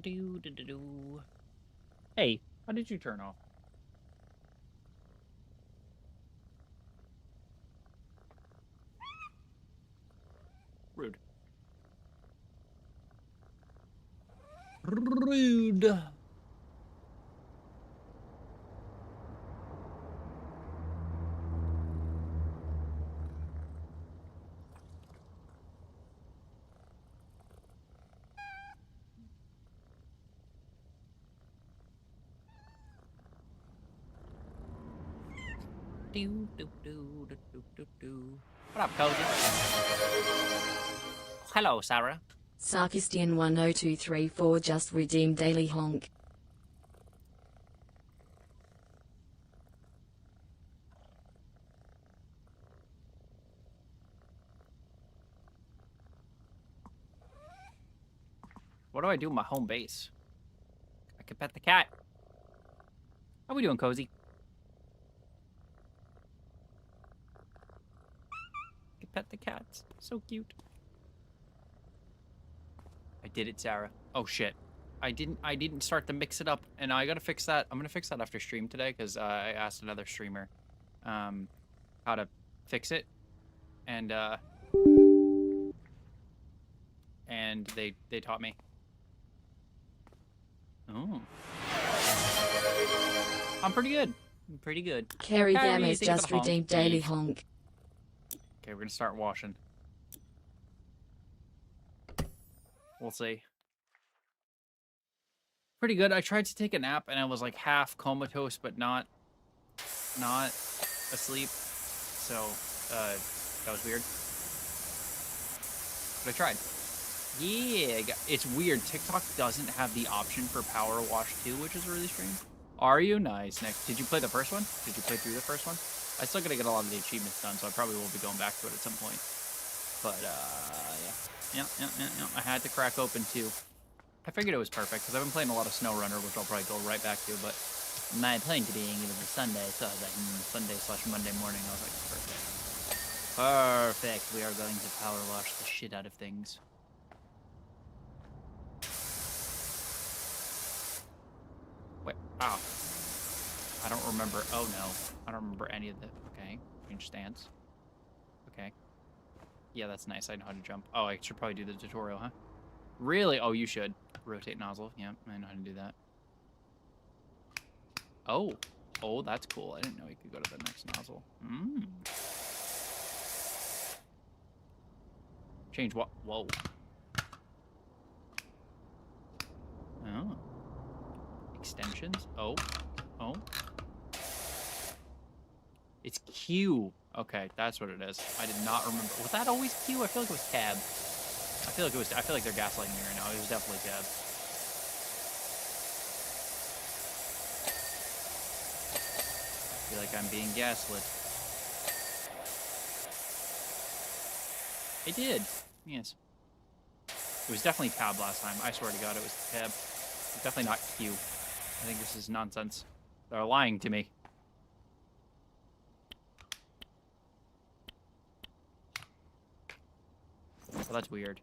Do do do do. Hey, how did you turn off? Rude. Rude. Do do do do do do do. What up, Cozy? Hello, Sarah. Sarkistian 10234 just redeemed Daily Honk. What do I do in my home base? I can pet the cat. How we doing, Cozy? I can pet the cats. So cute. I did it, Sarah. Oh shit. I didn't start to mix it up, and I gotta fix that. I'm gonna fix that after stream today, because I asked another streamer how to fix it. And they taught me. Oh. I'm pretty good. I'm pretty good. Carrie Carrie, Games thank you for just the honk. redeemed Daily Honk. Okay, we're gonna start washing. We'll see. Pretty good. I tried to take a nap and I was like half comatose, but not asleep. So that was weird. But I tried. Yeah, it's weird. TikTok doesn't have the option for Powerwash 2, which is really strange. Are you? Nice, Nick. Did you play the first one? Did you play through the first one? I still gotta get a lot of the achievements done, so I probably will be going back to it at some point. But, yeah. Yeah. I had to crack open 2. I figured it was perfect, because I've been playing a lot of SnowRunner, which I'll probably go right back to, but my plan to being it was a Sunday, so I was like, Sunday/Monday morning, I was like, perfect. Perfect. We are going to power wash the shit out of things. Wait, oh. I don't remember, oh no. I don't remember any of the, okay. Change stance. Okay. Yeah, that's nice, I know how to jump. Oh, I should probably do the tutorial, huh? Really? Oh, you should. Rotate nozzle. Yeah, I know how to do that. Oh. Oh, that's cool. I didn't know you could go to the next nozzle. Change what? Whoa. Oh. Extensions. Oh. Oh. It's Q. Okay, that's what it is. I did not remember. Was that always Q? I feel like it was tab. I feel like they're gaslighting me right now. It was definitely tab. I feel like I'm being gaslit. It did. Yes. It was definitely tab last time. I swear to God, it was tab. It's definitely not Q. I think this is nonsense. They're lying to me. Well, that's weird.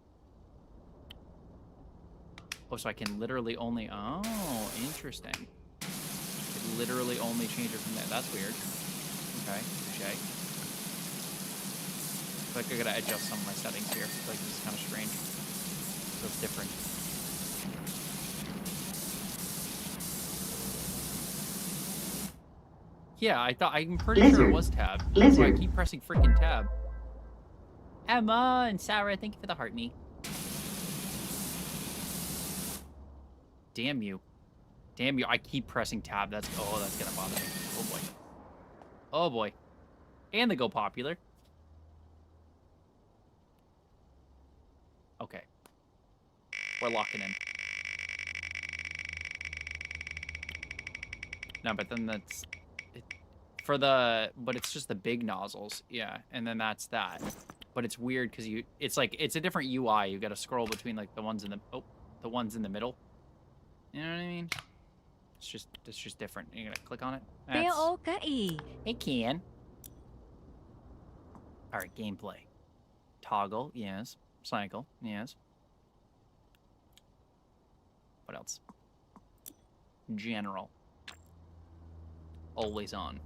Oh, so I can literally only... Oh, interesting. I could literally only change it from there. That's weird. Okay, touche. I feel like I gotta adjust some of my settings here. I feel like this is kind of strange. Feels different. Yeah, I'm pretty sure it was tab. That's why I keep pressing freaking tab. Emma and Sarah, thank you for the heart me. Damn you. Damn you. I keep pressing tab. That's gonna bother me. Oh boy. Oh boy. And they go popular. Okay. We're locking in. No, but then that's... But it's just the big nozzles. Yeah, and then that's that. But it's weird because it's a different UI. You gotta scroll between like the ones in the middle. You know what I mean? It's just different. You're gonna click on it. It can. All right, gameplay. Toggle, yes. Cycle, yes. What else? General. Always on.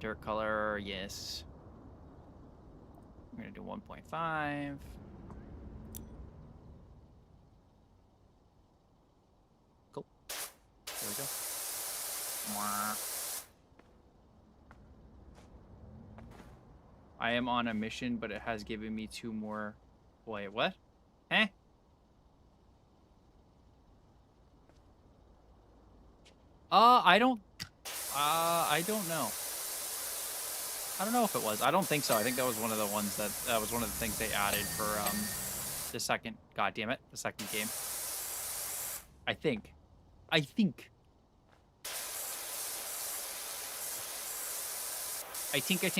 Dirt color, yes. I'm gonna do 1.5. Cool. There we go. I am on a mission, but it has given me 2 more. Wait, what? Eh? I don't know. I don't know if it was. I don't think so. I think that was one of the ones that was one of the things they added for the second. God damn it, the second game. I think.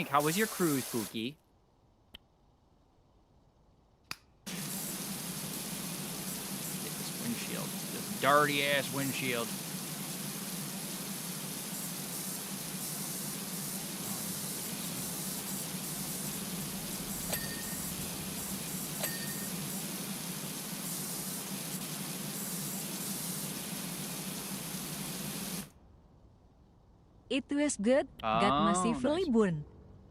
How was your cruise, Pookie? Get this windshield. This dirty ass windshield. It was good, got massively Nice. burned.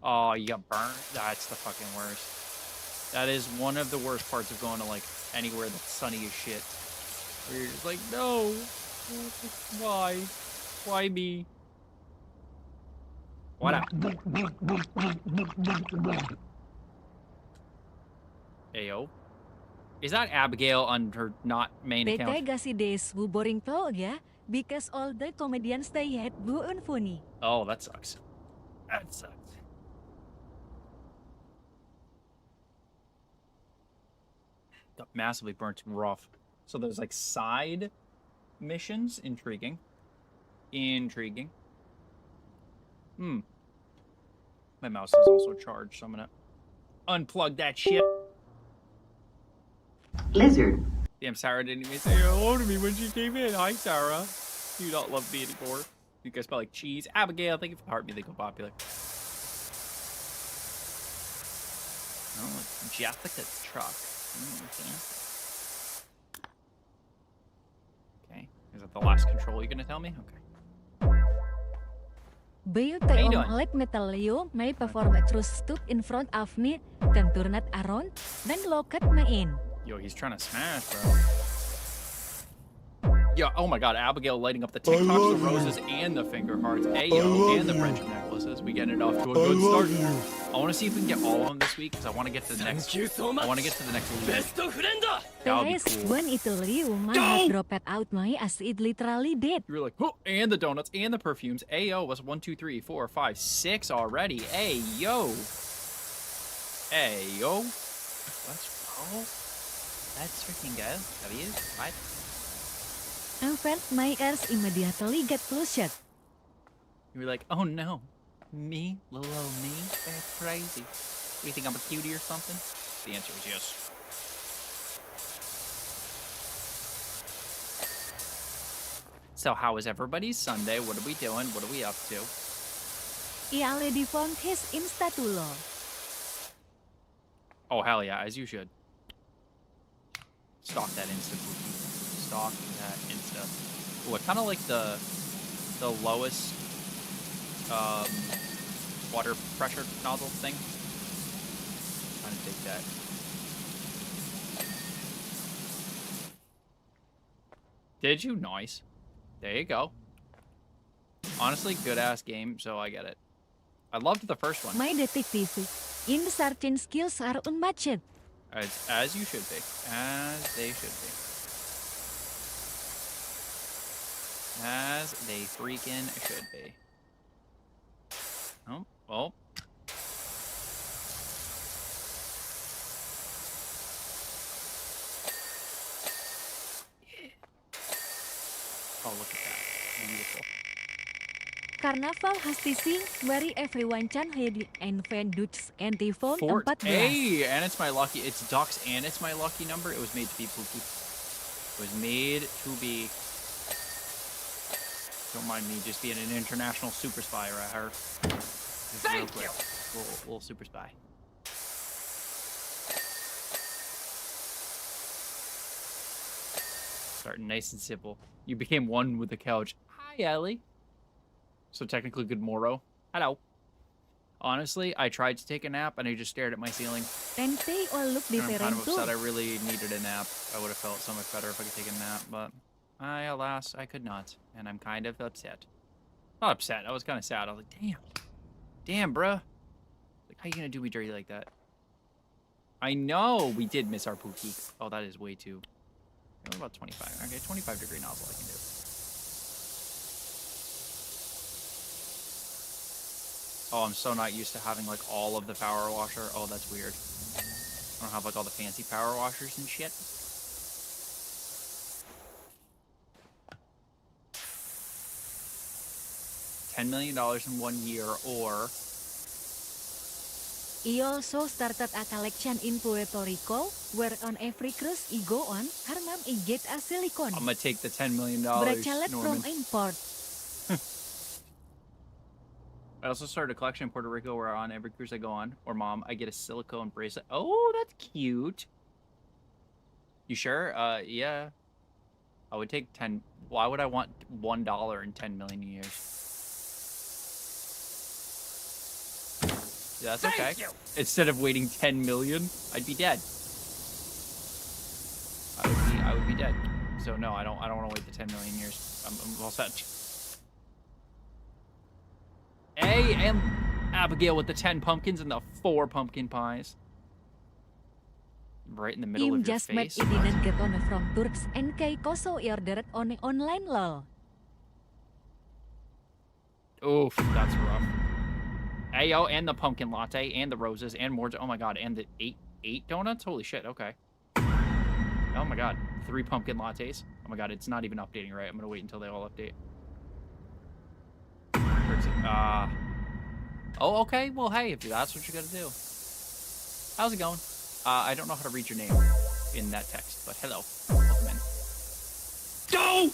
Oh, you got burnt? That's the fucking worst. That is one of the worst parts of going to, like, anywhere that's sunny as shit. Where you're just like, no. Why? Why me? What up? Ayo. Is that Abigail on her not main PT account? gasi des bu boring tol ya, because all the comedians they had bu unfunny. Oh, that sucks. That sucks. Got massively burnt and rough. So there's like side missions. Intriguing. Intriguing. My mouse is also charged, so I'm gonna unplug that shit. Lizard. Damn, Sarah didn't even say hello to me when she came in. Hi, Sarah. You don't love me anymore. You guys smell like cheese. Abigail, thank you for the heart music. Go popular. Oh, it's Jessica's truck. Fancy. Okay. Is that the last control you're gonna tell me? Okay. Build How you the doing? omelet metallium may perform a true stop in front of me, then turn it around, then lock it me in. Yo, he's trying to smash, bro. Yo, oh my god, Abigail lighting up the TikToks, the roses, and the finger hearts. Ayo, and the friendship necklaces. We getting it off to a good start. I want to see if we can get all of them this week, because I want to get to the next. I want to get to the next league. That would be Test cool. when Italium had dropped out my as it literally did. You were like, oh, and the donuts, and the perfumes. Ayo, what's 1, 2, 3, 4, 5, 6 already? Ayo. Ayo. Let's go. Let's freaking go. W, right? I felt my ears immediately get closer. You were like, oh no, me? Little old me? That's crazy. Do you think I'm a cutie or something? The answer is yes. So how was everybody's Sunday? What are we doing? What are we up to? I already found his Instatulo. Oh, hell yeah, as you should. Stalk that Insta, Pookie. Stalk that Insta. Ooh, I kind of like the lowest water pressure nozzle thing. Trying to take that. Did you? Nice. There you go. Honestly, good-ass game, so I get it. I loved the first one. My detective in certain skills are unmatched. As you should be. As they should be. As they freaking should be. Oh, well. Oh, look at that. Beautiful. Carnaval has teasing where everyone can hide and find dudes and they found Fort 14. A, and it's my lucky. It's Ducks, and it's my lucky number. It was made to be Pookie. It was made to be. Don't mind me just being an international super spy right here. Just real quick. Little super spy. Starting nice and simple. You became one with the couch. Hi, Ellie. So technically good morrow. Hello. Honestly, I tried to take a nap and I just stared at my ceiling. Tente o look And I'm kind of different upset. I too. really needed a nap. I would have felt so much better if I could take a nap, but alas, I could not. And I'm kind of upset. Not upset. I was kind of sad. I was like, damn. Damn, bruh. Like, how you gonna do me dirty like that? I know we did miss our Pookie. Oh, that is way too. What about 25? Okay, 25-degree nozzle I can do. Oh, I'm so not used to having, like, all of the power washer. Oh, that's weird. I don't have, like, all the fancy power washers and shit. $10 million in 1 year, or... He also started a collection in Puerto Rico, where on every cruise he go on, Harmam he get a silicone. I'm gonna take the $10 million, Bracelet Norman. from import. I also started a collection in Puerto Rico where on every cruise I go on, or Mom, I get a silicone bracelet. Oh, that's cute. You sure? Yeah. I would take 10. Why would I want $1 in 10 million years? Yeah, that's okay. Instead of waiting 10 million, I'd be dead. I would be dead. So no, I don't want to wait the 10 million years. I'm all set. Hey, and Abigail with the 10 pumpkins and the 4 pumpkin pies. Right in the middle Im of your just made face. it didn't get on from Turks and Kay Koso ordered on online lol. Oof, that's rough. Ayo, and the pumpkin latte, and the roses, and more. Oh my god, and the eight donuts? Holy shit, okay. Oh my god, 3 pumpkin lattes. Oh my god, it's not even updating right. I'm gonna wait until they all update. Oh, okay. Well, hey, if that's what you gotta do. How's it going? I don't know how to read your name in that text, but hello. Welcome in. Go!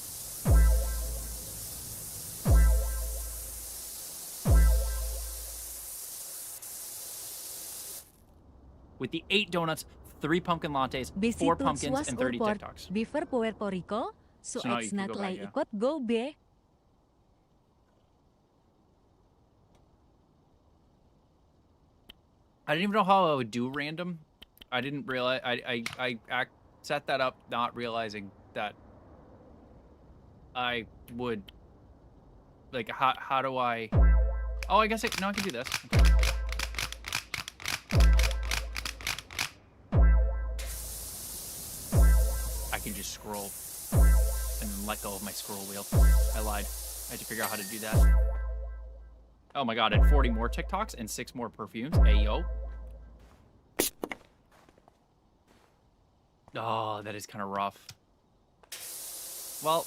With the 8 donuts, 3 pumpkin lattes, 4 pumpkins, and 30 TikToks. Before Puerto Rico, so now it's you can not go back, like yeah. ikut go be. I didn't even know how I would do random. I didn't realize I set that up not realizing that I would like how do I? Oh, I guess I can do this. Okay. I can just scroll and then let go of my scroll wheel. I lied. I had to figure out how to do that. Oh my god, and 40 more TikToks and 6 more perfumes. Ayo. Oh, that is kind of rough. Well,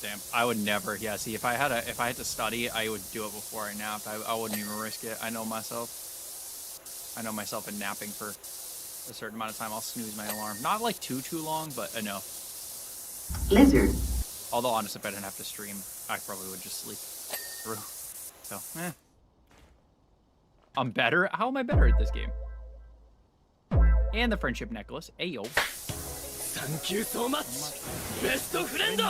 damn, I would never. Yeah, see, if I had to study, I would do it before I napped. I wouldn't even risk it. I know myself. I know myself in napping for a certain amount of time. I'll snooze my alarm. Not like too long, but enough. Lizard. Although honestly, if I didn't have to stream, I probably would just sleep through. So, I'm better. How am I better at this game? And the friendship necklace. Ayo. Thank you so much, best friend.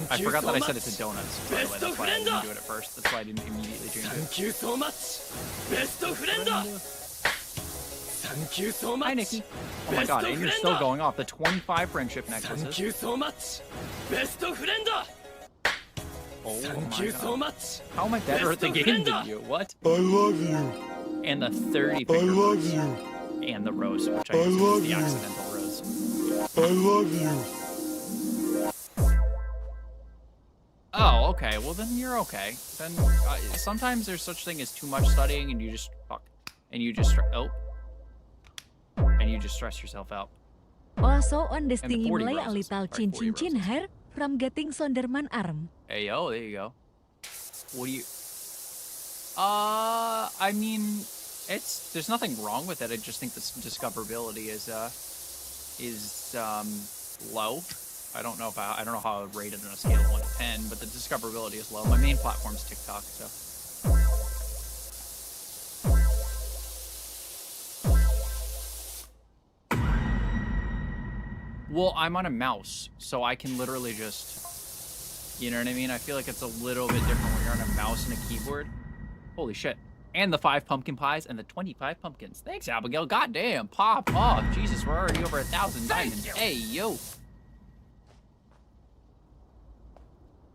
I forgot that I said it's a donuts. By the way, that's why I didn't do it at first. That's why I didn't immediately change it. Thank you so much, best friend. Thank you so much. Hi, Nikki. Oh my god, and you're still going off the 25 friendship Thank necklaces. you so much, best friend. Oh Thank my you so god. much. How am I better at the game than you? What? I love you. And the 30 finger rose. And the rose, which I assume is the accidental rose. I love you. Oh, okay. Well, then you're okay. Then sometimes there's such thing as too much studying, and you just and you just and you just stress yourself out. Also on the And the Stinky 40 Malay a roses. little Right, chin 40 chin chin roses. hair from getting Sonderman arm. Hey, yo, there you go. What do you? I mean, there's nothing wrong with it. I just think the discoverability is low. I don't know how I would rate it on a scale of 1 to 10, but the discoverability is low. My main platform is TikTok, so. Well, I'm on a mouse, so I can literally just, you know what I mean? I feel like it's a little bit different when you're on a mouse and a keyboard. Holy shit. And the 5 pumpkin pies and the 25 pumpkins. Thanks, Abigail. Goddamn, pop off. Jesus, we're already over 1,000 diamonds. Hey, yo.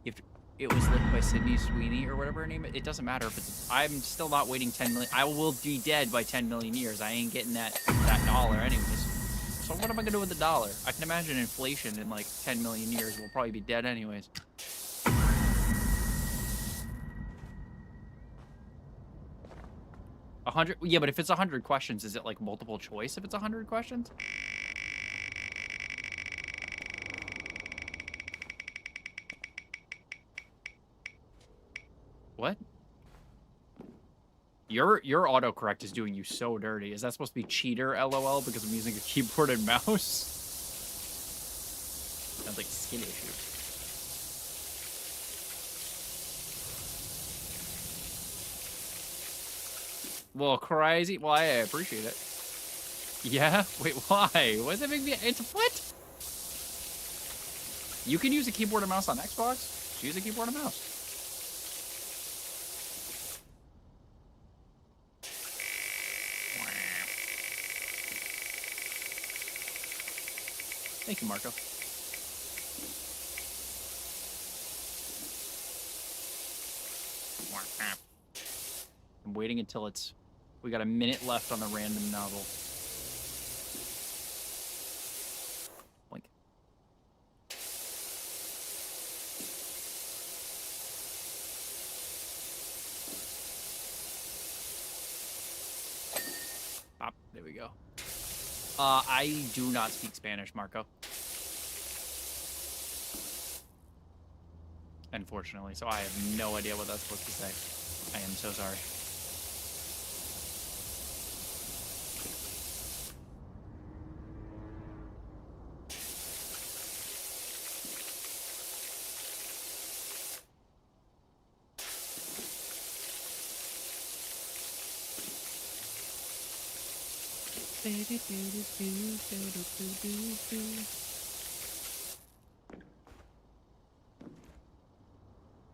It was lit by Sydney Sweeney or whatever her name is. It doesn't matter if it's... I'm still not waiting 10 million. I will be dead by 10 million years. I ain't getting that dollar anyways. So what am I going to do with the dollar? I can imagine inflation in like 10 million years. We'll probably be dead anyways. Yeah, but if it's 100 questions, is it like multiple choice if it's 100 questions? What? Your autocorrect is doing you so dirty. Is that supposed to be cheater, LOL, because I'm using a keyboard and mouse? Sounds like a skin issue. Well, crazy. Well, I appreciate it. Yeah? Wait, why? What does that make me... It's what? You can use a keyboard and mouse on Xbox? Just use a keyboard and mouse. Thank you, Marco. I'm waiting until it's... We got a minute left on the random novel. Blink. Pop. There we go. I do not speak Spanish, Marco. Unfortunately, so I have no idea what that's supposed to say. I am so sorry.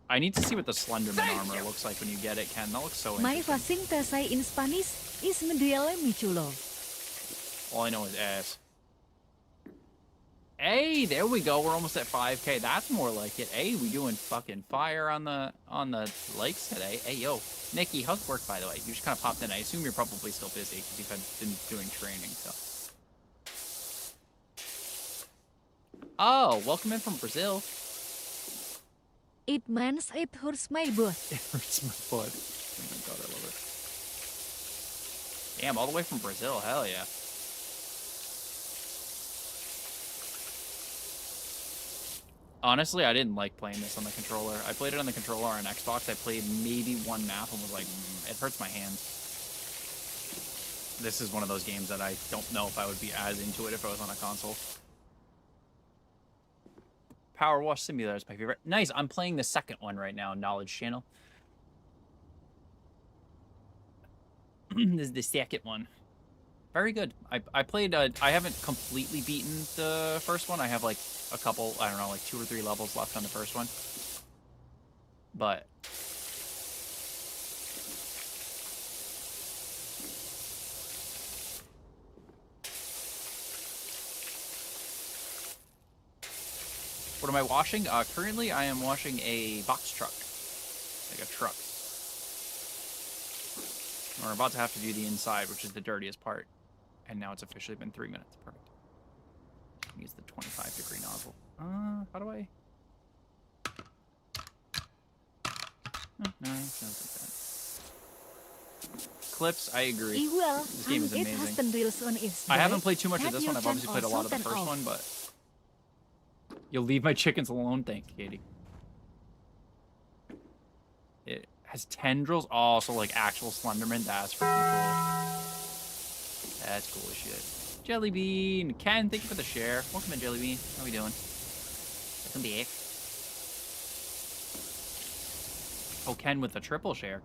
I need to see what the Slenderman armor looks like when you get it, Ken. That looks so My interesting. fasting say in Spanish is mediale mi chulo. All I know is ass. Hey, there we go. We're almost at 5K. That's more like it. Hey, we doing fucking fire on the lakes today. Hey, yo. Nikki, how's work, by the way? You just kind of popped in. I assume you're probably still busy because you've been doing training, so. Oh, welcome in from Brazil. It means it hurts my butt. It hurts my butt. Oh my god, I love it. Damn, all the way from Brazil. Hell yeah. Honestly, I didn't like playing this on the controller. I played it on the controller on Xbox. I played maybe one map and was like, it hurts my hands. This is one of those games that I don't know if I would be as into it if I was on a console. Powerwash Simulator is my favorite. Nice, I'm playing the second one right now, Knowledge Channel. This is the second one. Very good. I played, I haven't completely beaten the first one. I have like a couple, I don't know, like 2 or 3 levels left on the first one. But... What am I washing? Currently, I am washing a box truck. Like a truck. We're about to have to do the inside, which is the dirtiest part. And now it's officially been 3 minutes. Perfect. Use the 25-degree nozzle. How do I... No, it sounds like that. Clips, I agree. Well, This game is it amazing. has been reels on its I haven't way. played too much of Have this you one. I've obviously played a lot of the turned first off? one, but... You'll leave my chickens alone, thank you, Katie. It has tendrils. Oh, so like actual Slenderman. That's freaking cool. That's cool as shit. Jellybean. Ken, thank you for the share. Welcome in, Jellybean. How we doing? Welcome back. Oh, Ken with the triple share.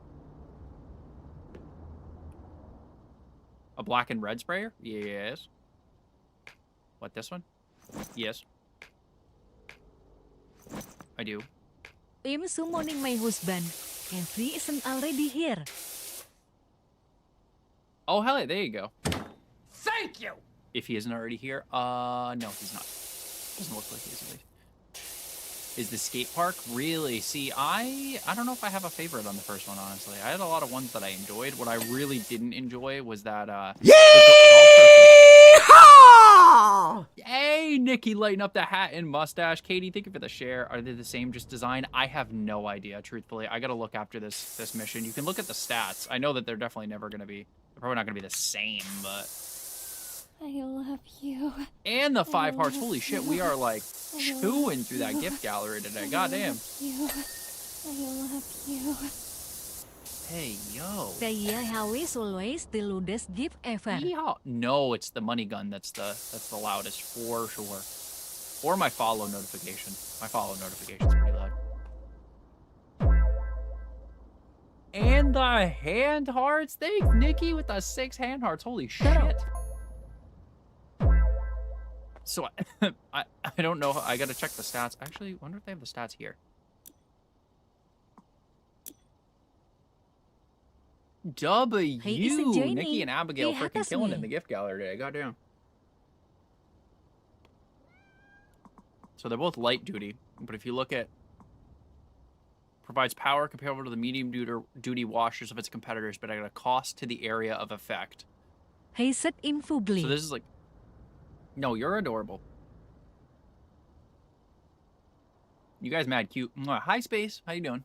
A black and red sprayer? Yes. What, this one? Yes. I do. I'm summoning my husband, and he isn't already here. Oh, hell yeah, there you go. Thank you! If he isn't already here. No, he's not. Doesn't look like he is, at least. Is the skate park really? See, I don't know if I have a favorite on the first one, honestly. I had a lot of ones that I enjoyed. What I really didn't enjoy was that, Hey, Nikki, lighting up the hat and mustache. Katie, thank you for the share. Are they the same, just design? I have no idea, truthfully. I gotta look after this mission. You can look at the stats. I know that they're definitely never gonna be, they're probably not gonna be the same, but... I love you. And the 5 hearts. Holy shit, we are like chewing through that gift gallery today. Goddamn. I love you. Hey, yo. Saya how is always the loudest gift ever. Yeehaw. No, it's the money gun that's the loudest for sure. Or my follow notification. My follow notification's pretty loud. And the hand hearts. Thanks, Nikki, with the 6 hand hearts. Holy shit. So I don't know. I gotta check the stats. Actually, wonder if they have the stats here. W. Nikki and Abigail freaking killing it in the gift gallery today. Goddamn. So they're both light duty, but if you look at provides power comparable to the medium duty washers of its competitors, but at a cost to the area of effect. He said in Fugly. So this is like, no, you're adorable. You guys mad cute. Hi, Space. How you doing?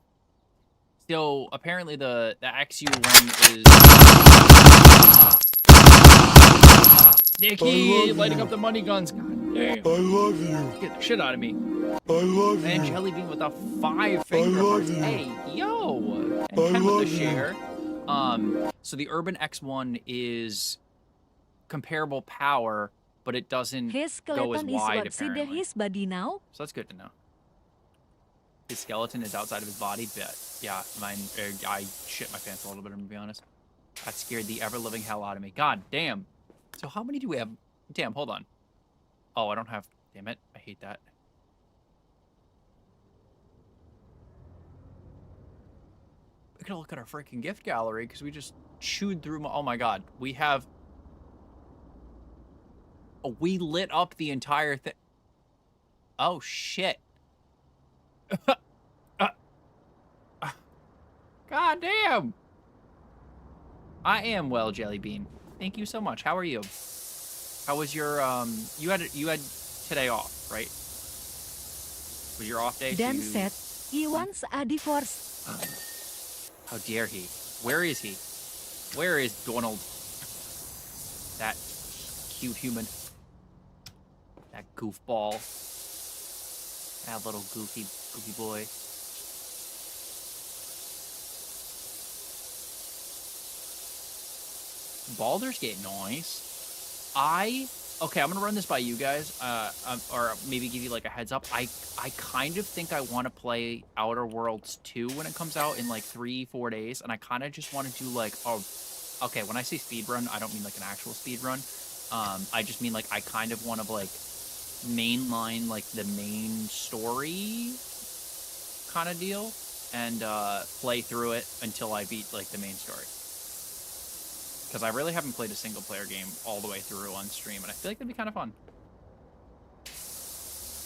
So apparently the XU one is Nikki lighting up the money guns. God damn. I love you. Get the shit out of me. I love you. And Jelly Bean with a 5 finger hearts. Hey, yo. And Ken with the share. So the Urban X1 is comparable power, but it doesn't His go as skeleton is wide what's in apparently. his body now. So that's good to know. His skeleton is outside of his body, but yeah, mine. I shit my pants a little bit, I'm gonna be honest. That scared the ever-living hell out of me. God damn. So how many do we have? Damn, hold on. Oh, I don't have... Damn it. I hate that. We gotta look at our freaking gift gallery, because we just chewed through... Oh my god. We have... Oh, we lit up the entire thing. Oh, shit. God damn. I am well, Jelly Bean. Thank you so much. How are you? How was your you had today off, right? Was your off day? Dan said he wants a divorce. How dare he? Where is he? Where is Donald? That cute human. That goofball. That little goofy boy. Baldur's Gate noise. Okay, I'm gonna run this by you guys, or maybe give you like a heads up. I kind of think I want to play Outer Worlds 2 when it comes out in like 3-4 days, and I kind of just want to do like, okay, when I say speedrun, I don't mean like an actual speedrun. I just mean like I kind of want to like mainline like the main story kind of deal, and play through it until I beat like the main story. Because I really haven't played a single player game all the way through on stream, and I feel like that'd be kind of fun.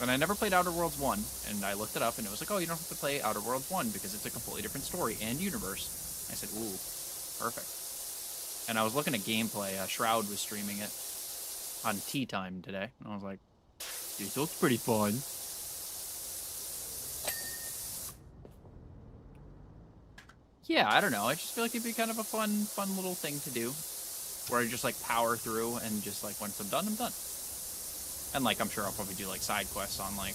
And I never played Outer Worlds 1, and I looked it up, and it was like, oh, you don't have to play Outer Worlds 1 because it's a completely different story and universe. I said, ooh, perfect. And I was looking at gameplay. Shroud was streaming it on Tea Time today, and I was like, this looks pretty fun. Yeah, I don't know. I just feel like it'd be kind of a fun little thing to do, where I just like power through and just like once I'm done, I'm done. And like I'm sure I'll probably do like side quests on like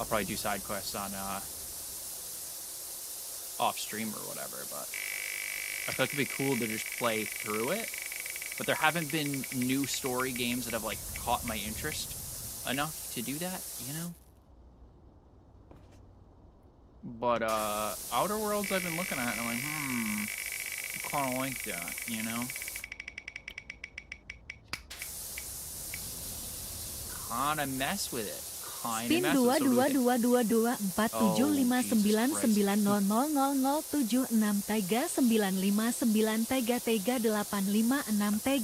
I'll probably do side quests on off stream or whatever. But I feel like it'd be cool to just play through it. But there haven't been new story games that have like caught my interest enough to do that, you know. But, Outer Worlds I've been looking at, and I'm like, I kind of like that, you know? kind of mess with it. Kind Spin of mess with it. So what do we think?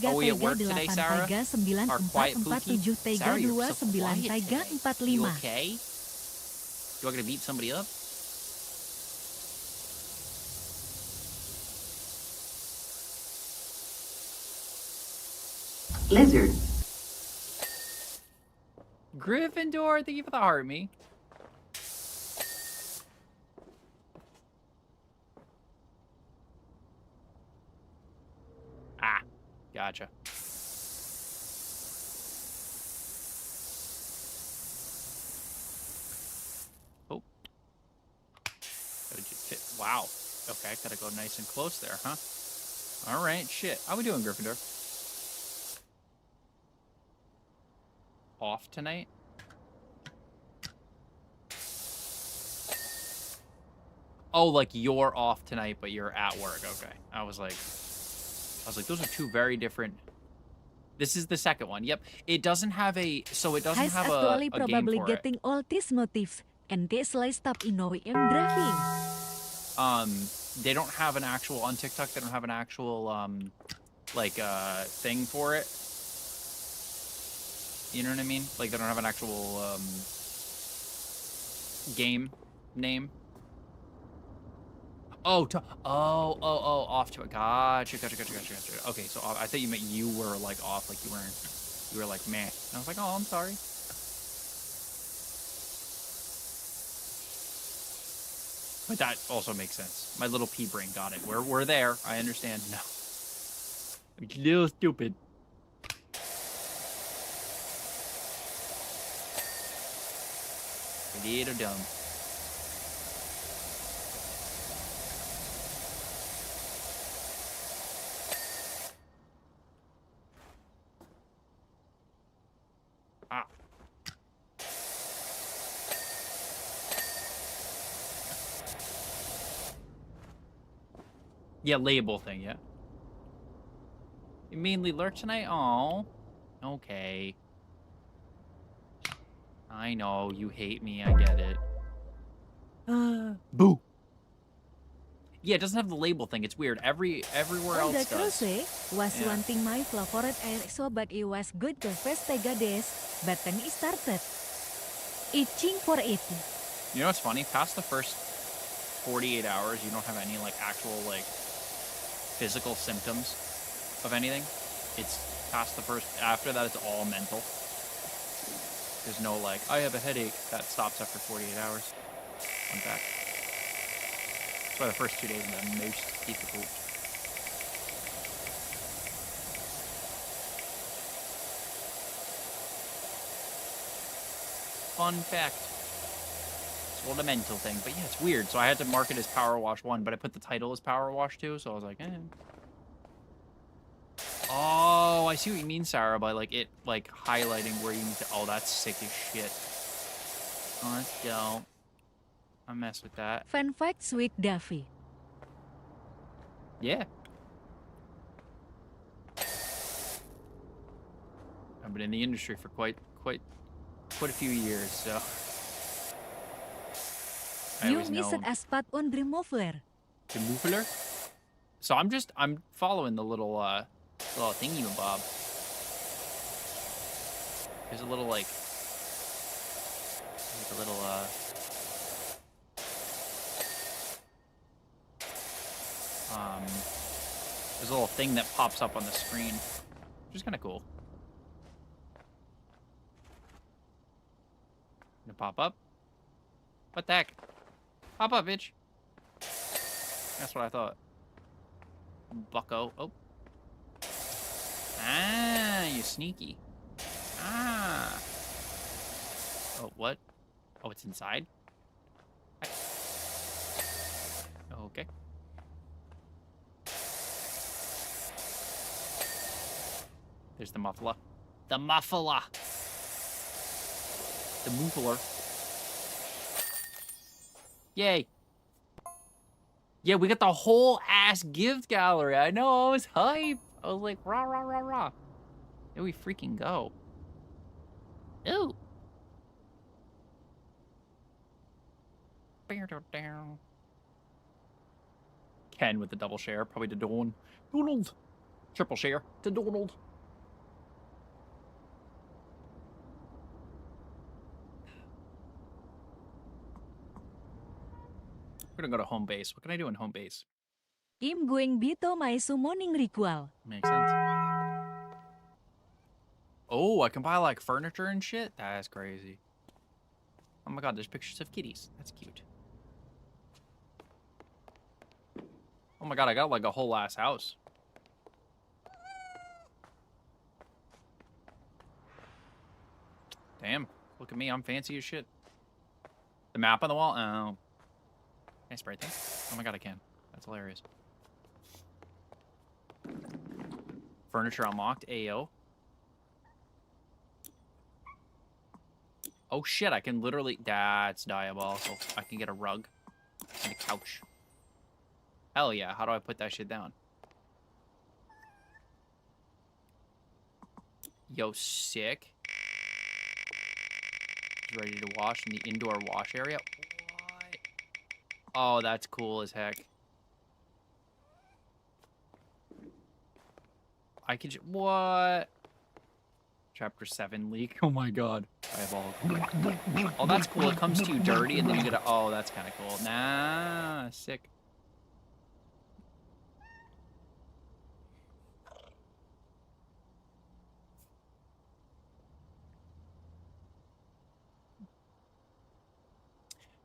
Oh, we at work today, Sarah? Our quiet Pookie? Sarah, you're so quiet today. You okay? Do I gotta beat somebody up? Lizard. Gryffindor, thank you for the heart, me. Ah, gotcha. Oh. Wow. Okay, gotta go nice and close there, huh? All right, shit. How we doing, Gryffindor? Off tonight? Oh, like you're off tonight, but you're at work. Okay. I was like, those are two very different. This is the second one. Yep. It doesn't have a, so it doesn't He's have actually a probably game for getting all these motifs and this stop in OEM driving. They don't have an actual, on TikTok, they don't have an actual, thing for it. You know what I mean? Like, they don't have an actual, game name. Oh, off to it. Gotcha. Okay, so I thought you meant you were, like, off, like you were like, meh. And I was like, oh, I'm sorry. But that also makes sense. My little pea brain got it. We're there. I understand. No. I'm a little stupid. A little dumb. Ah. Yeah, label thing, yeah. You mainly lurk tonight? Oh. Okay. I know, you hate me, I get it. Boo! Yeah, it doesn't have the label thing, it's weird. Everywhere On the else does. cruise was Yeah. one thing my favorite EXO, but it was good the first 3 days, but then it started itching for it. You know what's funny? Past the first 48 hours, you don't have any, like, actual, like, physical symptoms of anything. It's past the first, after that, it's all mental. There's no, like, I have a headache. That stops after 48 hours. Fun fact. That's why the first 2 days are the most difficult. Fun fact. It's all the mental thing. But yeah, it's weird. So I had to mark it as Powerwash 1, but I put the title as Powerwash 2, so I was like, eh. Oh, I see what you mean, Sarah, by, like, it, like, highlighting where you need to... Oh, that's sick as shit. Oh, let's go. I mess with that. Fun facts with Daffy. Yeah. I've been in the industry for quite a few years, so... I You always missed know. a spot on Remover. The muffler? So I'm following the little thingy-mabob. There's a little, like a little, there's a little thing that pops up on the screen, which is kind of cool. Gonna pop up? What the heck? Pop up, bitch. That's what I thought. Bucko. Oh. Ah, you sneaky. Ah. Oh, what? Oh, it's inside? Okay. There's the muffler. The muffler! The muffler. Yay. Yeah, we got the whole ass gift gallery. I know, I was hype. I was like, rah, rah, rah, rah. Here we freaking go. Ooh. Ken with the double share, probably to Dawn. Donald. Triple share to Donald. We're gonna go to home base. What can I do in home base? I'm going Bito my summoning ritual. Makes sense. Oh, I can buy like furniture and shit? That's crazy. Oh my god, there's pictures of kitties. That's cute. Oh my god, I got like a whole ass house. Damn, look at me, I'm fancy as shit. The map on the wall? Oh. Can I spray things? Oh my god, I can. That's hilarious. Furniture unlocked. Ayo. Oh shit, I can literally... That's diabolical. I can get a rug and a couch. Hell yeah, how do I put that shit down? Yo, sick. Ready to wash in the indoor wash area. What? Oh, that's cool as heck. I can what? Chapter 7 leak. Oh my god. Diabolical. Oh, that's cool. It comes to you dirty and then you get a... Oh, that's kind of cool. Nah, sick.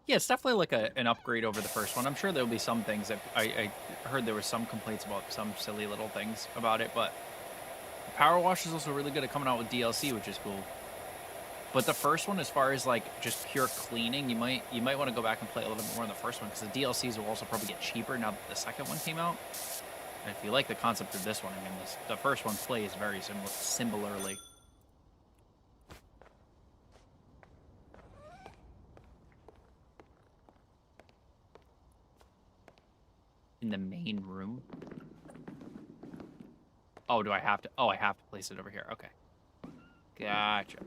Yeah, it's definitely like an upgrade over the first one. I'm sure there'll be some things that I heard there were some complaints about some silly little things about it, but Powerwash is also really good at coming out with DLC, which is cool. But the first one, as far as like just pure cleaning, you might want to go back and play a little bit more in the first one because the DLCs will also probably get cheaper now that the second one came out. And if you like the concept of this one, I mean, the first one plays very similarly. In the main room. Oh, do I have to? Oh, I have to place it over here. Okay. Gotcha.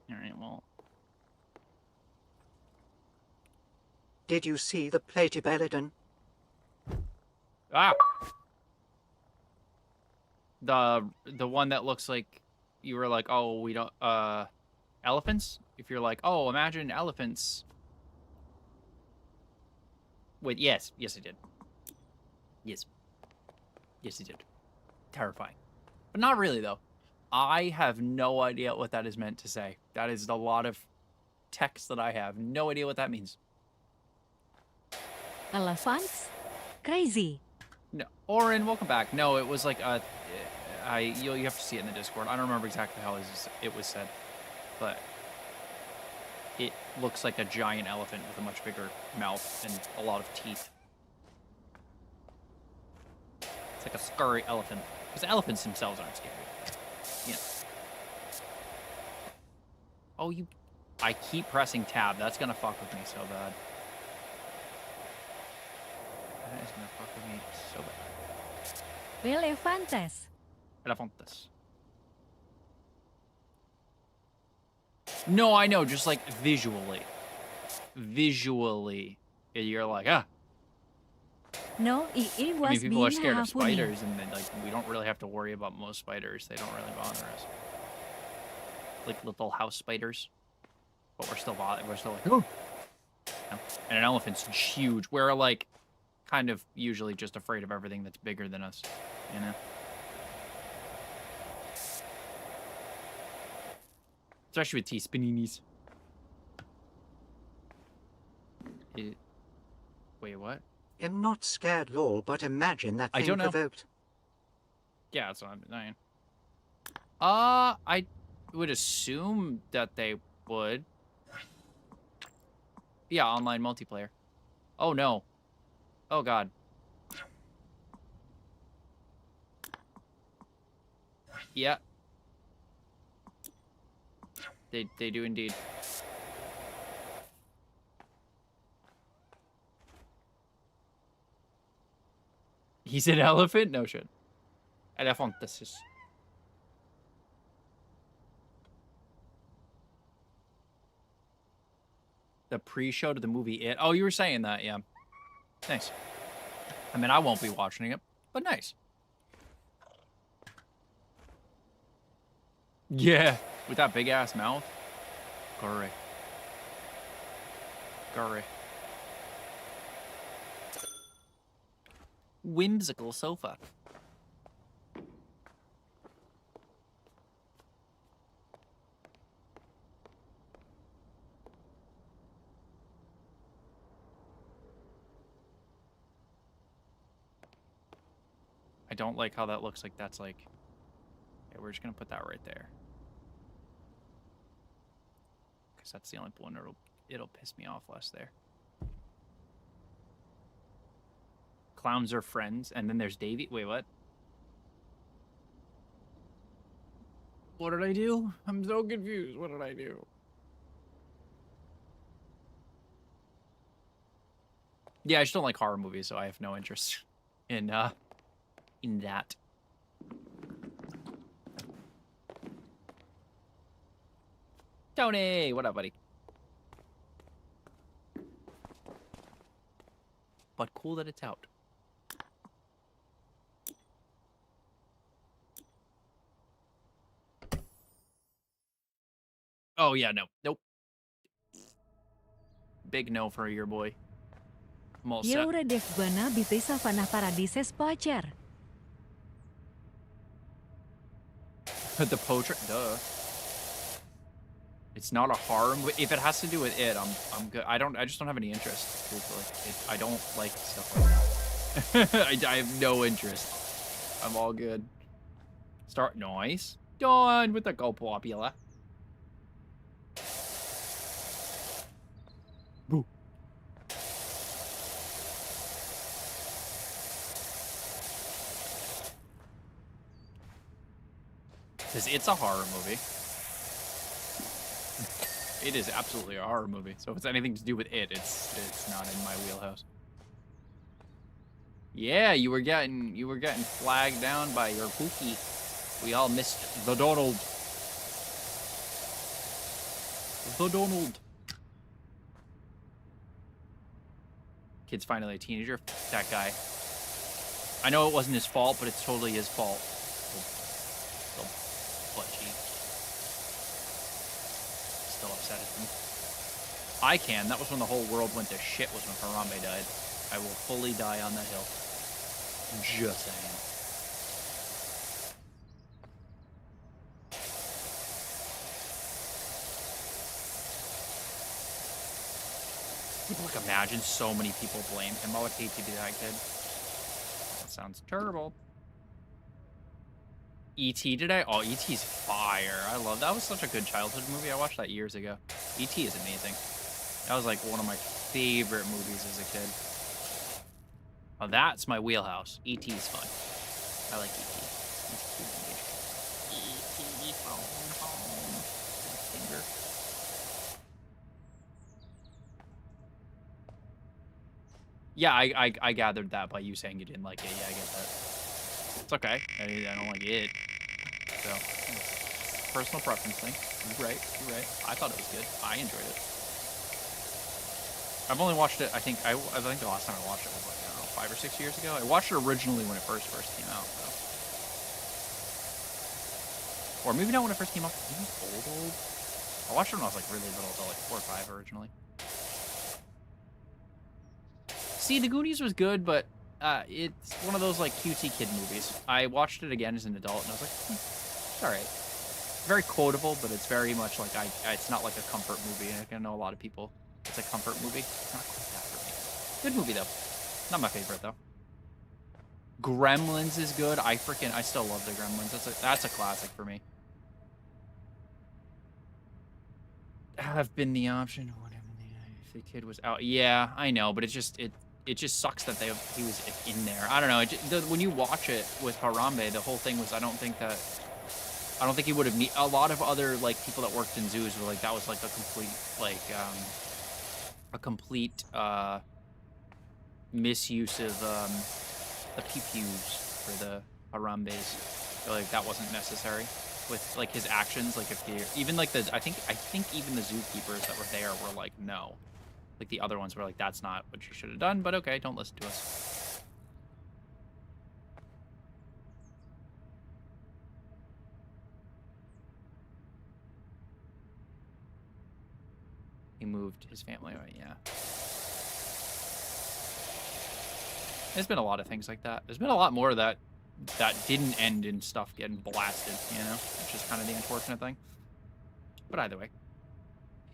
All right, well. Did you see the platypelodon? Ah! The one that looks like you were like, oh, we don't, elephants? If you're like, oh, imagine elephants. Wait, yes. Yes, I did. Yes. Yes, I did. Terrifying. But not really, though. I have no idea what that is meant to say. That is a lot of text that I have. No idea what that means. Elephants? Crazy. No, Oren, welcome back. No, it was like you have to see it in the Discord. I don't remember exactly how it was said, but it looks like a giant elephant with a much bigger mouth and a lot of teeth. It's like a scurry elephant, because elephants themselves aren't scary. Yeah. Oh, I keep pressing tab. That's gonna fuck with me so bad. That is gonna fuck with me so bad. Elefantes. Elefantes. No, I know, just like visually. Visually. You're like, ah. No, it was I mean, people are being scared of happening. spiders, and then, like, we don't really have to worry about most spiders. They don't really bother us. Like little house spiders. But we're still like, oh. No. And an elephant's huge. We're, like, kind of usually just afraid of everything that's bigger than us, you know? Especially with T-spininis. Wait, what? I'm not scared, lol, but imagine that I thing don't know. provoked. Yeah, that's what I'm saying. I would assume that they would. Yeah, online multiplayer. Oh, no. Oh, God. Yeah. They do indeed. He said elephant? No shit. Elephantis. The pre-show to the movie It. Oh, you were saying that, yeah. Nice. I mean, I won't be watching it, but nice. Yeah, with that big ass mouth. Gurry. Gurry. Whimsical sofa. I don't like how that looks like that's like... Yeah, we're just gonna put that right there. Because that's the only one it'll piss me off less there. Clowns are friends, and then there's Davy. Wait, what? What did I do? I'm so confused. What did I do? Yeah, I just don't like horror movies, so I have no interest in that. Tony, what up, buddy? But cool that it's out. Oh, yeah, no. Nope. Big no for your boy. I'm all set. Eu Devana biti Savannah Paradises Poacher. The portrait, duh. It's not a horror movie. If it has to do with it, I'm good. I just don't have any interest, truthfully. I don't like stuff like that. I have no interest. I'm all good. Start noise. Done with the go popular. Boo. Because it's a horror movie. It is absolutely a horror movie. So if it's anything to do with it, it's not in my wheelhouse. Yeah, you were getting flagged down by your Pookie. We all missed the Donald. The Donald. Kid's finally a teenager. That guy. I know it wasn't his fault, but it's totally his fault. Little butt cheek. Still upset at him. I can. That was when the whole world went to shit, was when Harambe died. I will fully die on that hill. Just saying. People, like, imagine so many people blame him. I would hate to be that kid. That sounds terrible. E.T. today? Oh, E.T.'s fire. I love that. Was such a good childhood movie. I watched that years ago. E.T. is amazing. That was like one of my favorite movies as a kid. Oh, that's my wheelhouse. E.T. is fun. I like E.T. E.T. home. Finger. Yeah, I gathered that by you saying you didn't like it. Yeah, I get that. It's okay. I don't like it. So, personal preference thing. You're right. You're right. I thought it was good. I enjoyed it. I've only watched it. I think the last time I watched it was like, I don't know, 5 or 6 years ago. I watched it originally when it first came out. So. Or maybe not when it first came out. Maybe old. I watched it when I was like really little, so like 4 or 5 originally. See, The Goonies was good, but it's one of those like cutesy kid movies. I watched it again as an adult, and I was like, it's all right. Very quotable, but it's very much like it's not like a comfort movie. I know a lot of people. It's a comfort movie. Not quite that for me. Good movie though. Not my favorite though. Gremlins is good. I still love the Gremlins. That's a classic for me. Have been the option. Whatever. If the kid was out, yeah, I know, but it just sucks that he was in there. I don't know. When you watch it with Harambe, the whole thing was I don't think he would have a lot of other like people that worked in zoos were like that was like a complete misuse of the pew-pews for Harambe's. I feel like that wasn't necessary with like his actions. Like if he even like the I think even the zookeepers that were there were like no. Like the other ones were like that's not what you should have done. But okay, don't listen to us. He moved his family away. Yeah. There's been a lot of things like that. There's been a lot more that didn't end in stuff getting blasted, you know? Which is kind of the unfortunate thing. But either way.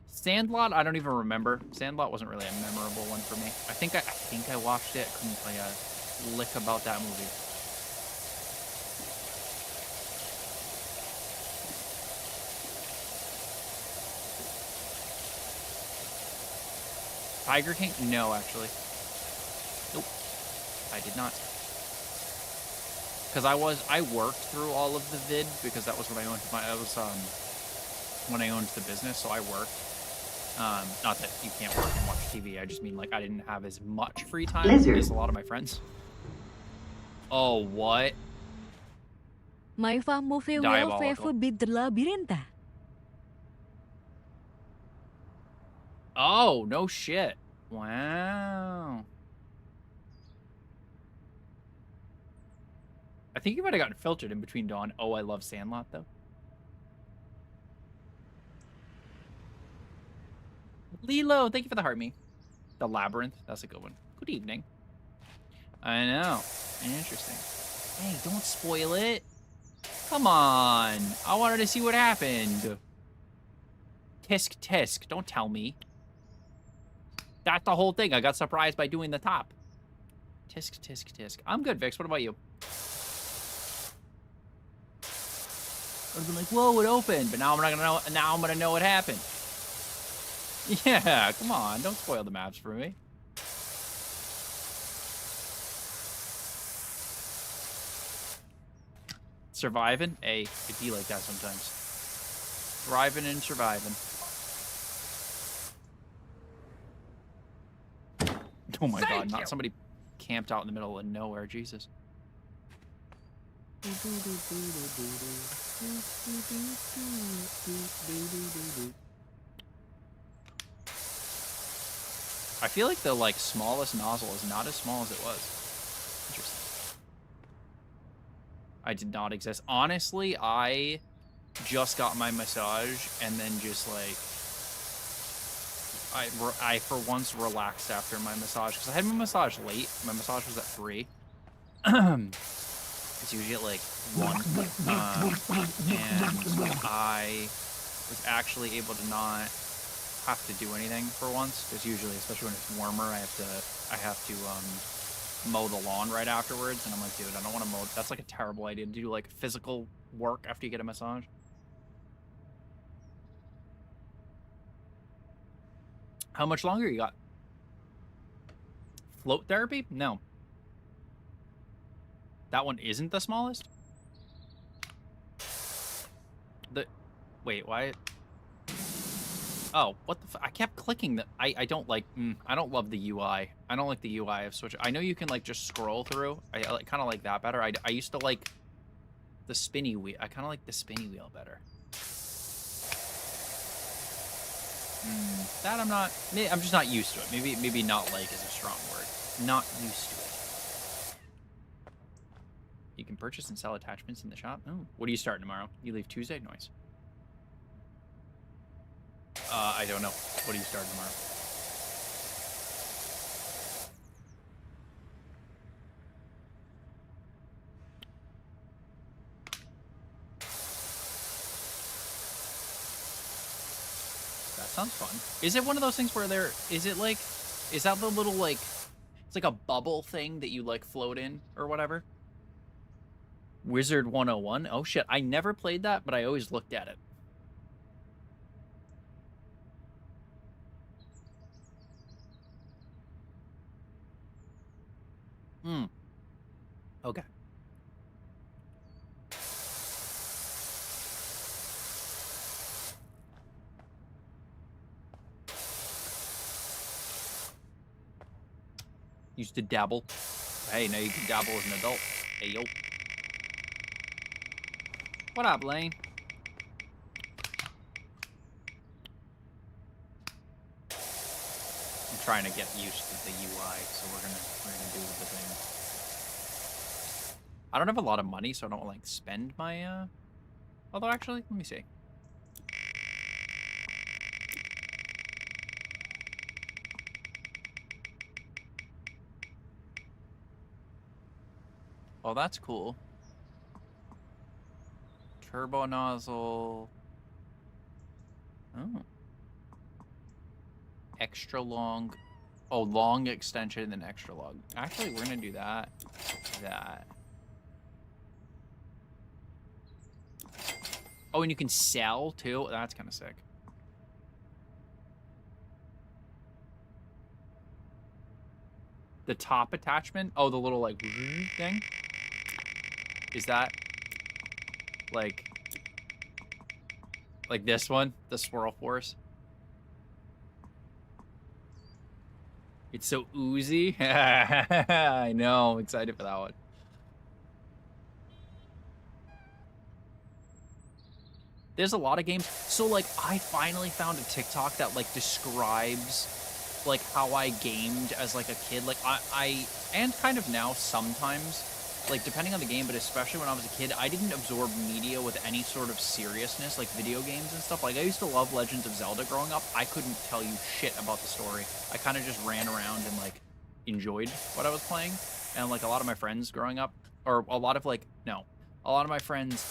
Sandlot, I don't even remember. Sandlot wasn't really a memorable one for me. I think I watched it. Couldn't tell you a lick about that movie. Tiger King? No, actually. Nope. I did not. Because I worked through all of the vid because that was when I owned when I owned the business, so I worked. Not that you can't work and watch TV. I just mean like I didn't have as much free time as a lot of my friends. Oh, what? My movie will Diabolical. favor be the Labyrintha. Oh, no shit. Wow. I think you might have gotten filtered in between Dawn. Oh, I love Sandlot, though. Lilo, thank you for the heart me. The Labyrinth, that's a good one. Good evening. I know. Interesting. Hey, don't spoil it. Come on. I wanted to see what happened. Tisk tisk, don't tell me. That's the whole thing. I got surprised by doing the top. Tisk tisk tisk. I'm good, Vix. What about you? I would have been like, whoa, it opened, but now I'm not gonna know. Now I'm gonna know what happened. Yeah, come on, don't spoil the maps for me. Surviving? Hey, it be like that sometimes. Thriving and surviving. Oh my god, not somebody camped out in the middle of nowhere, Jesus. I feel like the like smallest nozzle is not as small as it was. Interesting. I did not exist. Honestly, I just got my massage and then just like I for once relaxed after my massage because I had my massage late. My massage was at 3. It's usually at like 1, and I was actually able to not have to do anything for once because usually, especially when it's warmer, I have to mow the lawn right afterwards, and I'm like, dude, I don't want to mow. That's like a terrible idea to do like physical work after you get a massage. How much longer you got? Float therapy? No. That one isn't the smallest? Wait, why? Oh, what the I kept clicking the... I don't like... I don't love the UI. I don't like the UI of Switch. I know you can, like, just scroll through. I kind of like that better. I used to like the spinny wheel. I kind of like the spinny wheel better. That I'm just not used to it. Maybe not like is a strong word. Not used to it. You can purchase and sell attachments in the shop. Oh, what do you start tomorrow? You leave Tuesday? Noise. I don't know. What do you start tomorrow? That sounds fun. Is it one of those things where is that the little, like, it's like a bubble thing that you, like, float in or whatever? Wizard 101? Oh, shit. I never played that, but I always looked at it. Okay. Used to dabble. Hey, now you can dabble as an adult. Hey, yo. What up, Lane? I'm trying to get used to the UI, so we're gonna do the thing. I don't have a lot of money, so I don't like spend my although actually, let me see. Oh, that's cool. Turbo nozzle. Oh. Extra long. Oh, long extension and extra long. Actually, we're gonna do that. That. Oh, and you can sell too? That's kind of sick. The top attachment? Oh, the little, like, thing? Is that, like this one? The Swirl Force? It's so oozy. I know. I'm excited for that one. There's a lot of games. So, like, I finally found a TikTok that, like, describes, like, how I gamed as, like, a kid. Like, I and kind of now sometimes, like, depending on the game, but especially when I was a kid, I didn't absorb media with any sort of seriousness, like video games and stuff. Like, I used to love Legends of Zelda growing up. I couldn't tell you shit about the story. I kind of just ran around and, like, enjoyed what I was playing. And, like, a lot of my friends growing up, or a lot of, like, no, a lot of my friends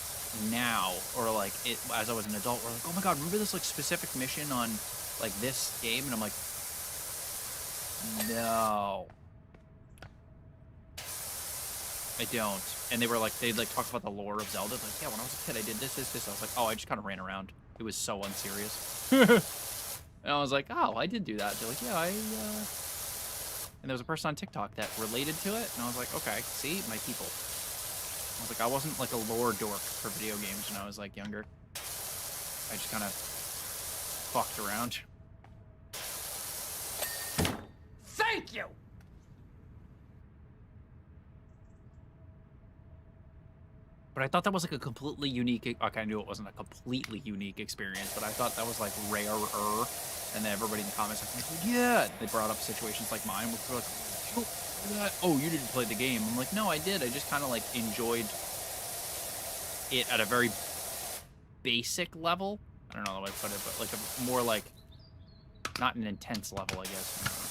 now, or, like, as I was an adult, were like, oh my god, remember this, like, specific mission on, like, this game? And I'm like, no. I don't. And they were like, they'd like talk about the lore of Zelda. Like, yeah, when I was a kid, I did this. I was like, oh, I just kind of ran around. It was so unserious. And I was like, oh, I did do that. They're like, yeah, And there was a person on TikTok that related to it. And I was like, okay, see, my people. I was like, I wasn't like a lore dork for video games when I was like younger. I just kind of fucked around. Thank you! But I thought that was like a completely unique. Okay, I knew it wasn't a completely unique experience, but I thought that was like rarer. And then everybody in the comments was like, yeah. They brought up situations like mine, which were like, oh, look at that. Oh, you didn't play the game. I'm like, no, I did. I just kind of like enjoyed it at a very basic level. I don't know the way to put it, but like a more like not an intense level, I guess. I don't know.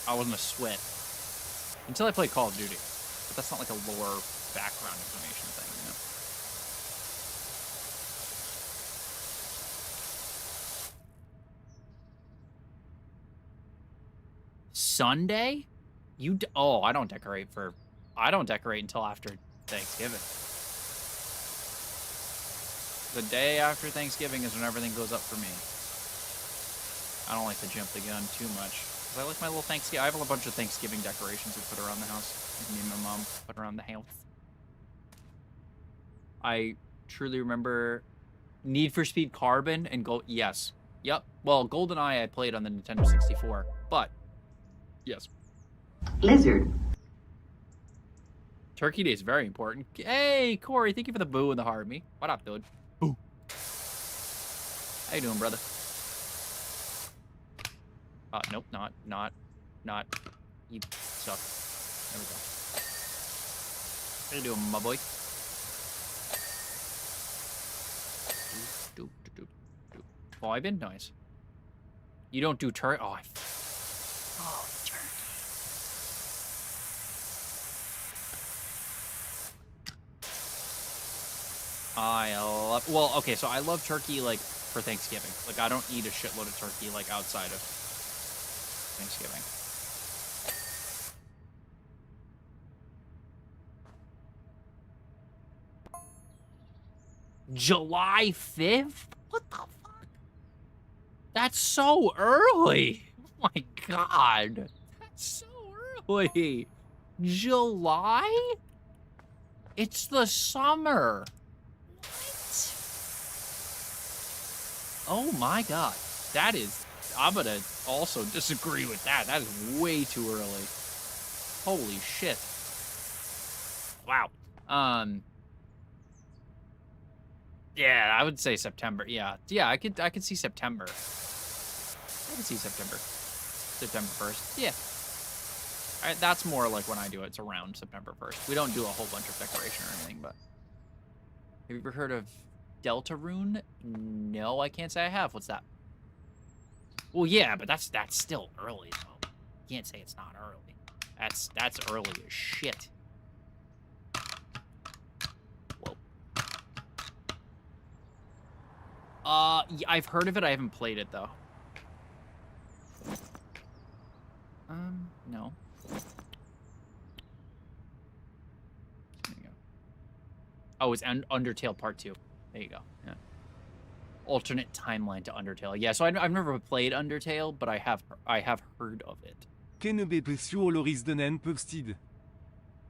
I wasn't a sweat until I played Call of Duty, but that's not like a lore background information thing, you know? Sunday? Oh, I don't decorate until after Thanksgiving. The day after Thanksgiving is when everything goes up for me. I don't like to jump the gun too much. I like my little Thanksgiving. I have a bunch of Thanksgiving decorations we put around the house. Me and my mom put around the house. I truly remember Need for Speed Carbon and Gold. Yes. Yep. Well, GoldenEye I played on the Nintendo 64, but yes. Lizard. Turkey Day is very important. Hey, Corey, thank you for the boo and the heart me. What up, dude? Boo. How you doing, brother? Nope, not. You suck. There we go. How you doing, my boy? Oh, I've been nice. You don't do turkey? Oh, turkey. I love... Well, okay, so I love turkey, like, for Thanksgiving. Like, I don't eat a shitload of turkey, like, outside of Thanksgiving. July 5th? What the fuck? That's so early. Oh my god. That's so early. July? It's the summer. What? Oh my god. That is... I'm gonna also disagree with that. That is way too early. Holy shit. Wow. Yeah, I would say September. Yeah, I could see September. I could see September. September 1st. Yeah. That's more like when I do it. It's around September 1st. We don't do a whole bunch of decoration or anything, but... Have you ever heard of Deltarune? No, I can't say I have. What's that? Well, yeah, but that's still early, though. You can't say it's not early. That's early as shit. Whoa. Yeah, I've heard of it. I haven't played it, though. No. There you go. Oh, it's Undertale Part 2. There you go. Yeah. Alternate timeline to Undertale. Yeah, so I've never played Undertale, but I have heard of it. Que ne bepesio loris denen pevstid.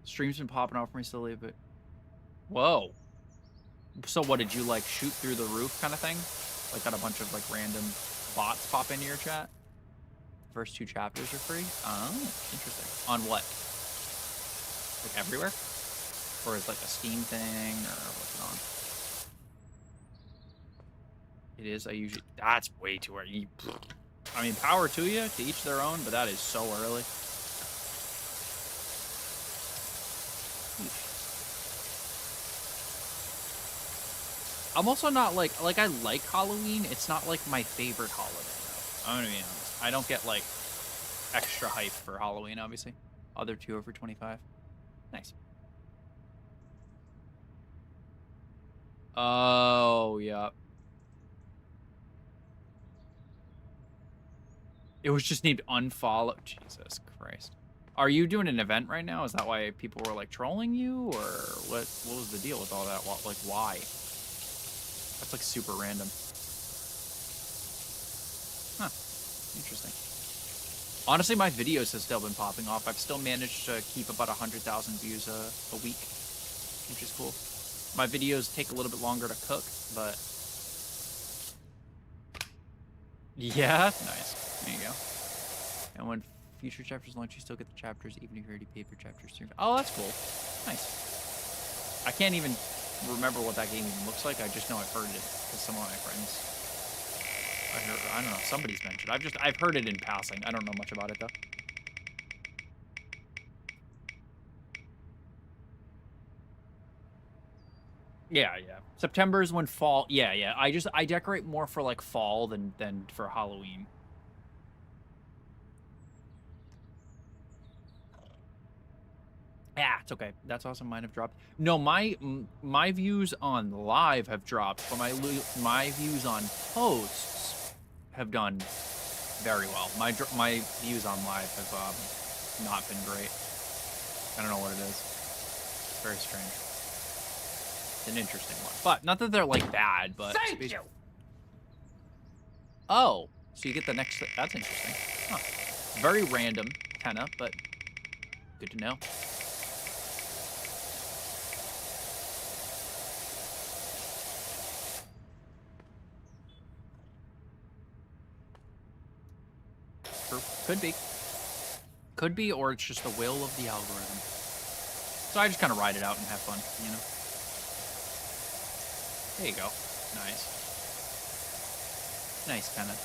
Stream's been popping off recently, but... Whoa. So what, did you, like, shoot through the roof kind of thing? Like, got a bunch of, like, random bots pop into your chat? First 2 chapters are free? Oh, interesting. On what? Like, everywhere? Or is like a Steam thing, or what's it on? It is, I usually... That's way too early. I mean, power to you, to each their own, but that is so early. I'm also not like I like Halloween. It's not like my favorite holiday, though. I'm gonna be honest. I don't get like extra hype for Halloween, obviously. Other 2 over 25. Nice. Oh, yeah. It was just named Unfollow. Jesus Christ. Are you doing an event right now? Is that why people were like trolling you, or what was the deal with all that? Like, why? That's like super random. Huh. Interesting. Honestly, my videos have still been popping off. I've still managed to keep about 100,000 views a week, which is cool. My videos take a little bit longer to cook, but... Yeah? Nice. There you go. And when future chapters launch, you still get the chapters, even if you already paid for chapters 3. Oh, that's cool. Nice. I can't even remember what that game even looks like. I just know I've heard it, because some of my friends... I don't know, somebody's mentioned. I've heard it in passing. I don't know much about it, though. Yeah. September is when fall... Yeah. I decorate more for, like, fall than for Halloween. Yeah, it's okay. That's awesome. Mine have dropped. No, my views on live have dropped, but my views on posts have done very well. My views on live have not been great. I don't know what it is. It's very strange. It's an interesting one, but not that they're like bad. But Thank you. Oh, so you get the next. That's interesting. Huh. Very random, kinda, but good to know. Could be, or it's just the will of the algorithm. So I just kind of ride it out and have fun, you know? There you go. Nice. Nice, kind of.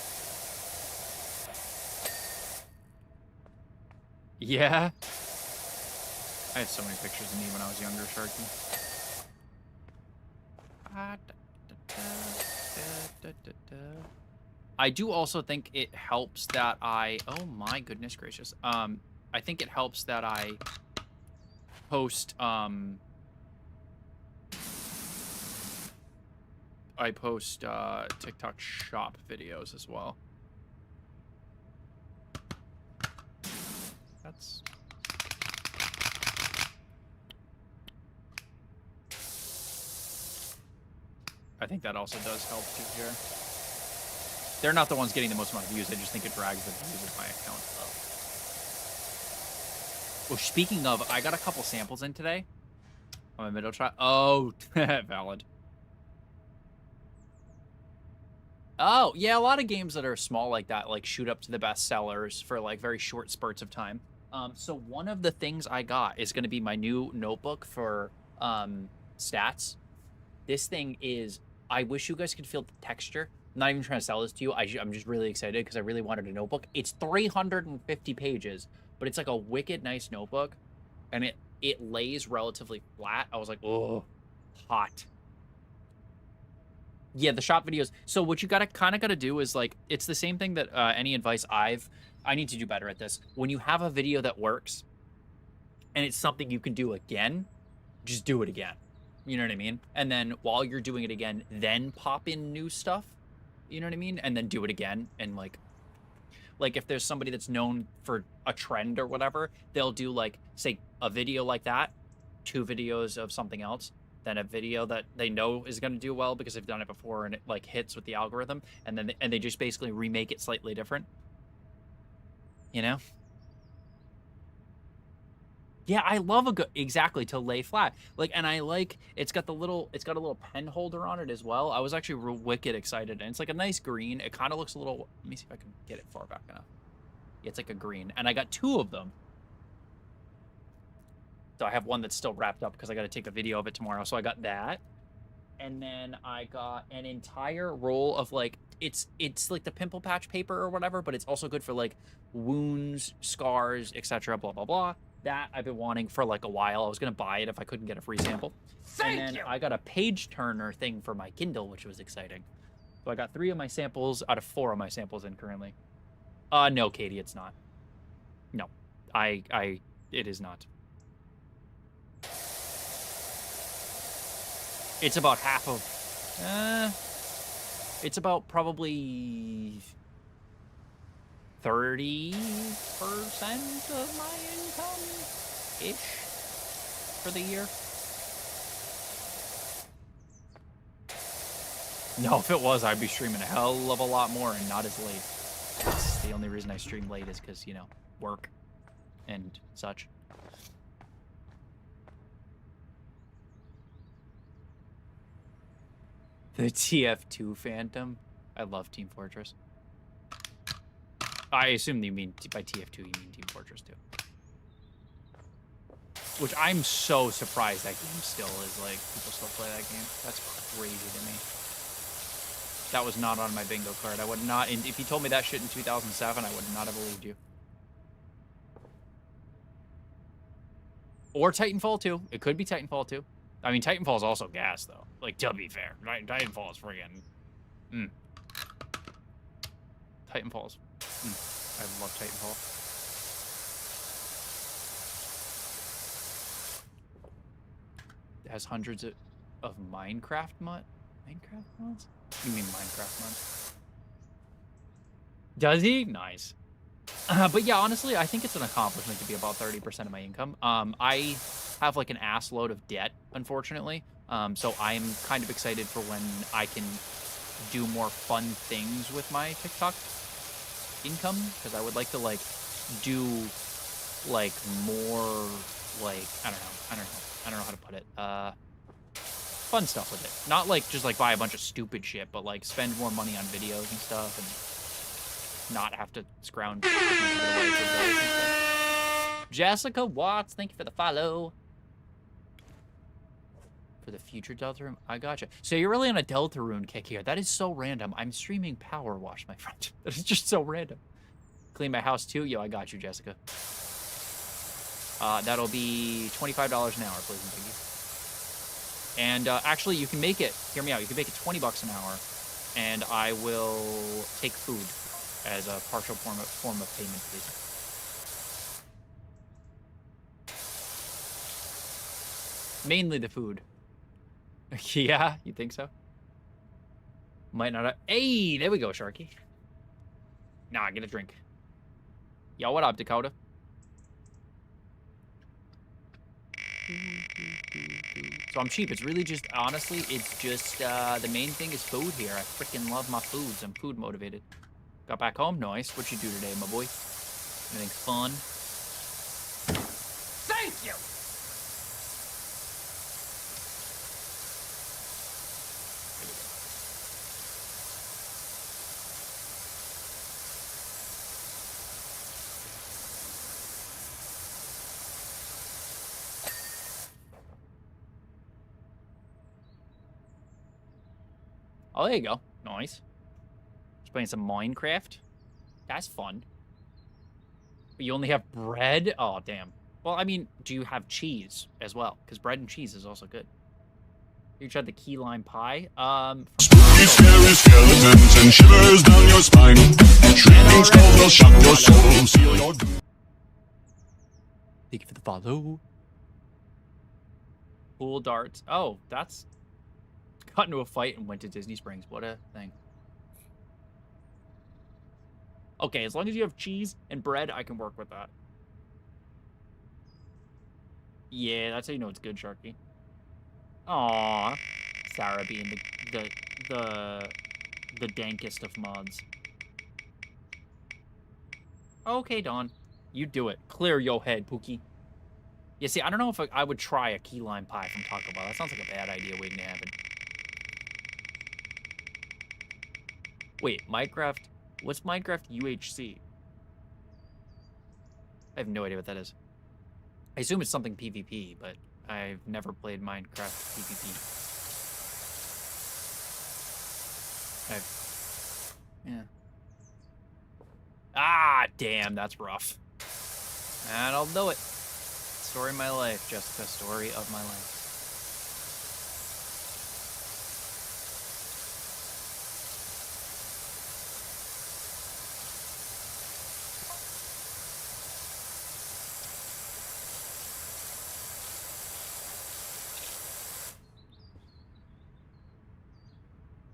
Yeah? I had so many pictures of me when I was younger, Sharky. I do also think it helps that I... Oh my goodness gracious. I think it helps that I post... TikTok shop videos as well. That's... I think that also does help too here. They're not the ones getting the most amount of views. I just think it drags the views of my account up. Well, speaking of, I got a couple samples in today on my middle shot. Oh, valid. Oh, yeah, a lot of games that are small like that, like, shoot up to the best sellers for, like, very short spurts of time. So one of the things I got is gonna be my new notebook for, stats. This thing is I wish you guys could feel the texture. I'm not even trying to sell this to you. I'm just really excited because I really wanted a notebook. It's 350 pages, but it's like a wicked nice notebook, and it lays relatively flat. I was like, oh, hot. Yeah, the shop videos. So what you kind of gotta do is like, it's the same thing that any advice I need to do better at this. When you have a video that works and it's something you can do again, just do it again. You know what I mean? And then while you're doing it again, then pop in new stuff. You know what I mean? And then do it again. And like if there's somebody that's known for a trend or whatever, they'll do like, say, a video like that, 2 videos of something else, then a video that they know is going to do well because they've done it before and it like hits with the algorithm, and then they just basically remake it slightly different. You know? Yeah, I love a good, exactly, to lay flat. Like, and I like, it's got a little pen holder on it as well. I was actually wicked excited, and it's like a nice green. It kind of looks a little, let me see if I can get it far back enough. Yeah, it's like a green, and I got 2 of them. So I have one that's still wrapped up because I got to take a video of it tomorrow. So I got that. And then I got an entire roll of like, it's like the pimple patch paper or whatever, but it's also good for like wounds, scars, etc. Blah, blah, blah. That I've been wanting for like a while. I was going to buy it if I couldn't get a free sample. And then I got a page turner thing for my Kindle, which was exciting. So I got 3 of my samples out of 4 of my samples in currently. No, Katie, it's not. No, it is not. It's about half of, it's about probably 30% of my income-ish for the year. No, if it was, I'd be streaming a hell of a lot more and not as late. That's the only reason I stream late is because, you know, work and such. The TF2 Phantom. I love Team Fortress. I assume you mean, by TF2, you mean Team Fortress 2. Which I'm so surprised that game still is, like, people still play that game. That's crazy to me. That was not on my bingo card. I would not, if you told me that shit in 2007, I would not have believed you. Or Titanfall 2. It could be Titanfall 2. I mean, Titanfall is also gas, though. Like, to be fair. Titanfall is friggin'... Titanfall is... I love Titanfall. It has hundreds of Minecraft mods? You mean Minecraft mods? Does he? Nice. But yeah, honestly, I think it's an accomplishment to be about 30% of my income. I have like an ass load of debt, unfortunately. So I'm kind of excited for when I can do more fun things with my TikTok income, because I would like to like do like more like I don't know how to put it. Fun stuff with it. Not like just like buy a bunch of stupid shit, but like spend more money on videos and stuff and not have to scrounge. Jessica Watts, thank you for the follow. For the future Deltarune, I gotcha. So you're really on a Deltarune kick here. That is so random. I'm streaming Powerwash, my friend. That is just so random. Clean my house too? Yo, I got you, Jessica. That'll be $25 an hour, please and thank you. And actually, you can make it, hear me out, you can make it 20 bucks an hour, and I will take food as a partial form of payment, please. Mainly the food. Yeah, you think so? Might not have... Hey, there we go, Sharky. Nah, get a drink. Yo, what up, Dakota? So I'm cheap. It's really just, honestly, it's just, the main thing is food here. I freaking love my foods. I'm food motivated. Got back home? Nice. What'd you do today, my boy? Anything fun? Thank you! Oh, there you go. Nice. Just playing some Minecraft. That's fun. But you only have bread? Oh, damn. Well, I mean, do you have cheese as well? Because bread and cheese is also good. You tried the key lime pie? Spooky, scary skeletons and shivers down your spine. Shrieking skulls will shock your soul, seal your doom. Thank you for the follow. Pool darts. Oh, that's... Got into a fight and went to Disney Springs. What a thing. Okay, as long as you have cheese and bread, I can work with that. Yeah, that's how you know it's good, Sharky. Aww. Sarah being the dankest of mods. Okay, Dawn. You do it. Clear your head, Pookie. Yeah, see, I don't know if I would try a key lime pie from Taco Bell. That sounds like a bad idea waiting to happen. Wait, Minecraft... What's Minecraft UHC? I have no idea what that is. I assume it's something PvP, but I've never played Minecraft PvP. Yeah. Ah, damn, that's rough. And I'll do it. Story of my life, Jessica. Story of my life.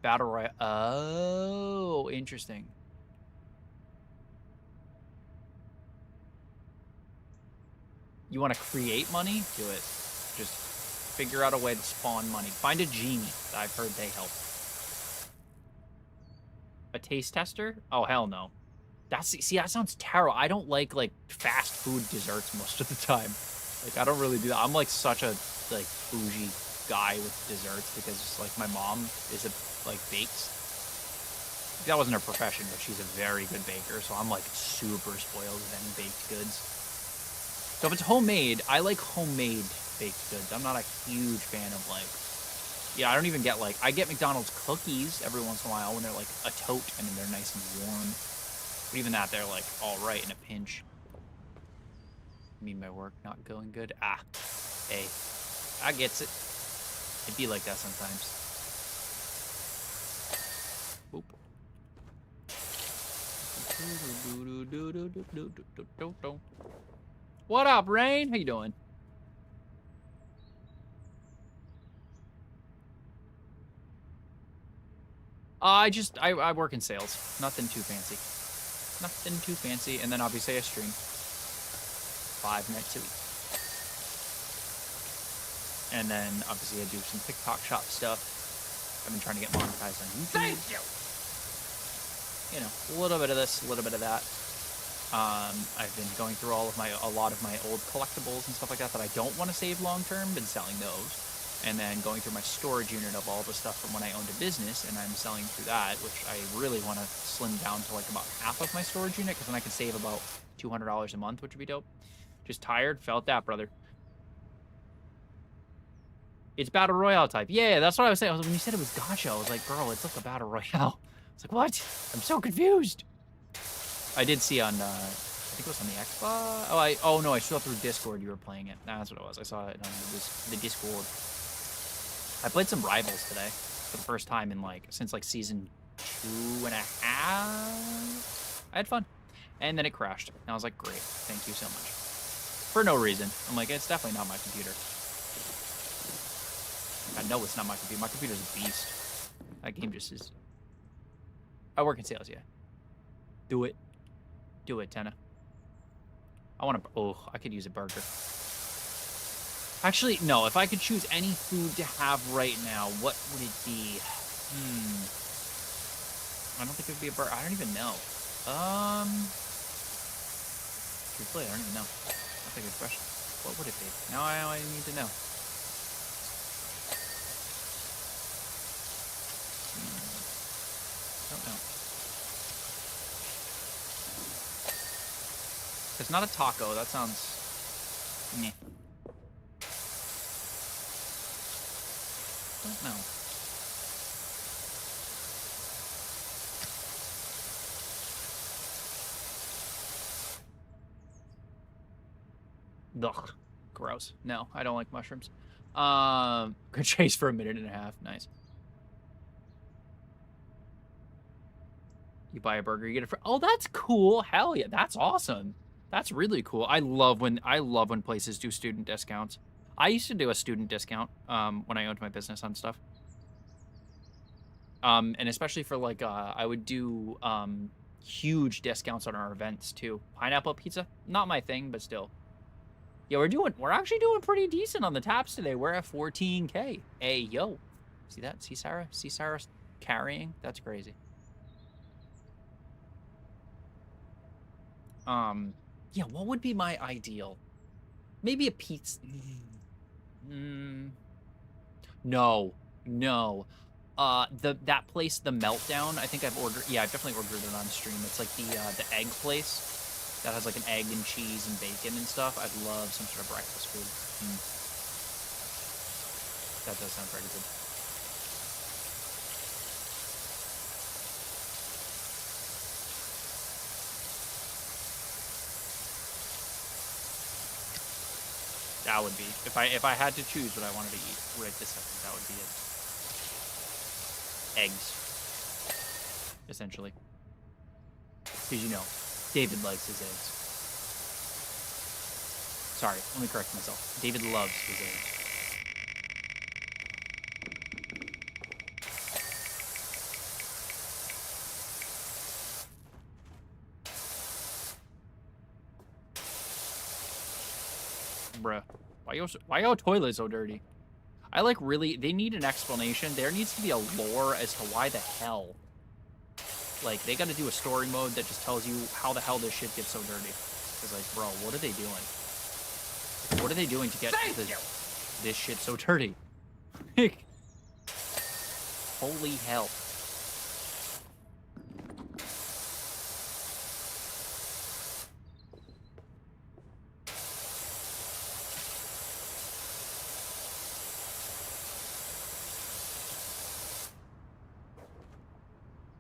Battle Royale. Oh, interesting. You want to create money? Do it. Just figure out a way to spawn money. Find a genie. I've heard they help. A taste tester? Oh, hell no. See, that sounds terrible. I don't like fast food desserts most of the time. Like, I don't really do that. I'm like such a bougie guy with desserts because my mom bakes. That wasn't her profession, but she's a very good baker, so I'm super spoiled with any baked goods. So if it's homemade, I like homemade baked goods. I'm not a huge fan of I don't even get I get McDonald's cookies every once in a while when they're a tote and they're nice and warm. But even that, they're all right in a pinch. I mean, my work not going good. Ah, hey, I gets it. It'd be like that sometimes. Boop. What up, Rain? How you doing? I work in sales. Nothing too fancy. Nothing too fancy. And then obviously I stream 5 nights a week. And then obviously I do some TikTok shop stuff. I've been trying to get monetized on YouTube. Thank you. You know, a little bit of this, a little bit of that. I've been going through a lot of my old collectibles and stuff like that I don't want to save long term. Been selling those. And then going through my storage unit of all the stuff from when I owned a business, and I'm selling through that, which I really want to slim down to about half of my storage unit, because then I can save about $200 a month, which would be dope. Just tired, felt that, brother. It's Battle Royale type. Yeah, that's what I was saying. When you said it was gacha, I was like, girl, it's like a Battle Royale. It's like, what? I'm so confused. I did see on, I think it was on the Xbox. Oh no, I saw through Discord you were playing it. That's what it was. I saw it on the Discord. I played some Rivals today for the first time in since season 2.5. I had fun. And then it crashed. And I was like, great, thank you so much. For no reason. I'm like, it's definitely not my computer. I know it's not my computer. My computer's a beast. That game just is. I work in sales, yeah. Do it. Do it, Tenna. I could use a burger. Actually, no. If I could choose any food to have right now, what would it be? I don't think it would be a burger. I don't even know. Truthfully, I don't even know. That's a good question. What would it be? Now I need to know. Don't know. It's not a taco. That sounds meh. Don't know. Ugh, gross. No, I don't like mushrooms. Could chase for a minute and a half. Nice. You buy a burger, you get it for. Oh, that's cool. Hell yeah, that's awesome. That's really cool. I love when places do student discounts. I used to do a student discount when I owned my business on stuff. And especially for like I would do huge discounts on our events too. Pineapple pizza, not my thing, but still. Yeah, we're actually doing pretty decent on the taps today. We're at 14K. Hey, yo. See that? See Sarah? See Sarah carrying? That's crazy. Yeah, what would be my ideal? Maybe a pizza. No. That place, the Meltdown. I think I've ordered. Yeah, I've definitely ordered it on stream. It's like the egg place that has like an egg and cheese and bacon and stuff. I'd love some sort of breakfast food. That does sound pretty good. That would be if I had to choose what I wanted to eat right this second. That would be it. Eggs, essentially, because you know, David likes his eggs. Sorry, let me correct myself. David loves his eggs. Bruh. Why your toilet so dirty? I like really, they need an explanation. There needs to be a lore as to why the hell. Like, they gotta do a story mode that just tells you how the hell this shit gets so dirty. It's like, bro, what are they doing? Like, what are they doing to get this shit so dirty? Holy hell.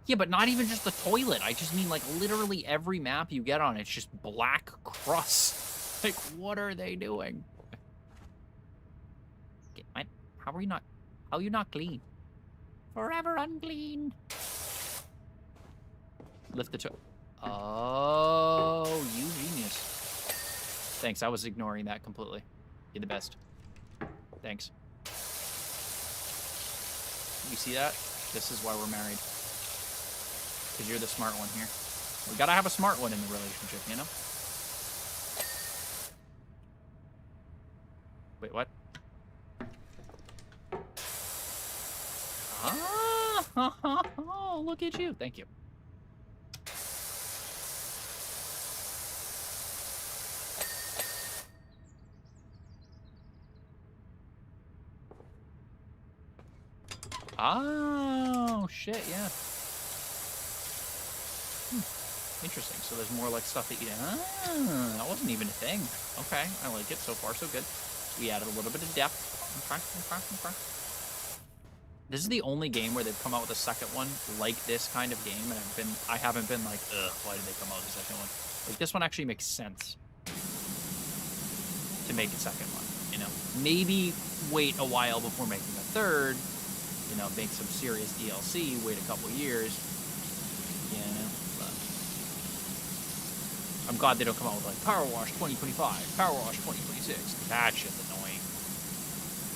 Yeah, but not even just the toilet. I just mean, like, literally every map you get on, it's just black crust. Like, what are they doing? How are you not clean? Forever unclean. Lift the toe. Oh, you genius. Thanks, I was ignoring that completely. You're the best. Thanks. You see that? This is why we're married. Because you're the smart one here. We gotta have a smart one in the relationship, you know? Wait, what? Oh, look at you. Thank you. Oh, shit, yeah. Interesting. So there's more like stuff that you... Ah, that wasn't even a thing. Okay, I like it. So far, so good. We added a little bit of depth. Okay. This is the only game where they've come out with a second one like this kind of game, and I haven't been like, ugh, why did they come out with a second one? Like, this one actually makes sense to make a second one, you know? Maybe wait a while before making a third, you know, make some serious DLC, wait a couple years, you know, but I'm glad they don't come out with, like, Powerwash 2025, Powerwash 2026, that shit's annoying.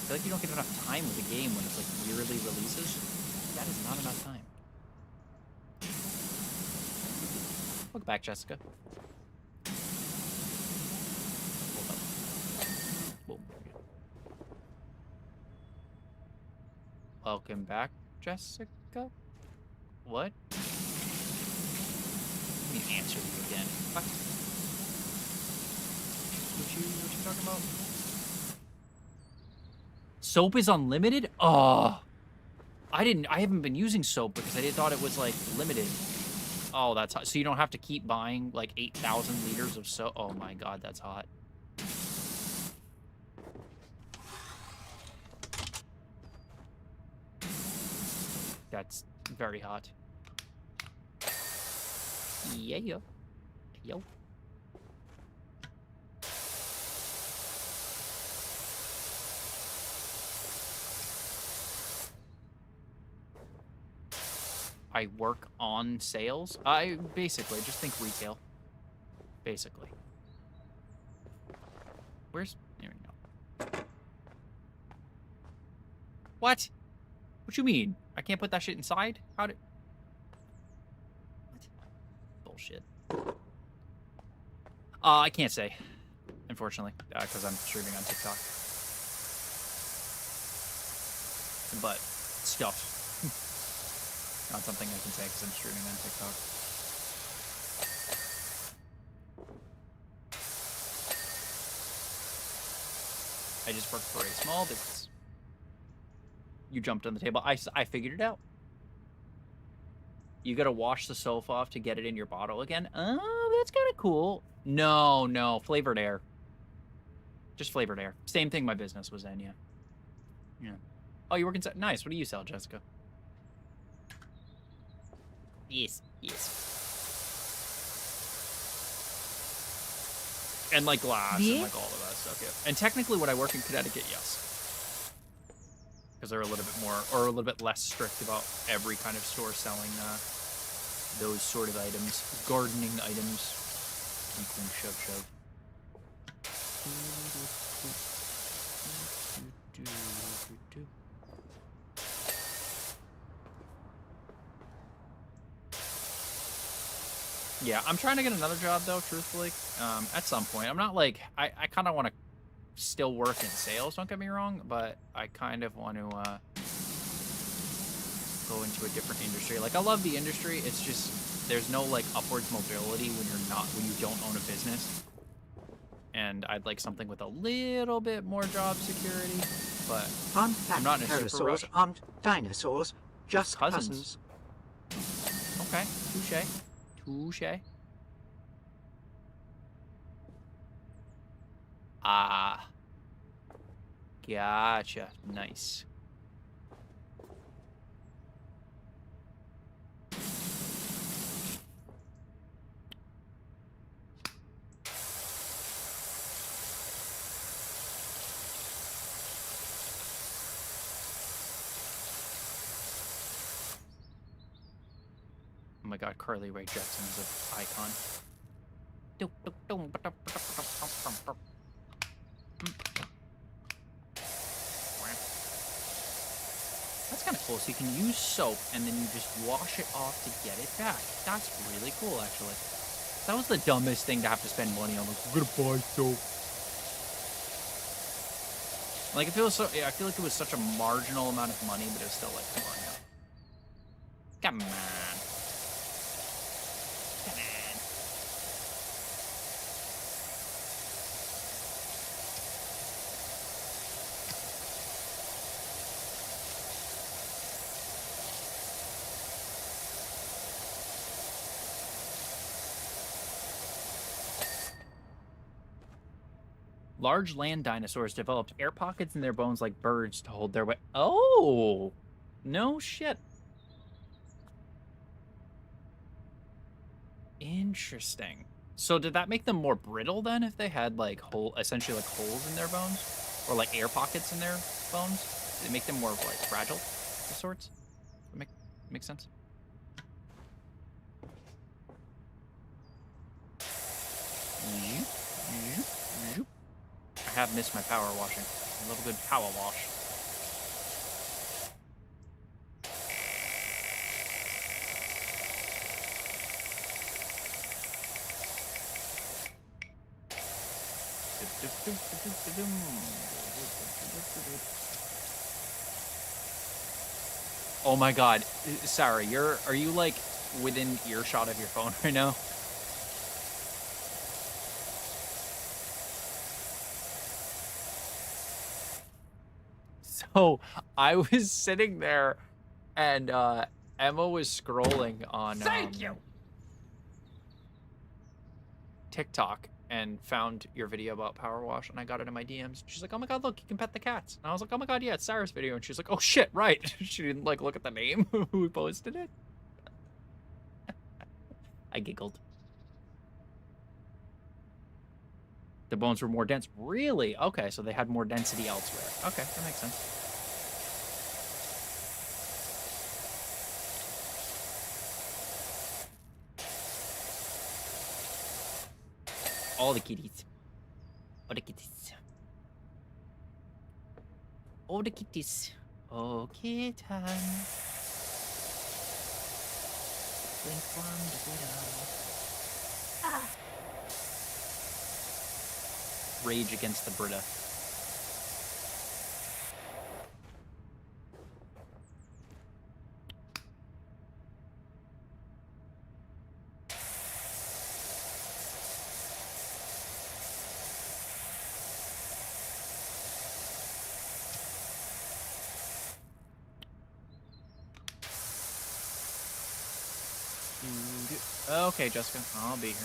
I feel like you don't get enough time with the game when it's like yearly releases. That is not enough time. Welcome back, Jessica. Hold up. Whoa. Welcome back, Jessica. What? Let me answer you again. What? What you talking about? Soap is unlimited? Oh, I haven't been using soap because I thought it was like limited. Oh, that's hot. So you don't have to keep buying like 8,000 liters of soap. Oh my God, that's hot. That's very hot. Yeah. Yo. I work on sales. I basically just think retail. Basically. Where's... There we go. What? What you mean? I can't put that shit inside? How did... What? Bullshit. I can't say, unfortunately, because I'm streaming on TikTok. But, stuff. Not something I can say because I'm streaming on TikTok. I just work for a small business. You jumped on the table. I figured it out. You gotta wash the sofa off to get it in your bottle again. Oh, that's kind of cool. No, flavored air. Just flavored air. Same thing my business was in, yeah. Yeah. Oh, you work inside? Nice. What do you sell, Jessica? Yes. And like glass and like all of that stuff, yeah. And technically when I work in Connecticut, yes. Because they're a little bit more, or a little bit less strict about every kind of store selling those sort of items. Gardening items. Shove. Yeah, I'm trying to get another job, though, truthfully, at some point. I'm not, like... I kind of want to still work in sales, don't get me wrong, but I kind of want to go into a different industry. Like, I love the industry. It's just there's no, like, upwards mobility when you don't own a business. And I'd like something with a little bit more job security, but I'm not in a super rush. Aren't dinosaurs, just cousins. Okay, touche. Ah. Gotcha. Nice. Oh my god, Carly Rae Jepsen is an icon. That's kind of cool. So you can use soap and then you just wash it off to get it back. That's really cool, actually. That was the dumbest thing to have to spend money on. Like, we're gonna buy soap. Like, it feels so. Yeah, I feel like it was such a marginal amount of money, but it was still like, come on now. Come on. Large land dinosaurs developed air pockets in their bones like birds to hold their weight. Oh! No shit. Interesting. So did that make them more brittle then if they had like essentially like holes in their bones? Or like air pockets in their bones? Did it make them more like fragile of sorts? Make sense? I have missed my power washing. I love a good power wash. Oh my god. Sarah, are you like within earshot of your phone right now? So I was sitting there and Emma was scrolling on TikTok and found your video about power wash, and I got it in my DMs. She's like, oh my god, look, you can pet the cats. And I was like, oh my god, yeah, it's Sarah's video. And she's like, oh shit, right. She didn't like look at the name who posted it. I giggled. The bones were more dense. Really? Okay, so they had more density elsewhere. Okay, that makes sense. All the kitties. All the kitties. All the kitties. Oh, kitten. Blink from the Brita. Rage against the Brita. Okay, Jessica, I'll be here.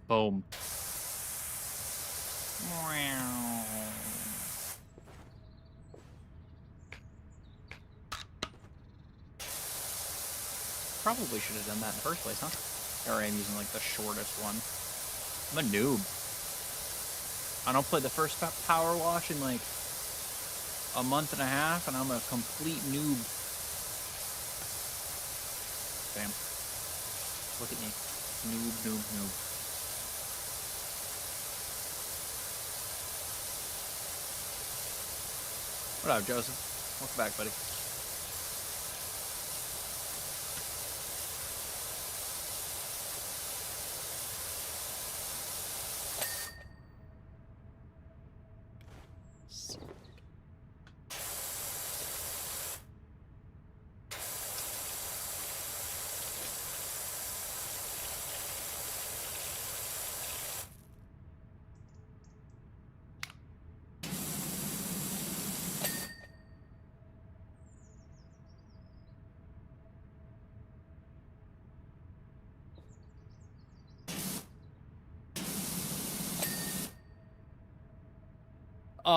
Boom. Probably should have done that in the first place, huh? Or I'm using like the shortest one. I'm a noob. I don't play the first Power Wash in like a month and a half, and I'm a complete noob. Bam. Look at me. Noob, noob, noob. What up, Joseph? Welcome back, buddy.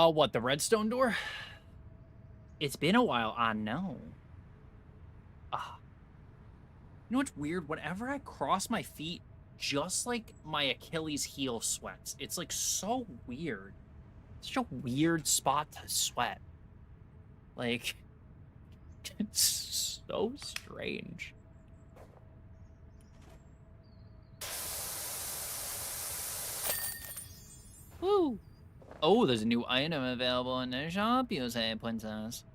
What, the redstone door? It's been a while, I know. You know what's weird? Whenever I cross my feet, just like my Achilles heel sweats. It's like so weird. It's such a weird spot to sweat. Like, it's so strange. Woo! Oh, there's a new item available in the shop, you say, princess.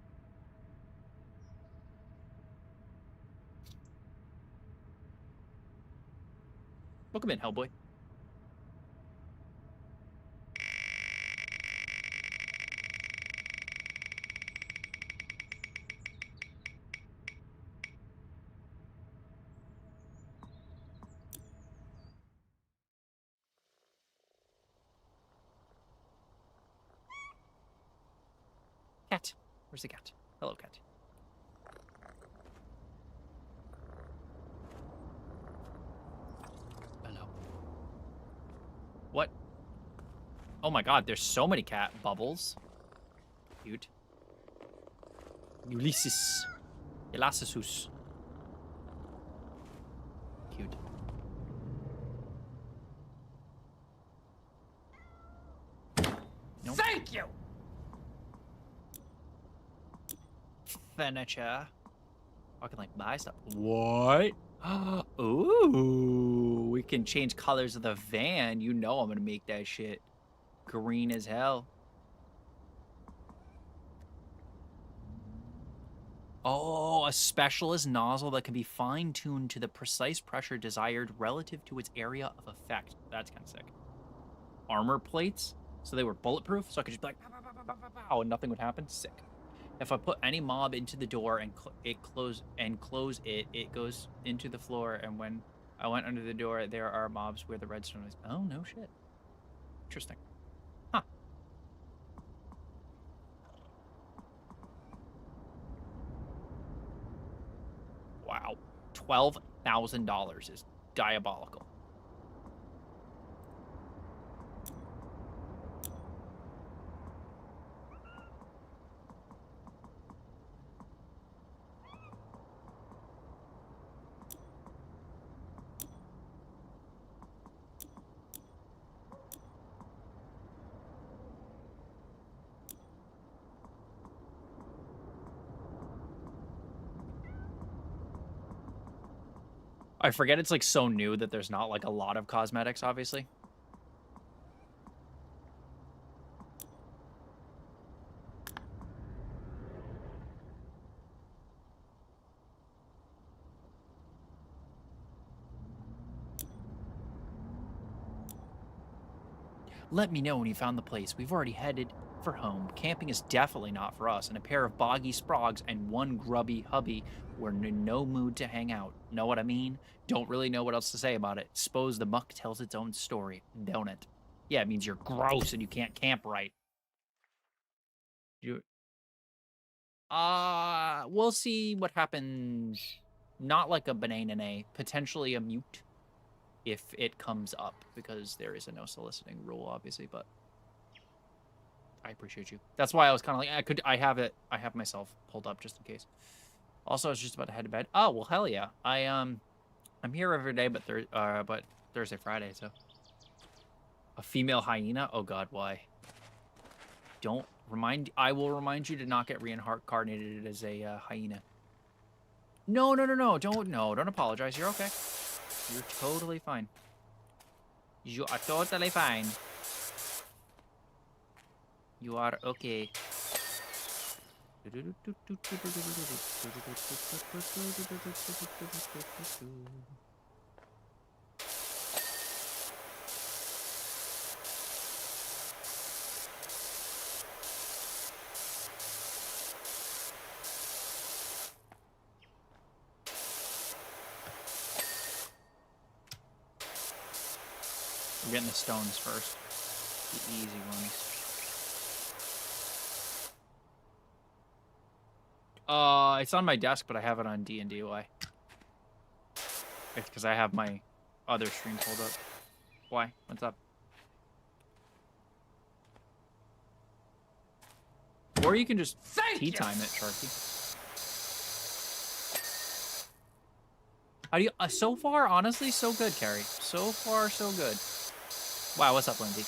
Welcome in, Hellboy. Cat. Where's the cat? Hello, cat. Hello. What? Oh my god, there's so many cat bubbles. Cute. Ulysses. Elassus. Cute. Nope. Thank you! Furniture. I can like buy stuff. What? Ooh, we can change colors of the van. You know I'm gonna make that shit green as hell. Oh, a specialist nozzle that can be fine-tuned to the precise pressure desired relative to its area of effect. That's kind of sick. Armor plates, so they were bulletproof, so I could just be like, pow, pow, pow, pow, pow, pow, and nothing would happen. Sick. If I put any mob into the door and close it, it goes into the floor. And when I went under the door, there are mobs where the redstone is. Oh, no shit. Interesting. Huh. Wow. $12,000 is diabolical. I forget it's like so new that there's not like a lot of cosmetics, obviously. Let me know when you found the place. We've already headed for home. Camping is definitely not for us, and a pair of boggy sprogs and one grubby hubby were in no mood to hang out. Know what I mean? Don't really know what else to say about it. Suppose the muck tells its own story, don't it? Yeah, it means you're gross and you can't camp right. You, we'll see what happens. Not like a banana, potentially a mute if it comes up, because there is a no soliciting rule, obviously, but I appreciate you. That's why I was kind of like, I have myself pulled up just in case. Also, I was just about to head to bed. Oh, well, hell yeah. I'm here every day, but Thursday, Friday, so. A female hyena? Oh god, why? I will remind you to not get reincarnated as a hyena. No, don't apologize. You're okay. You're totally fine. You are totally fine. You are okay. We're getting the stones first. The easy ones. It's on my desk, but I have it on D&D. Why? It's because I have my other stream pulled up. Why? What's up? Or you can just tea time it, Sharky. How do you? So far, honestly, so good, Carrie. So far, so good. Wow, what's up, Lindsay?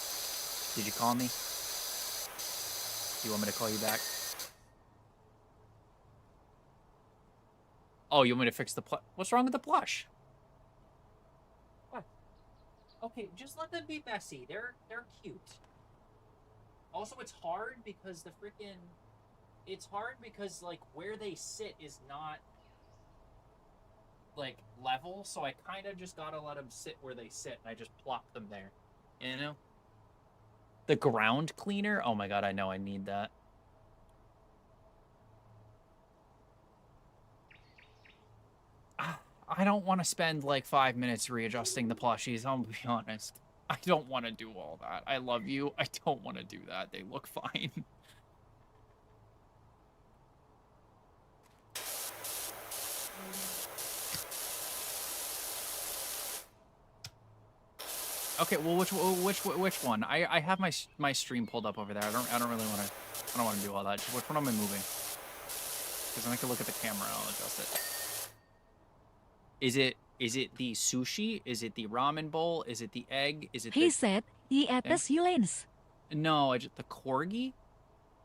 Did you call me? Do you want me to call you back? Oh, you want me to fix the plush? What's wrong with the plush? What? Okay, just let them be messy. They're cute. Also, it's hard because the freaking... It's hard because, like, where they sit is not, like, level, so I kind of just gotta let them sit where they sit, and I just plop them there. You know? The ground cleaner? Oh my god, I know I need that. I don't want to spend like 5 minutes readjusting the plushies, I'll be honest. I don't want to do all that. I love you. I don't want to do that. They look fine. Okay, well, which one? I have my stream pulled up over there. I don't really want to. I don't want to do all that. Which one am I moving? Because then I can look at the camera and I'll adjust it. Is it the sushi? Is it the ramen bowl? Is it the egg? Is it He the... said he atas Yulens. No, the corgi?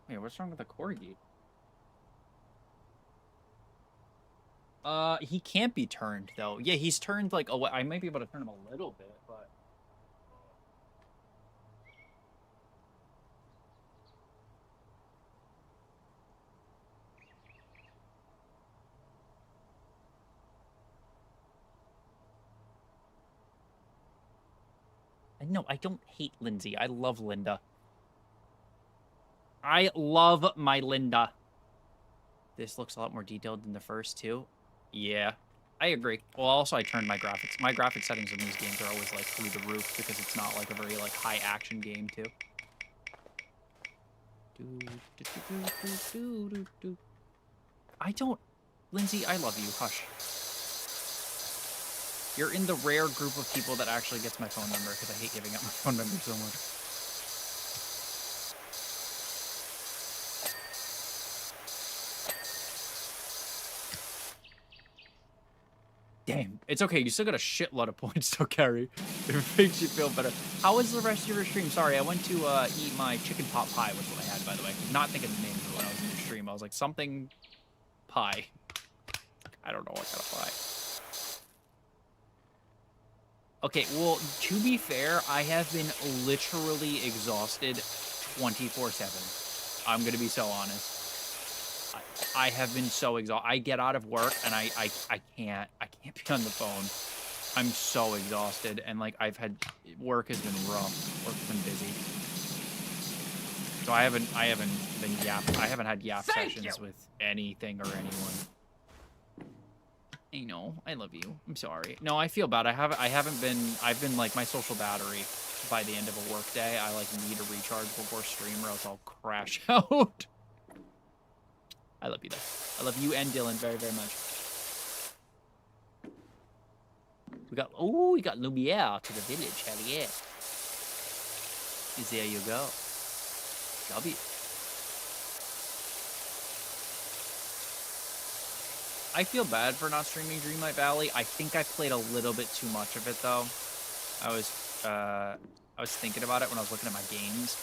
Wait, what's wrong with the corgi? He can't be turned, though. Yeah, he's turned, like, away. I might be able to turn him a little bit, but... No, I don't hate Lindsay. I love Linda. I love my Linda. This looks a lot more detailed than the first two. Yeah, I agree. Well, also I turned my graphics. My graphic settings in these games are always like through the roof because it's not like a very like high action game too. I don't... Lindsay, I love you. Hush. You're in the rare group of people that actually gets my phone number because I hate giving up my phone number so much. Damn, it's okay. You still got a shitload of points to carry. It makes you feel better. How was the rest of your stream? Sorry, I went to eat my chicken pot pie was what I had, by the way. I could not think of the name of it when I was in the stream. I was like, something pie. I don't know what kind of pie. Okay, well, to be fair, I have been literally exhausted 24/7. I'm gonna be so honest. I have been so exhausted. I get out of work and I can't be on the phone. I'm so exhausted, and like work has been rough. Work's been busy. So I haven't had yap sessions with anything or anyone. I know, I love you. I'm sorry. No, I feel bad. I've been like my social battery by the end of a work day. I like need a recharge before stream or else I'll crash out. I love you though. I love you and Dylan very, very much. We got Lumiere to the village. Hell yeah. There you go. W. I feel bad for not streaming Dreamlight Valley. I think I played a little bit too much of it though. I was thinking about it when I was looking at my games,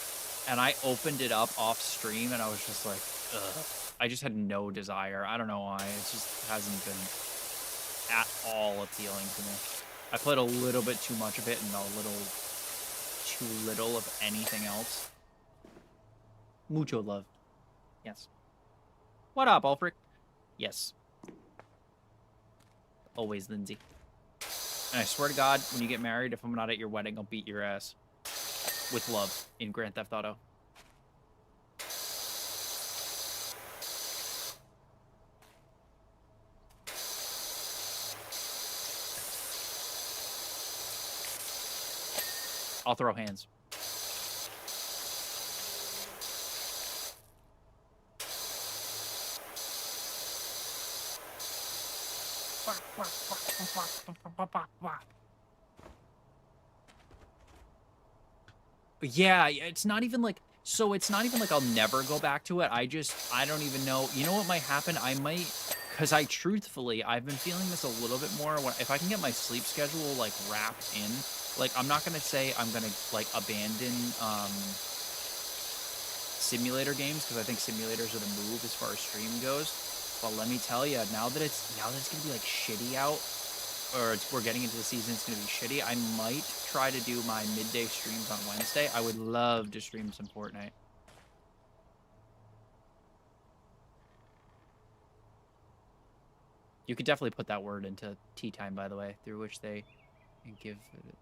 and I opened it up off stream, and I was just like, ugh. I just had no desire. I don't know why. It just hasn't been at all appealing to me. I played a little bit too much of it and a little too little of anything else. Mucho love. Yes. What up, Ulfric? Yes. Always, Lindsay. And I swear to God, when you get married, if I'm not at your wedding, I'll beat your ass. With love in Grand Theft Auto. I'll throw hands. Yeah, it's not even like, so it's not even like I'll never go back to it. I don't even know. You know what might happen? I might, because I've been feeling this a little bit more. If I can get my sleep schedule, like, wrapped in, like, I'm not going to say I'm going to, like, abandon simulator games, because I think simulators are the move as far as stream goes. But let me tell you, now that it's going to be, like, shitty out, or we're getting into the season, it's going to be shitty, I might try to do my midday streams on Wednesday. I would love to stream some Fortnite. You could definitely put that word into tea time, by the way, through which they give it.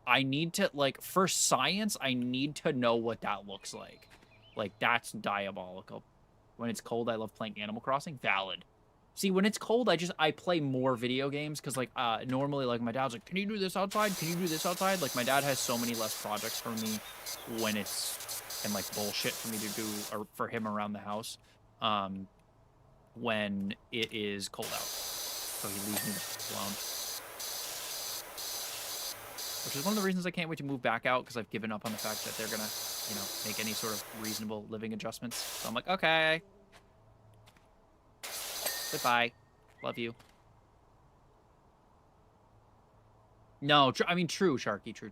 I need to, like, for science, I need to know what that looks like. Like, that's diabolical. When it's cold, I love playing Animal Crossing. Valid. See, when it's cold, I play more video games, because, like, normally, like, my dad's like, can you do this outside? Can you do this outside? Like, my dad has so many less projects for me when it's, and, like, bullshit for me to do, or for him around the house, when it is cold out. So he leaves me alone. Which is one of the reasons I can't wait to move back out, because I've given up on the fact that they're going to, you know, make any sort of reasonable living adjustments. So I'm like, okay. Goodbye. Love you. No, I mean, true, Sharky. True.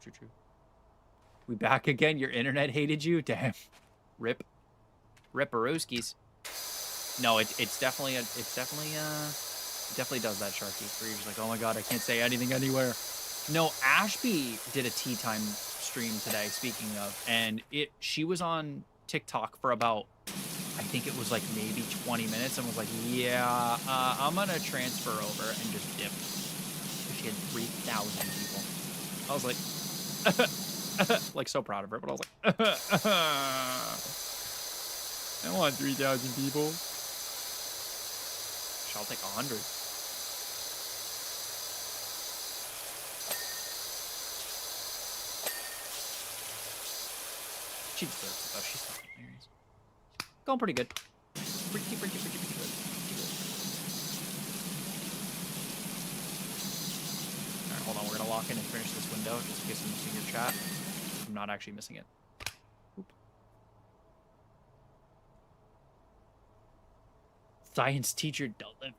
We back again? Your internet hated you? Damn. Rip. Ripperooskies. No, it definitely does that, Sharky. Where you're just like, oh my God, I can't say anything anywhere. No, Ashby did a tea time stream today, speaking of, and she was on TikTok for about, I think it was like maybe 20 minutes, and was like, yeah, I'm gonna transfer over and just dip. She had 3,000 people. I was like, like, so proud of her, but I was like, I want 3,000 people. I'll take 100. She deserves it, though. She's fucking hilarious. Going pretty good. Pretty good. Alright, hold on. We're gonna lock in and finish this window, just in case I'm missing your chat. I'm not actually missing it. Oop. Science teacher delivered.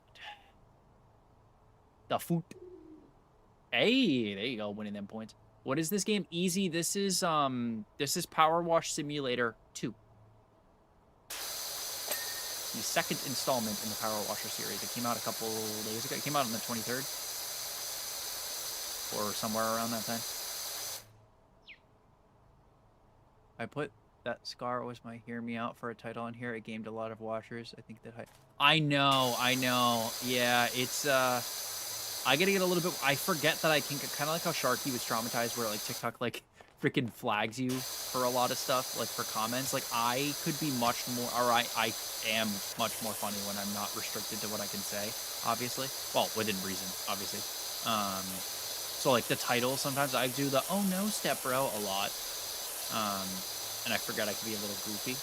The food. Hey, there you go, winning them points. What is this game? Easy. This is Powerwash Simulator 2. the second installment in the Power Washer series. It came out a couple days ago. It came out on the 23rd. Or somewhere around that time. I put that Scar was my hear me out for a title on here. It gamed a lot of watchers. I think that I know. Yeah, it's I gotta get a little bit. I forget that I can kind of like how Sharky was traumatized, where like TikTok like freaking flags you for a lot of stuff, like for comments. Like I could be much more, or I am much more funny when I'm not restricted to what I can say. Obviously, well, within reason, obviously. So like the title, sometimes I do the "oh no, step bro" a lot. And I forgot I could be a little goofy.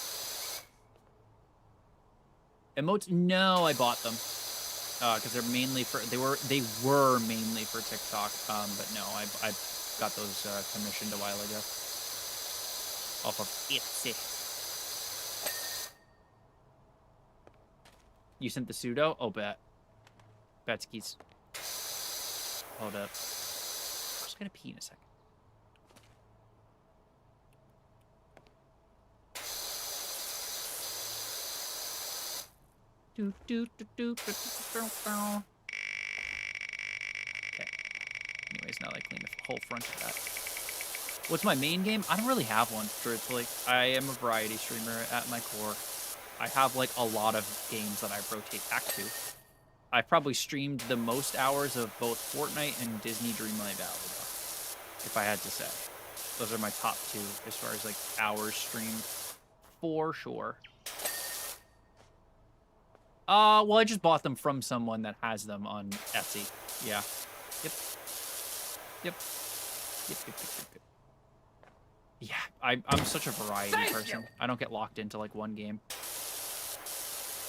Emotes? No, I bought them. Because they're mainly for, they were mainly for TikTok. But no, I got those commissioned a while ago. Off of Etsy. You sent the pseudo? Oh, bet. Betskis. Hold up. I'm just gonna pee in a second. Okay. Anyways, now that I clean the whole front of that. What's my main game? I don't really have one, truthfully. I am a variety streamer at my core. I have like a lot of games that I rotate back to. I've probably streamed the most hours of both Fortnite and Disney Dreamlight Valley, though, if I had to say. Those are my top two as far as like hours streamed, for sure. Well, I just bought them from someone that has them on Etsy. Yeah. Yep. Yeah, I'm such a variety person. I don't get locked into like one game.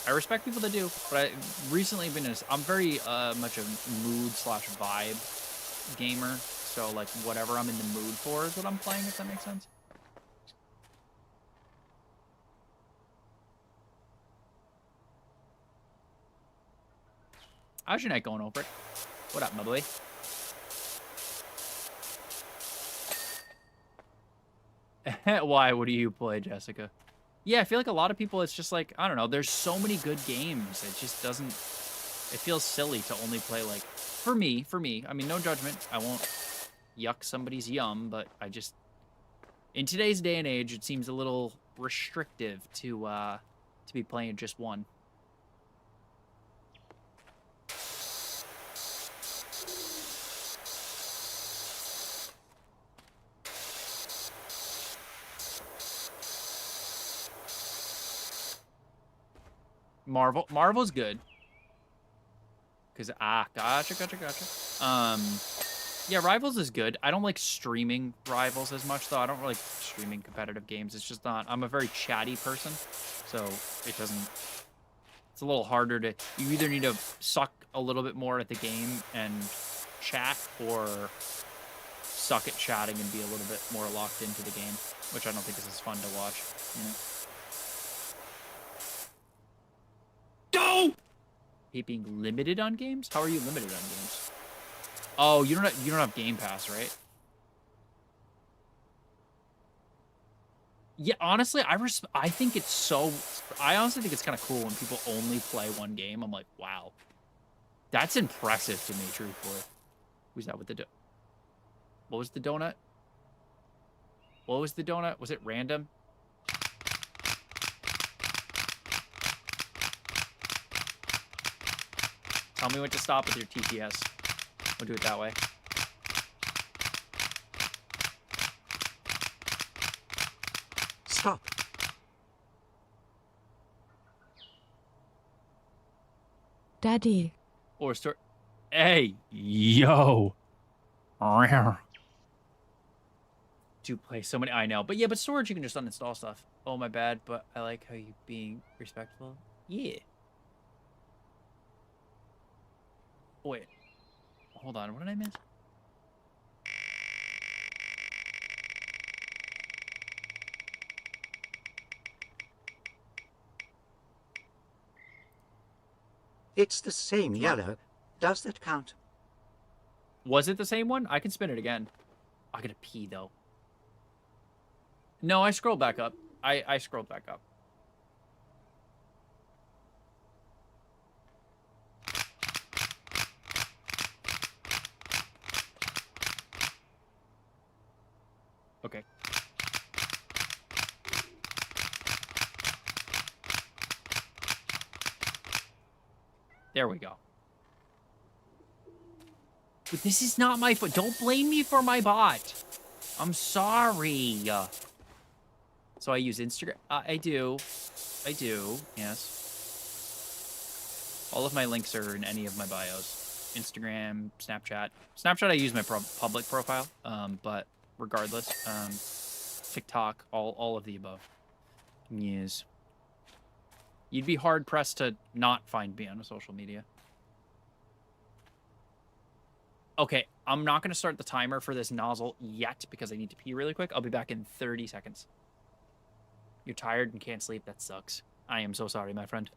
I respect people that do, but I recently been I'm very much a mood/vibe gamer. So like whatever I'm in the mood for is what I'm playing, if that makes sense. How's your night going over it? What up, my boy? Why? What do you play, Jessica? Yeah, I feel like a lot of people, it's just like, I don't know, there's so many good games. It just doesn't, it feels silly to only play like, for me, I mean, no judgment. I won't yuck somebody's yum, but I just, in today's day and age, it seems a little restrictive to be playing just one. Marvel's good. Cause gotcha. Yeah, Rivals is good. I don't like streaming Rivals as much though. I don't really like streaming competitive games. It's just not. I'm a very chatty person, so it doesn't. It's a little harder to. You either need to suck a little bit more at the game and chat, or suck at chatting and be a little bit more locked into the game, which I don't think is as fun to watch. You know. Hate being limited on games? How are you limited on games? Oh, you don't have Game Pass, right? Yeah, honestly, I think it's so. I honestly think it's kind of cool when people only play one game. I'm like, wow, that's impressive to me, truthfully. Who's that with the? What was the donut? What was the donut? Was it random? Tell me when to stop with your TTS. We'll do it that way. Stop. Daddy. Or store. Hey, yo. To play so many. I know, but yeah, but storage you can just uninstall stuff. Oh, my bad, but I like how you being respectful. Yeah. Wait. Hold on. What did I miss? It's the same yellow. Does that count? Was it the same one? I can spin it again. I gotta pee, though. No, I scrolled back up. I scrolled back up. Okay. There we go. But this is not my fault. Don't blame me for my bot. I'm sorry. So I use Instagram. I do. I do. Yes. All of my links are in any of my bios. Instagram, Snapchat. Snapchat, I use my public profile. But regardless, TikTok, all of the above. Yes. You'd be hard pressed to not find me on a social media. Okay, I'm not going to start the timer for this nozzle yet because I need to pee really quick. I'll be back in 30 seconds. You're tired and can't sleep. That sucks. I am so sorry, my friend.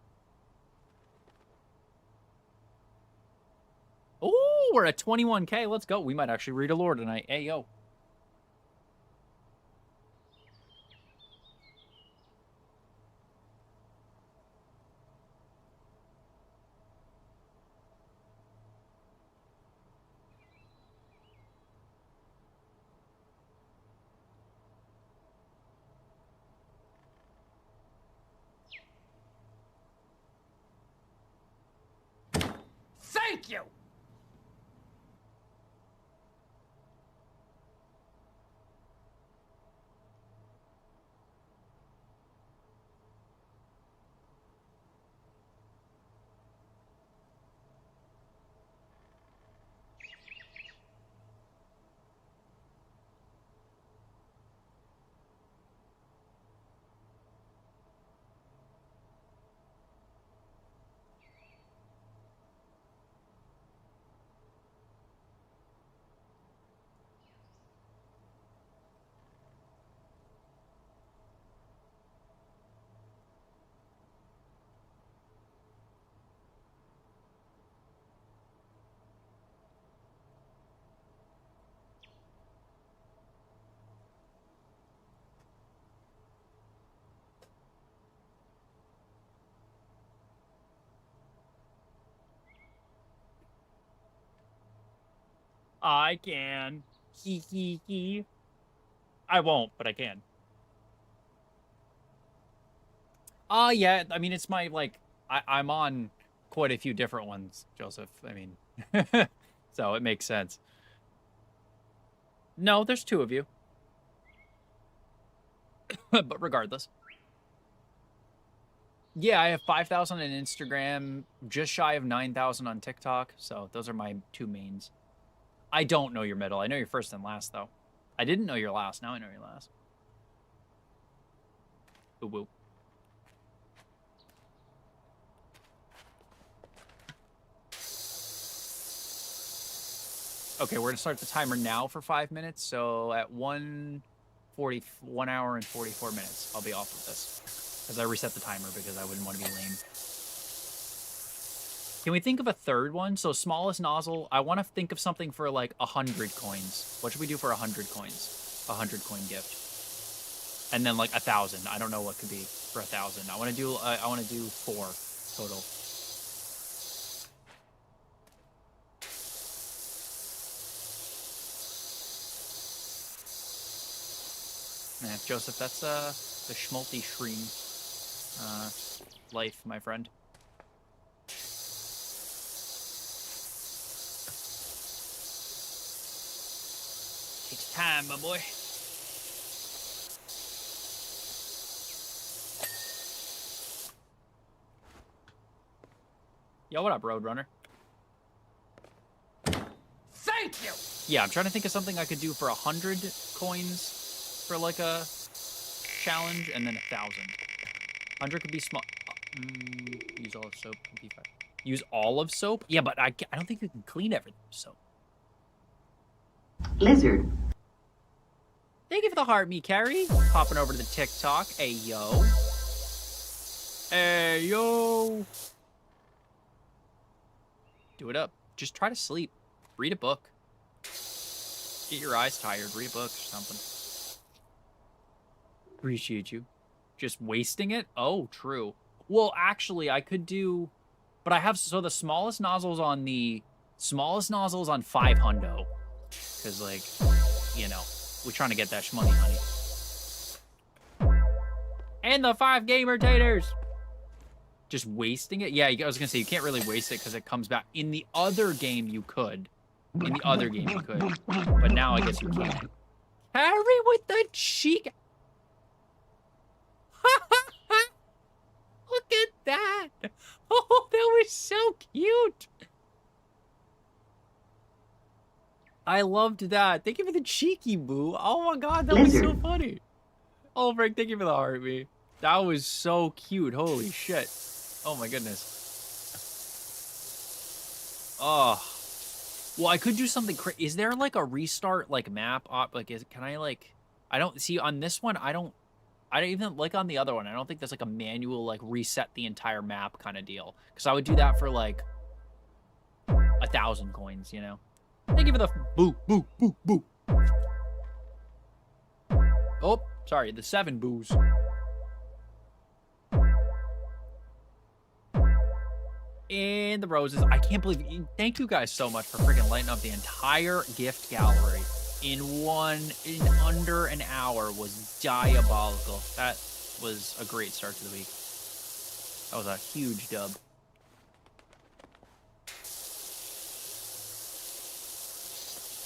Oh, we're at 21K. Let's go. We might actually read a lore tonight. Hey, yo. Thank you! I can. Hee hee hee. I won't, but I can. Yeah, I mean, it's my, like, I'm on quite a few different ones, Joseph. I mean, so it makes sense. No, there's two of you. But regardless. Yeah, I have 5,000 on Instagram, just shy of 9,000 on TikTok, so those are my two mains. I don't know your middle. I know your first and last, though. I didn't know your last. Now I know your last. Ooh, woo. Okay, we're going to start the timer now for 5 minutes, so at 1 hour and 44 minutes, I'll be off of this. As I reset the timer because I wouldn't want to be lame. Can we think of a third one? So smallest nozzle, I want to think of something for like 100 coins. What should we do for 100 coins? 100 coin gift. And then like 1,000. I don't know what could be for 1,000. I want to do 4 total. Yeah, Joseph, that's the schmalty shreem life, my friend. Takes time, my boy. Yo, what up, Roadrunner? Thank you! Yeah, I'm trying to think of something I could do for 100 coins for like a challenge, and then 1,000. 100 could be small. Use all of soap. Use all of soap? Yeah, but I don't think you can clean everything with soap. Lizard. Thank you for the heart, me Carrie. Hopping over to the TikTok. Hey, yo. Hey, yo. Do it up. Just try to sleep. Read a book. Get your eyes tired. Read a book or something. Appreciate you. Just wasting it? Oh, true. Well, actually, I could do... But I have... So the smallest nozzle's on 5 hundo. Because, like, you know, We're trying to get that shmoney, honey. And the 5 gamer taters. Just wasting it? Yeah, I was gonna say you can't really waste it because it comes back. In the other game, you could. In the other game, you could. But now I guess you can't. Harry with the cheek. Look at that. Oh, that was so cute. I loved that. Thank you for the cheeky boo. Oh my god, that was so funny. Oh, Frank, thank you for the heartbeat. That was so cute. Holy shit. Oh my goodness. Oh. Well, I could do something is there like a restart like map op can I like I don't see on this one I don't even like on the other one. I don't think there's like a manual like reset the entire map kind of deal. Cause I would do that for like 1,000 coins, you know. Thank you for the boo, boo, boo, boo. Oh, sorry, the 7 boos. And the roses. I can't believe thank you guys so much for freaking lighting up the entire gift gallery in under an hour was diabolical. That was a great start to the week. That was a huge dub.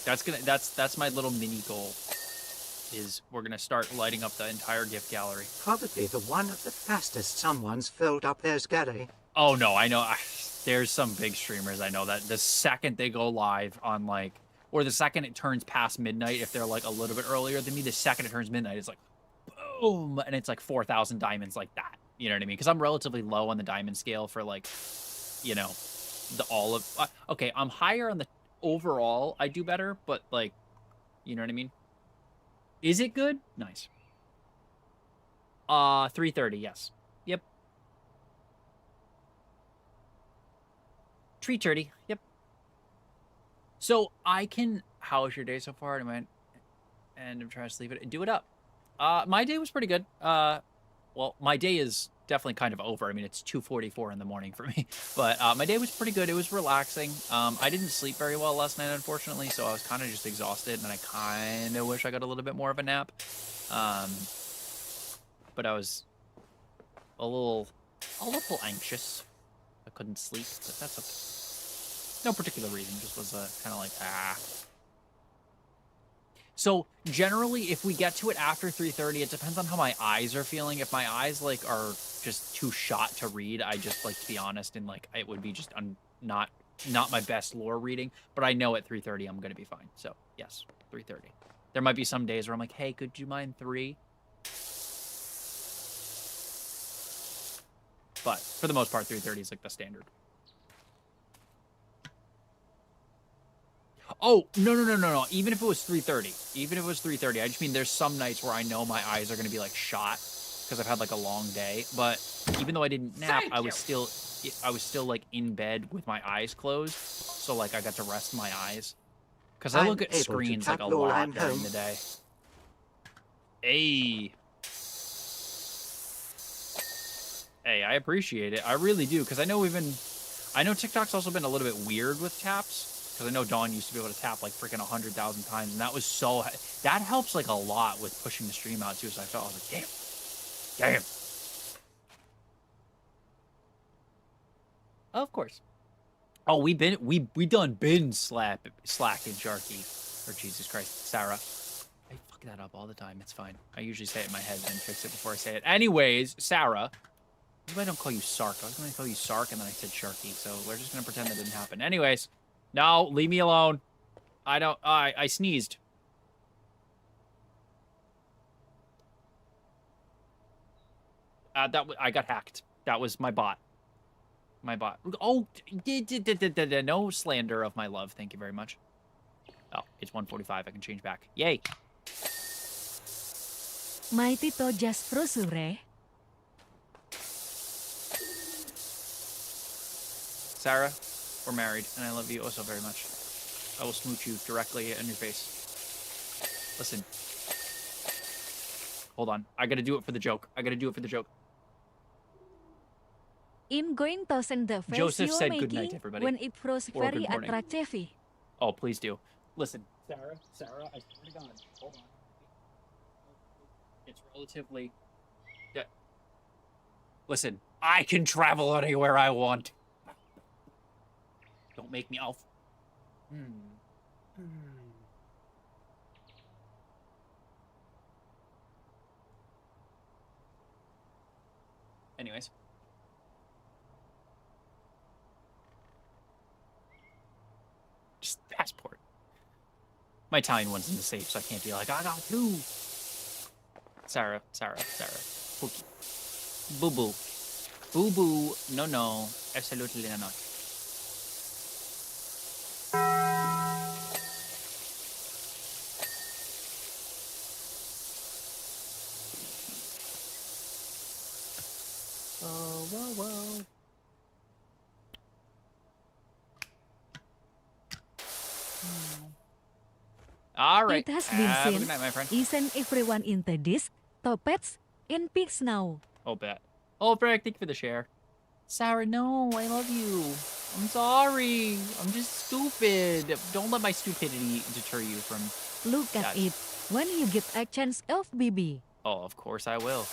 That's my little mini goal. Is we're gonna start lighting up the entire gift gallery. Probably the one of the fastest someone's filled up their gallery. Oh no, I know. There's some big streamers I know that the second they go live on like, or the second it turns past midnight, if they're like a little bit earlier than me, the second it turns midnight, it's like, boom, and it's like 4,000 diamonds like that. You know what I mean? Because I'm relatively low on the diamond scale for like, you know, okay, I'm higher on the overall. I do better, but like, you know what I mean? Is it good? Nice. 330, yes. Yep. 330, yep. So I can. How was your day so far? And I'm trying to sleep it. Do it up. My day was pretty good. Well, my day is definitely kind of over. I mean, it's 2:44 in the morning for me. But my day was pretty good. It was relaxing. I didn't sleep very well last night, unfortunately, so I was kind of just exhausted, and I kind of wish I got a little bit more of a nap. But I was a little anxious. I couldn't sleep, but that's okay. No particular reason, just was kind of like, So generally, if we get to it after 3:30, it depends on how my eyes are feeling. If my eyes like are just too shot to read, I just like to be honest and like it would be just not my best lore reading. But I know at 3:30 I'm gonna be fine. So yes, 3:30. There might be some days where I'm like, hey, could you mind 3? But for the most part, 3:30 is like the standard. Oh, no. Even if it was 3:30, I just mean there's some nights where I know my eyes are going to be like shot because I've had like a long day. But even though I didn't nap, I was still like in bed with my eyes closed. So like I got to rest my eyes because I look at screens like a lot during the day. Hey, I appreciate it. I really do because I know TikTok's also been a little bit weird with taps. Because I know Dawn used to be able to tap like freaking 100,000 times, and that was that helps like a lot with pushing the stream out too. So I was like, damn. Of course. Oh, we done been slacking, Sharky, or Jesus Christ, Sarah. I fuck that up all the time. It's fine. I usually say it in my head, then fix it before I say it. Anyways, Sarah. Maybe I don't call you Sark. I was going to call you Sark, and then I said Sharky. So we're just going to pretend that didn't happen. Anyways. No, leave me alone. I sneezed. I got hacked. That was my bot. Oh, no slander of my love. Thank you very much. Oh, it's 1:45. I can change back. Yay. Mighty to just prosure. Sarah, we're married, and I love you oh so very much. I will smooch you directly in your face. Listen. Hold on. I gotta do it for the joke. I'm going to send the face Joseph you're said making goodnight, everybody. when it grows Or very good morning. attractive. Oh, please do. Listen. Sarah, I swear to God. Hold on. It's relatively... Yeah. Listen, I can travel anywhere I want. Don't make me off. Anyways. Just passport. My Italian one's in the safe, so I can't be like, I got two. Sarah. Pookie. Boo-boo. Boo-boo. No. Absolutely not. Oh, whoa. All right. It has been Have a seen. good night, my friend. Isn't everyone in the disc? Toppets in peace now. Oh, bet. Oh, Bragg, thank you for the share. Sarah, no, I love you. I'm sorry. I'm just stupid. Don't let my stupidity deter you from... Look at That- it. When you get a chance of BB. Oh, of course I will.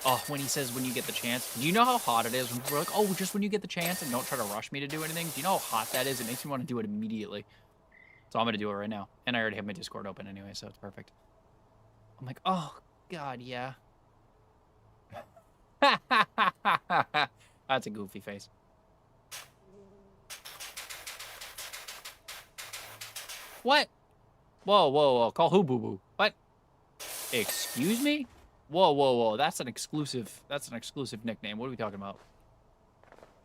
Oh, when he says when you get the chance. Do you know how hot it is when people are like, oh, just when you get the chance and don't try to rush me to do anything? Do you know how hot that is? It makes me want to do it immediately. So I'm going to do it right now. And I already have my Discord open anyway, so it's perfect. I'm like, oh, God, yeah. That's a goofy face. What? Whoa. Call who boo-boo? What? Excuse me? Whoa. That's an exclusive nickname. What are we talking about?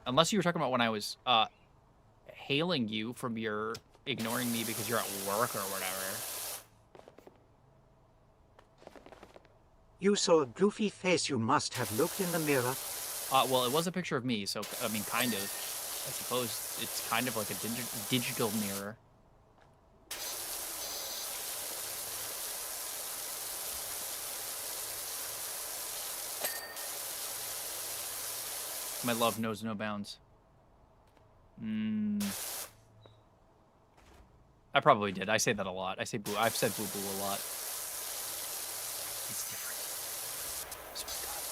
Unless you were talking about when I was hailing you from your ignoring me because you're at work or whatever. You saw a goofy face. You must have looked in the mirror. Well, it was a picture of me, so, I mean, kind of. I suppose it's kind of like a digital mirror. My love knows no bounds. I probably did. I say that a lot. I've said boo-boo a lot. It's different. I swear to God.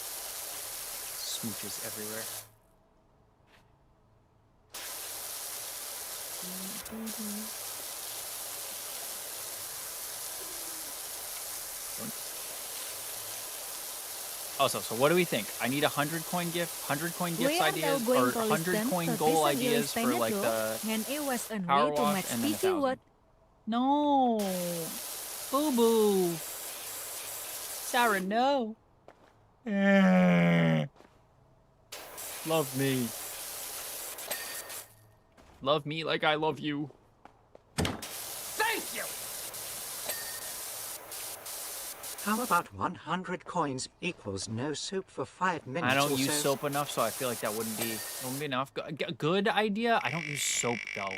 Smooches everywhere. Also, so what do we think? I need 100 coin gifts We are now ideas, going or to 100 listen coin to goal Tyson ideas for like Illustrator, the and it was a Power way to Wash match and then 50 1,000. watt. No, boo boo, Sarah, no. Love me like I love you. Thank you. How about 100 coins equals no soap for 5 minutes I don't or use so? soap enough, so I feel like that wouldn't be enough. Good idea. I don't use soap though. I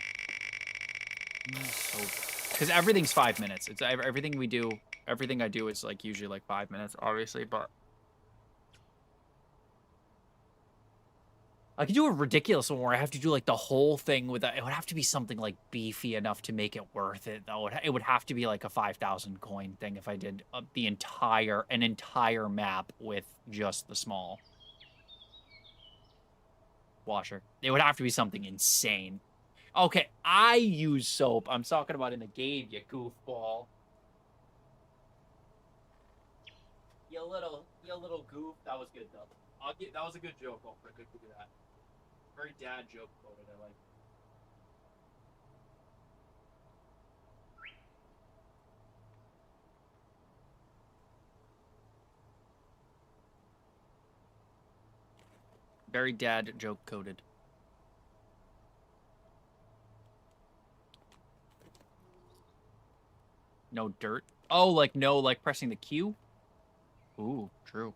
use soap because everything's 5 minutes. It's everything we do. Everything I do is like usually like 5 minutes, obviously, but I could do a ridiculous one where I have to do like the whole thing with it. It would have to be something like beefy enough to make it worth it, though. It would have to be like a 5,000 coin thing if I did an entire map with just the small washer. It would have to be something insane. Okay, I use soap. I'm talking about in the game, you goofball. You little goof. That was good though. That was a good joke. Oh, good to do that. Very dad joke quoted. I like. Very dad joke coded. No dirt. Oh, like no, like pressing the Q. Ooh, true.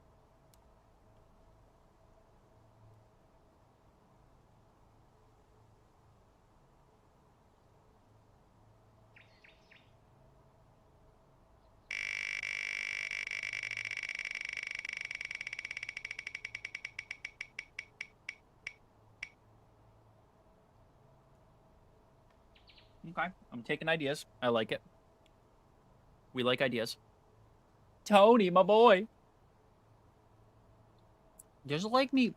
Okay, I'm taking ideas. I like it. We like ideas. Tony, my boy. Just like me.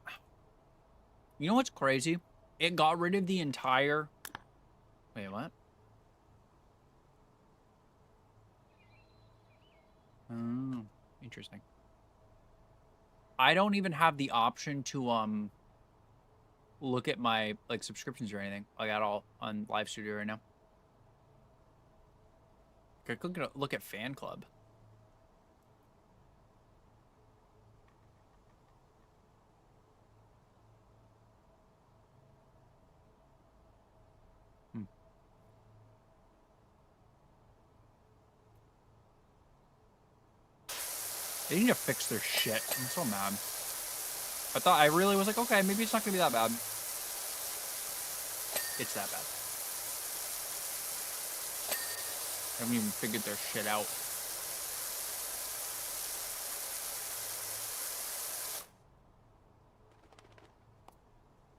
You know what's crazy? It got rid of the entire... Wait, what? Oh, interesting. I don't even have the option to, look at my, like, subscriptions or anything. I got all on Live Studio right now. I could look at Fan Club. They need to fix their shit. I'm so mad. I really was like, okay, maybe it's not gonna be that bad. It's that bad. They haven't even figured their shit out.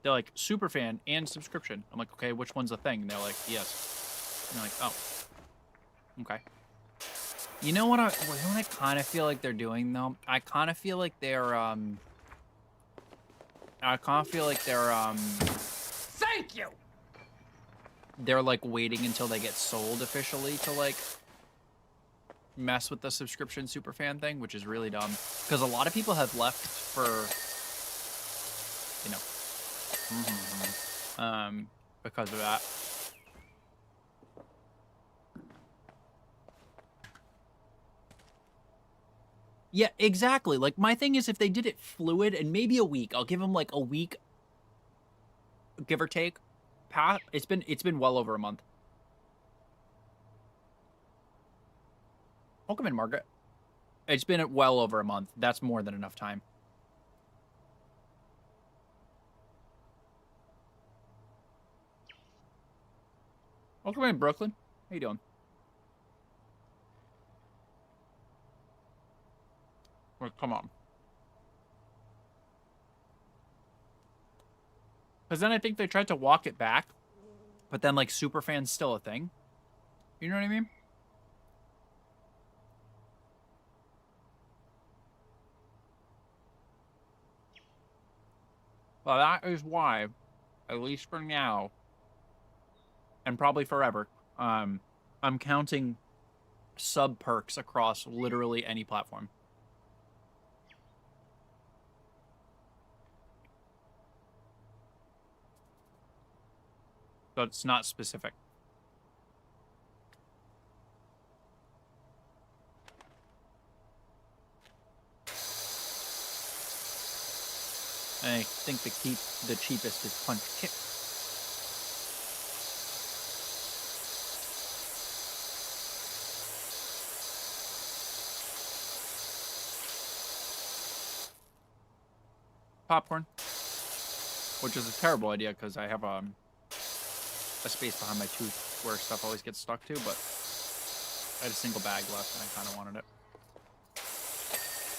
They're like, superfan and subscription. I'm like, okay, which one's the thing? And they're like, yes. And they're like, oh. Okay. You know what I kind of feel like they're doing, though? I kind of feel like they're, Thank you! they're, like, waiting until they get sold officially to, like, mess with the subscription superfan thing, which is really dumb. Because a lot of people have left for, you know, because of that. Yeah, exactly. Like, my thing is if they did it fluid and maybe a week, I'll give them like a week, give or take. It's been well over a month. Welcome in, Margaret. It's been well over a month. That's more than enough time. Welcome in, Brooklyn. How you doing? Well, come on. Because then I think they tried to walk it back, but then, like, superfan's still a thing. You know what I mean? Well, that is why, at least for now, and probably forever, I'm counting sub perks across literally any platform. So it's not specific. I think the cheapest is Punch Kick. Popcorn, which is a terrible idea because I have a space behind my tooth where stuff always gets stuck to, but I had a single bag left and I kind of wanted it.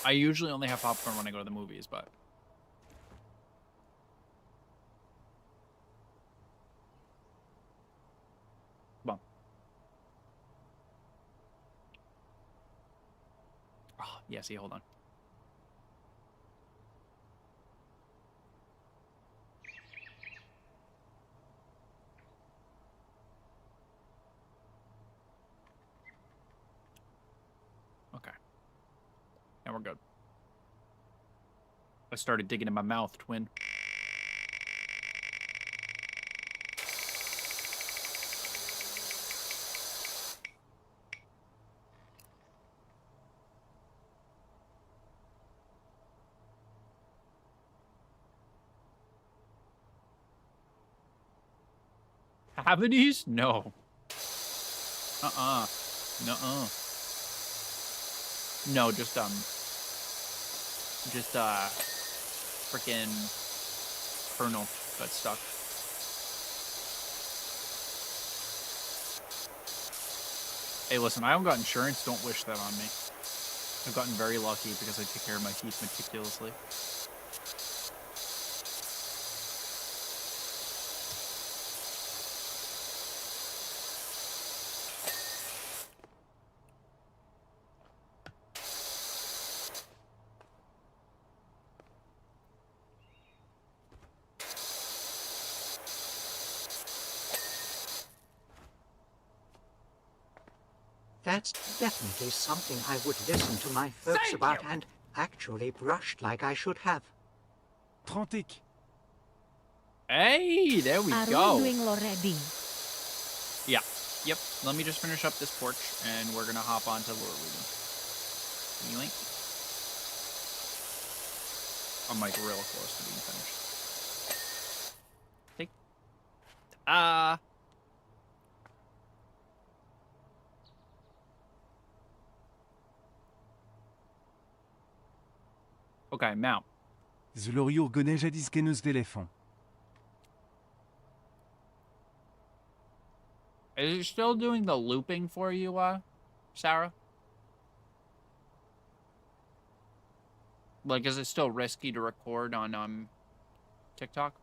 I usually only have popcorn when I go to the movies, but come on. Oh, yeah, see, hold on. Okay. Now we're good. I started digging in my mouth, twin. Cavities? No. Uh-uh. Nuh-uh. No, just frickin' kernel got stuck. Hey, listen, I don't got insurance. Don't wish that on me. I've gotten very lucky because I take care of my teeth meticulously. That's definitely something I would listen to my folks about and actually brushed like I should have. 30. Hey, there we Are go. we doing already? Yeah. Yep. Let me just finish up this porch, and we're gonna hop onto lore reading. Yoink. I'm like real close to being finished. Take. Okay, now. Zlorio gonneja diskeneus d'éléphant. Is it still doing the looping for you, Sarah? Like, is it still risky to record on, TikTok?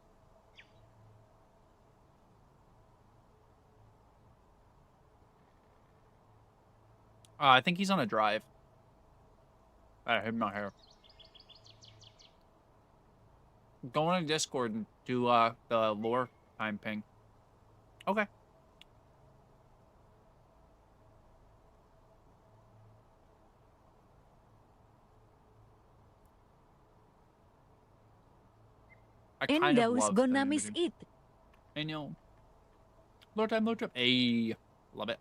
I think he's on a drive. I'm not here. Go on Discord and do, the lore time ping. Okay. I And kind of those love gonna filming miss video. it. I know. Lore time, lore time. Hey, love it.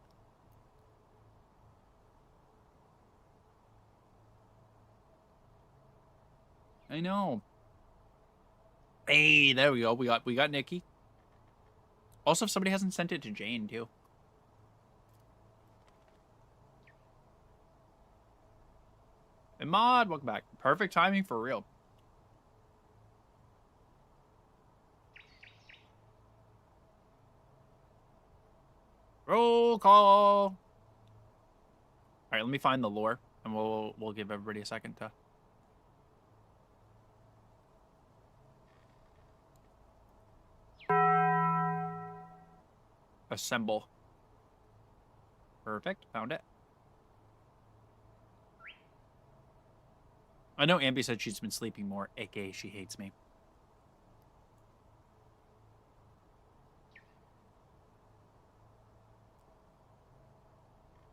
I know. Hey, there we go. We got Nikki. Also, if somebody hasn't sent it to Jane too. And Mod, welcome back. Perfect timing for real. Roll call. All right, let me find the lore, and we'll give everybody a second to. Assemble. Perfect. Found it. I know Ambi said she's been sleeping more, aka she hates me.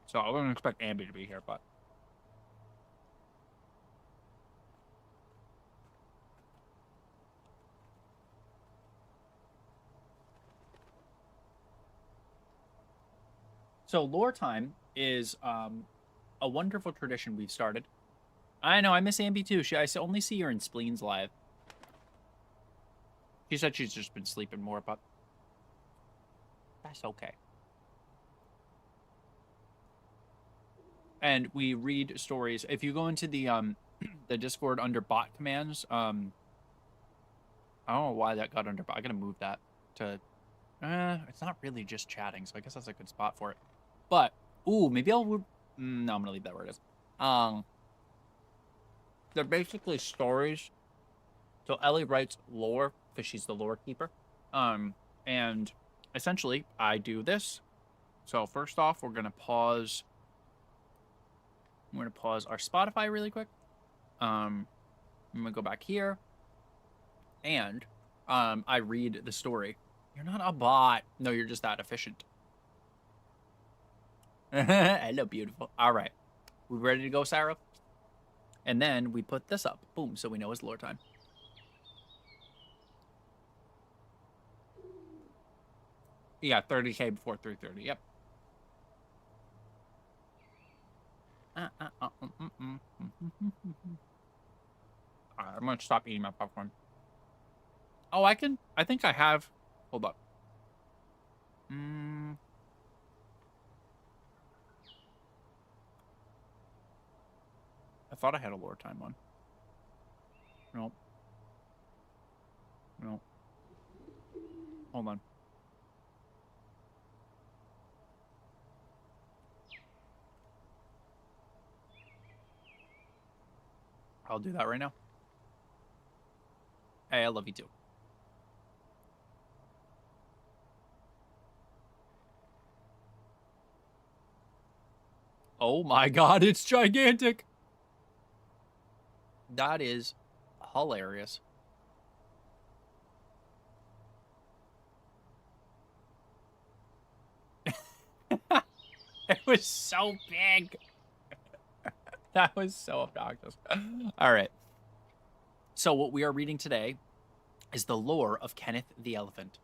So I wouldn't expect Ambi to be here, but. So lore time is a wonderful tradition we've started. I know, I miss Ambi too. I only see her in Spleens live. She said she's just been sleeping more, but that's okay. And we read stories. If you go into the the Discord under bot commands, I don't know why that got under bot. I gotta move that to. It's not really just chatting, so I guess that's a good spot for it. But ooh, maybe I'll. No, I'm gonna leave that where it is. They're basically stories. So Ellie writes lore because she's the lore keeper. And essentially I do this. So first off, we're gonna pause. I'm gonna pause our Spotify really quick. I'm gonna go back here. And I read the story. You're not a bot. No, you're just that efficient. Hello, beautiful. All right. We ready to go, Sarah? And then we put this up. Boom, so we know it's lore time. Yeah, 30K before 3:30. Yep. Alright, I'm gonna stop eating my popcorn. Oh, I think I have. Hold up. I thought I had a lore time one. Nope. Nope. Hold on. I'll do that right now. Hey, I love you too. Oh my god, it's gigantic! That is hilarious. It was so big. That was so obnoxious. All right. So what we are reading today is the lore of Kenneth the Elephant.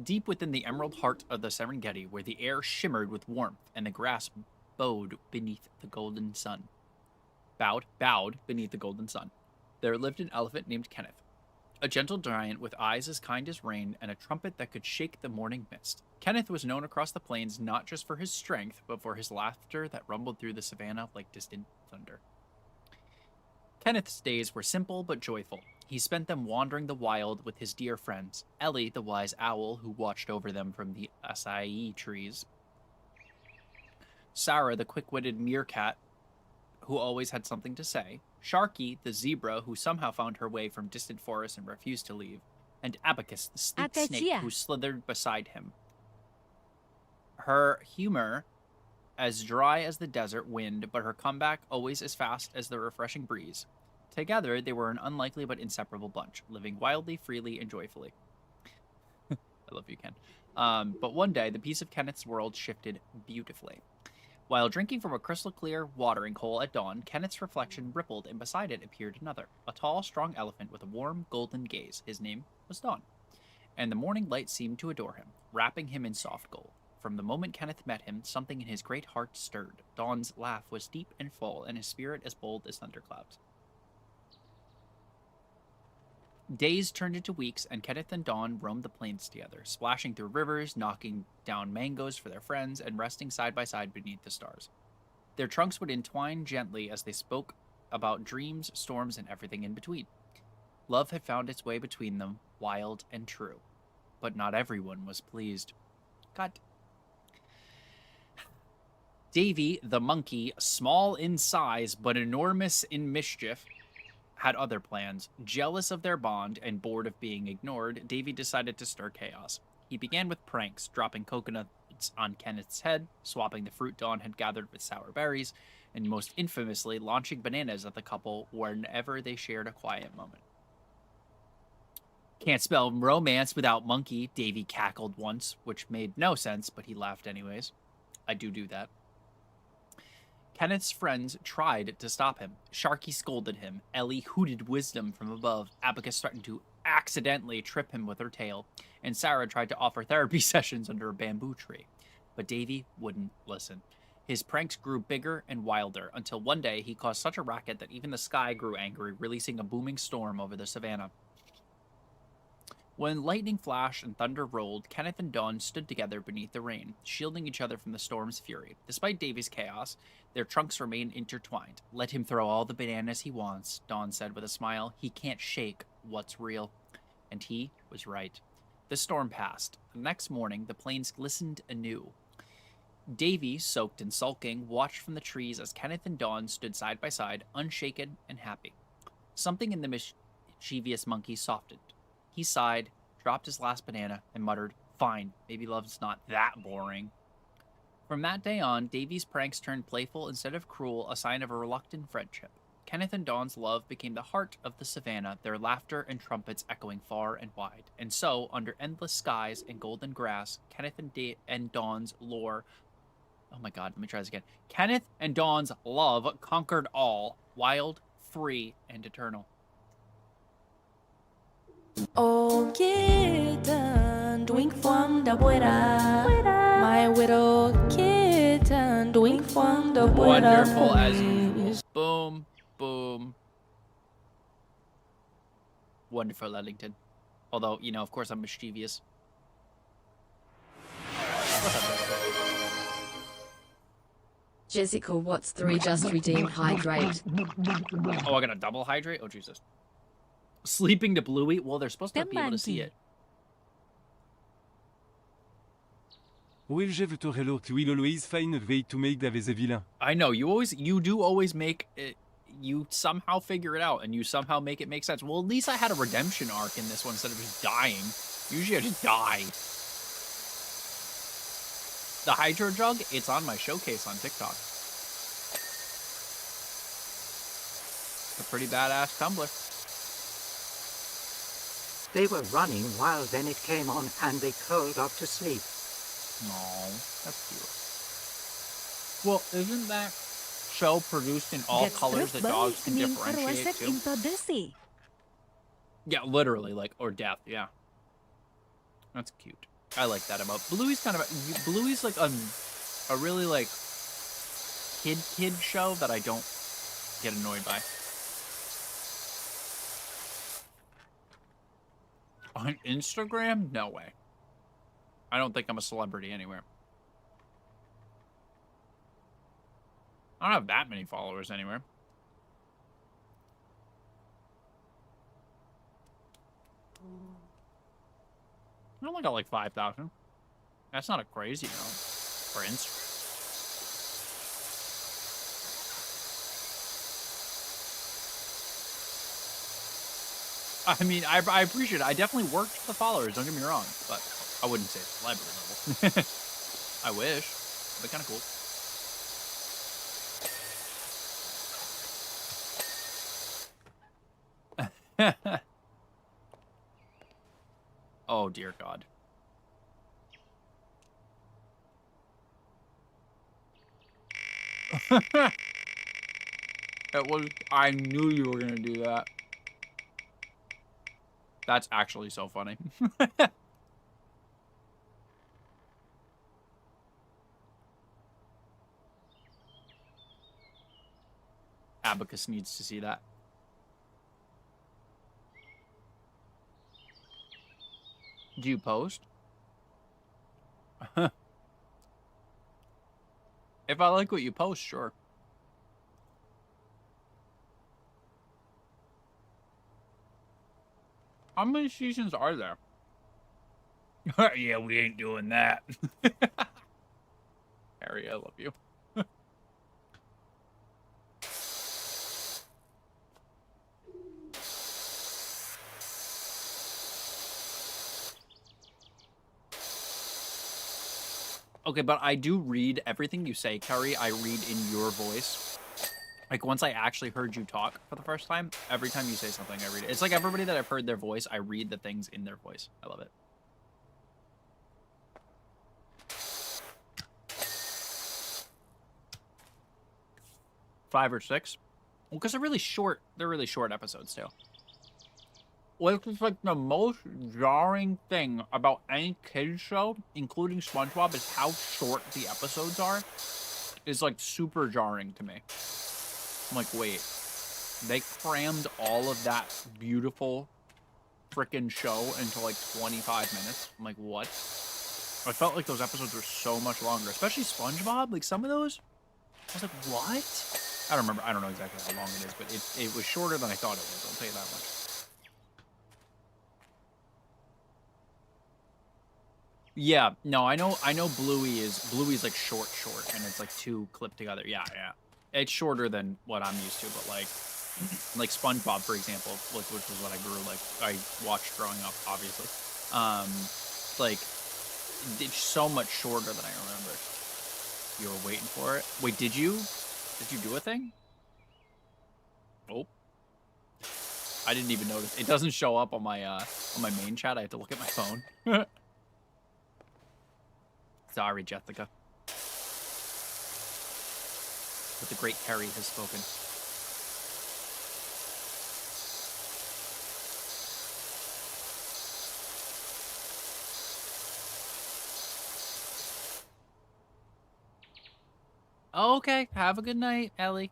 Deep within the emerald heart of the Serengeti, where the air shimmered with warmth and the grass bowed beneath the golden sun. Bowed beneath the golden sun. There lived an elephant named Kenneth, a gentle giant with eyes as kind as rain and a trumpet that could shake the morning mist. Kenneth was known across the plains not just for his strength, but for his laughter that rumbled through the savannah like distant thunder. Kenneth's days were simple but joyful. He spent them wandering the wild with his dear friends, Ellie, the wise owl who watched over them from the acai trees, Sarah, the quick-witted meerkat who always had something to say, Sharky, the zebra who somehow found her way from distant forests and refused to leave, and Abacus, the sleek snake Acacia. who slithered beside him. Her humor as dry as the desert wind, but her comeback always as fast as the refreshing breeze. Together, they were an unlikely but inseparable bunch, living wildly, freely, and joyfully. I love you, Ken. But one day, the piece of Kenneth's world shifted beautifully. While drinking from a crystal-clear watering hole at dawn, Kenneth's reflection rippled, and beside it appeared another, a tall, strong elephant with a warm, golden gaze. His name was Dawn, and the morning light seemed to adore him, wrapping him in soft gold. From the moment Kenneth met him, something in his great heart stirred. Dawn's laugh was deep and full, and his spirit as bold as thunderclouds. Days turned into weeks, and Kenneth and Dawn roamed the plains together, splashing through rivers, knocking down mangoes for their friends, and resting side by side beneath the stars. Their trunks would entwine gently as they spoke about dreams, storms, and everything in between. Love had found its way between them, wild and true. But not everyone was pleased. Cut. Davy, the monkey, small in size but enormous in mischief, had other plans. Jealous of their bond and bored of being ignored, Davy decided to stir chaos. He began with pranks, dropping coconuts on Kenneth's head, swapping the fruit Dawn had gathered with sour berries, and most infamously launching bananas at the couple whenever they shared a quiet moment. Can't spell romance without monkey, Davy cackled once, which made no sense, but he laughed anyways. I do that. Kenneth's friends tried to stop him. Sharky scolded him. Ellie hooted wisdom from above. Abacus threatened to accidentally trip him with her tail. And Sarah tried to offer therapy sessions under a bamboo tree. But Davy wouldn't listen. His pranks grew bigger and wilder, until one day he caused such a racket that even the sky grew angry, releasing a booming storm over the savannah. When lightning flashed and thunder rolled, Kenneth and Dawn stood together beneath the rain, shielding each other from the storm's fury. Despite Davy's chaos, their trunks remained intertwined. Let him throw all the bananas he wants, Dawn said with a smile. He can't shake what's real. And he was right. The storm passed. The next morning, the plains glistened anew. Davy, soaked and sulking, watched from the trees as Kenneth and Dawn stood side by side, unshaken and happy. Something in the mischievous monkey softened. He sighed, dropped his last banana, and muttered, "Fine, maybe love's not that boring." From that day on, Davy's pranks turned playful instead of cruel, a sign of a reluctant friendship. Kenneth and Dawn's love became the heart of the savannah, their laughter and trumpets echoing far and wide. And so, under endless skies and golden grass, Kenneth and Dawn's lore... Oh my god, let me try this again. Kenneth and Dawn's love conquered all, wild, free, and eternal. Oh, kitten, drink from the water. My little kitten, drink from the water. Wonderful as usual. Boom, boom. Wonderful, Ellington. Although, you know, of course I'm mischievous. Jessica Watts 3 just redeemed hydrate. Oh, I got a double hydrate? Oh, Jesus. Sleeping to Bluey? Well, they're supposed to be able to see it. Oui, je veux tu will always find a way to make the villain. I know, you do always make it, you somehow figure it out, and you somehow make it make sense. Well, at least I had a redemption arc in this one instead of just dying. Usually I just die. The Hydro Jug, it's on my showcase on TikTok. It's a pretty badass tumbler. They were running while then it came on and they curled up to sleep. No, that's cute. Well, isn't that show produced in all That's colors that true, dogs can Senin differentiate perwaset too? into the sea. Yeah, literally, like, or death, yeah. That's cute. I like that about Bluey's kind of Bluey's like a really like kid show that I don't get annoyed by. On Instagram? No way. I don't think I'm a celebrity anywhere. I don't have that many followers anywhere. I only got like 5,000. That's not a crazy amount for Instagram. I mean, I appreciate it. I definitely worked for the followers, don't get me wrong, but I wouldn't say celebrity level. I wish. That'd be kind of cool. Oh, dear God. It was, I knew you were going to do that. That's actually so funny. Abacus needs to see that. Do you post? If I like what you post, sure. How many seasons are there? Yeah, we ain't doing that. Harry, I love you. Okay, but I do read everything you say, Carrie. I read in your voice. Like, once I actually heard you talk for the first time, every time you say something, I read it. It's like everybody that I've heard their voice, I read the things in their voice. I love it. Five or six. Well, because they're really short episodes, too. Which is like the most jarring thing about any kids show, including SpongeBob, is how short the episodes are. Is like super jarring to me. I'm like, wait, they crammed all of that beautiful frickin' show into like 25 minutes. I'm like, what? I felt like those episodes were so much longer, especially SpongeBob. Like some of those, I was like, what? I don't remember. I don't know exactly how long it is, but it was shorter than I thought it was. I'll tell you that much. Yeah, no, I know Bluey's like short, and it's like two clipped together. Yeah. It's shorter than what I'm used to, but like SpongeBob, for example, which was what I watched growing up, obviously. Like it's so much shorter than I remember. You were waiting for it. Wait, did you do a thing? Oh, I didn't even notice. It doesn't show up on my main chat. I have to look at my phone. Sorry, Jessica. But the great Harry has spoken. Okay, have a good night, Ellie.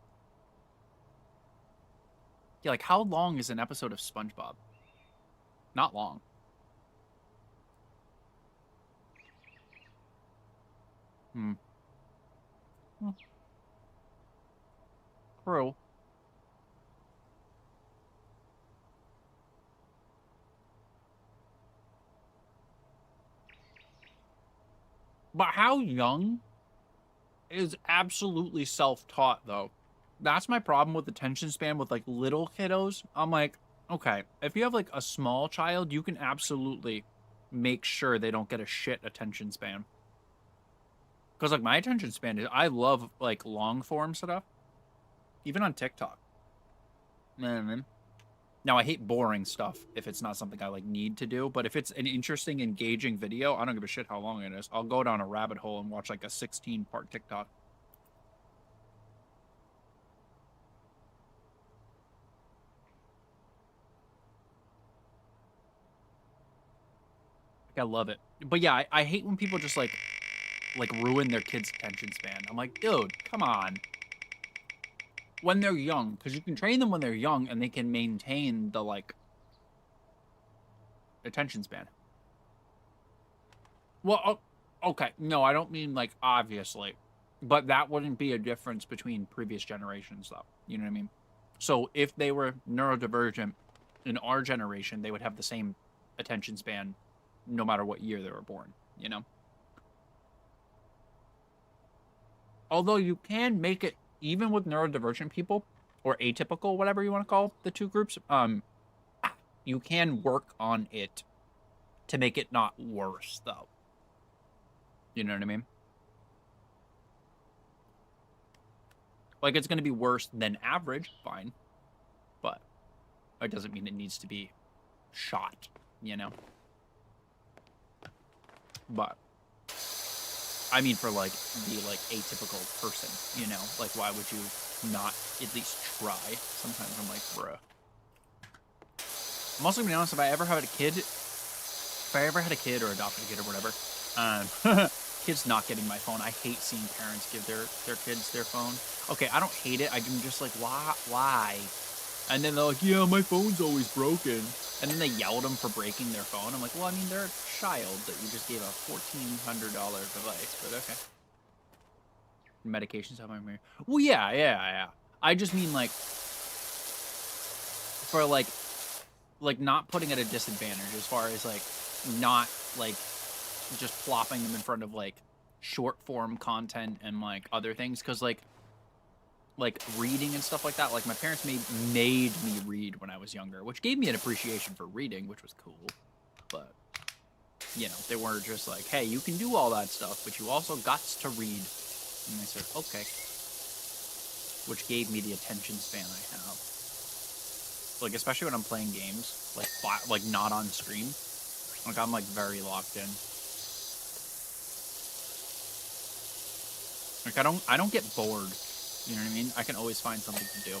Yeah, like how long is an episode of SpongeBob? Not long. True. But how young is absolutely self-taught, though. That's my problem with attention span with, like, little kiddos. I'm like, okay, if you have, like, a small child, you can absolutely make sure they don't get a shit attention span. Because, like, my attention span is, I love, like, long-form stuff. Even on TikTok. You know what I mean? Now, I hate boring stuff if it's not something I, like, need to do, but if it's an interesting, engaging video, I don't give a shit how long it is. I'll go down a rabbit hole and watch, like, a 16-part TikTok. I love it. But yeah, I hate when people just, like ruin their kids' attention span. I'm like, dude, come on. When they're young, because you can train them when they're young and they can maintain the, like, attention span. Well, okay. No, I don't mean, like, obviously. But that wouldn't be a difference between previous generations, though. You know what I mean? So if they were neurodivergent in our generation, they would have the same attention span no matter what year they were born, you know? Although you can make it, even with neurodivergent people, or atypical, whatever you want to call the two groups, you can work on it to make it not worse, though. You know what I mean? Like, it's going to be worse than average, fine. But it doesn't mean it needs to be shot, you know? But I mean, for, like, the, like, atypical person, you know? Like, why would you not at least try? Sometimes I'm like, bruh. I'm also gonna be honest, if I ever had a kid or adopted a kid or whatever, kids not getting my phone. I hate seeing parents give their kids their phone. Okay, I don't hate it. I'm just like, why? And then they're like, yeah, my phone's always broken. And then they yell at them for breaking their phone. I'm like, well, I mean, they're a child that you just gave a $1,400 device, but okay. Medications have my mirror. Well, yeah. I just mean, like, for, like, not putting at a disadvantage as far as, like, not, like, just plopping them in front of, like, short form content and, like, other things. Because, like reading and stuff like that. Like, my parents made me read when I was younger, which gave me an appreciation for reading, which was cool. But, you know, they weren't just like, hey, you can do all that stuff, but you also got to read. And I said, okay. Which gave me the attention span I have. Like, especially when I'm playing games, like not on stream. Like, I'm, like, very locked in. Like, I don't get bored. You know what I mean? I can always find something to do.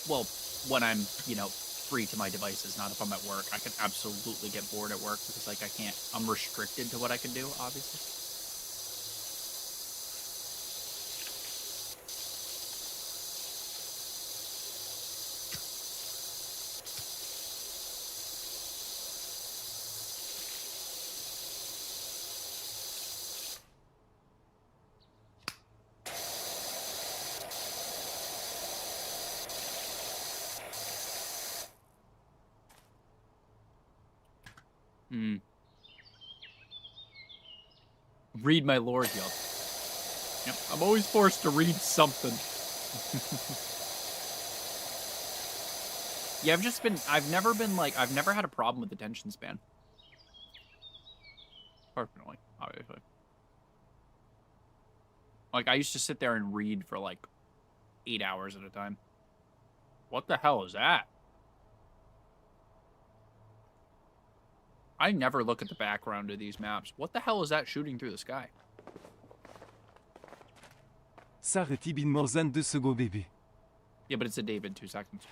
Well, when I'm, you know, free to my devices, not if I'm at work. I can absolutely get bored at work because, like, I'm restricted to what I can do, obviously. Read my lore, yup. Yep, I'm always forced to read something. Yeah, I've never had a problem with attention span. Personally, obviously. Like, I used to sit there and read for, like, 8 hours at a time. What the hell is that? I never look at the background of these maps. What the hell is that shooting through the sky? S'arrête in more than 2 seconds, baby. Yeah, but it's a David, 2 seconds.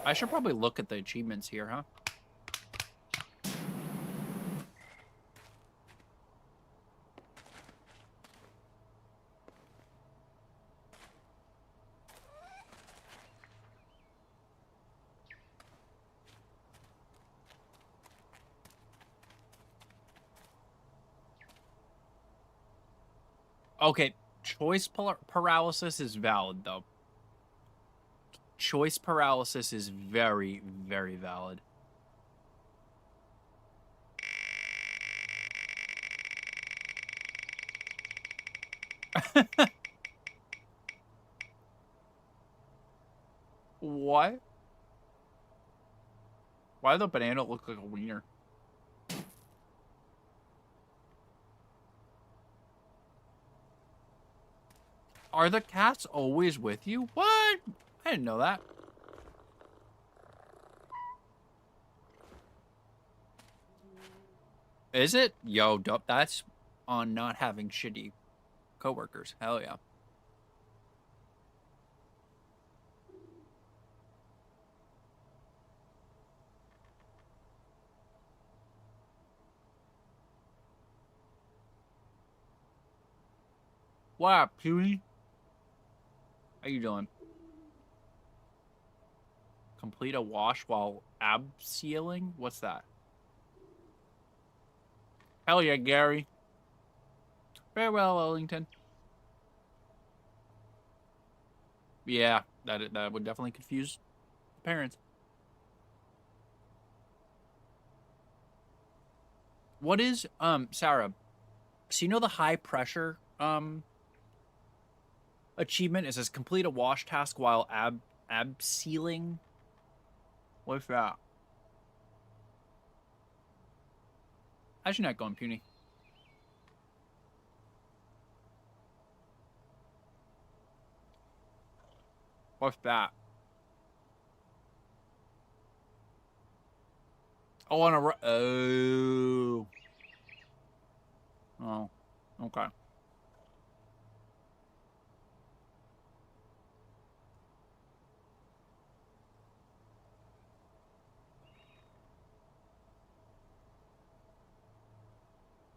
I should probably look at the achievements here, huh? Okay, choice paralysis is valid, though. Choice paralysis is very, very valid. What? Why does the banana look like a wiener? Are the cats always with you? What? I didn't know that. Is it? Yo, dope. That's on not having shitty coworkers. Hell yeah. What up, Huey? How you doing? Complete a wash while abseiling? What's that? Hell yeah, Gary. Farewell, Ellington. Yeah, that would definitely confuse parents. What is Sarah? So you know the high pressure achievement? It says complete a wash task while abseiling. What's that? How's your neck going, Puny? What's that? Oh, on a... Oh. Oh. Okay.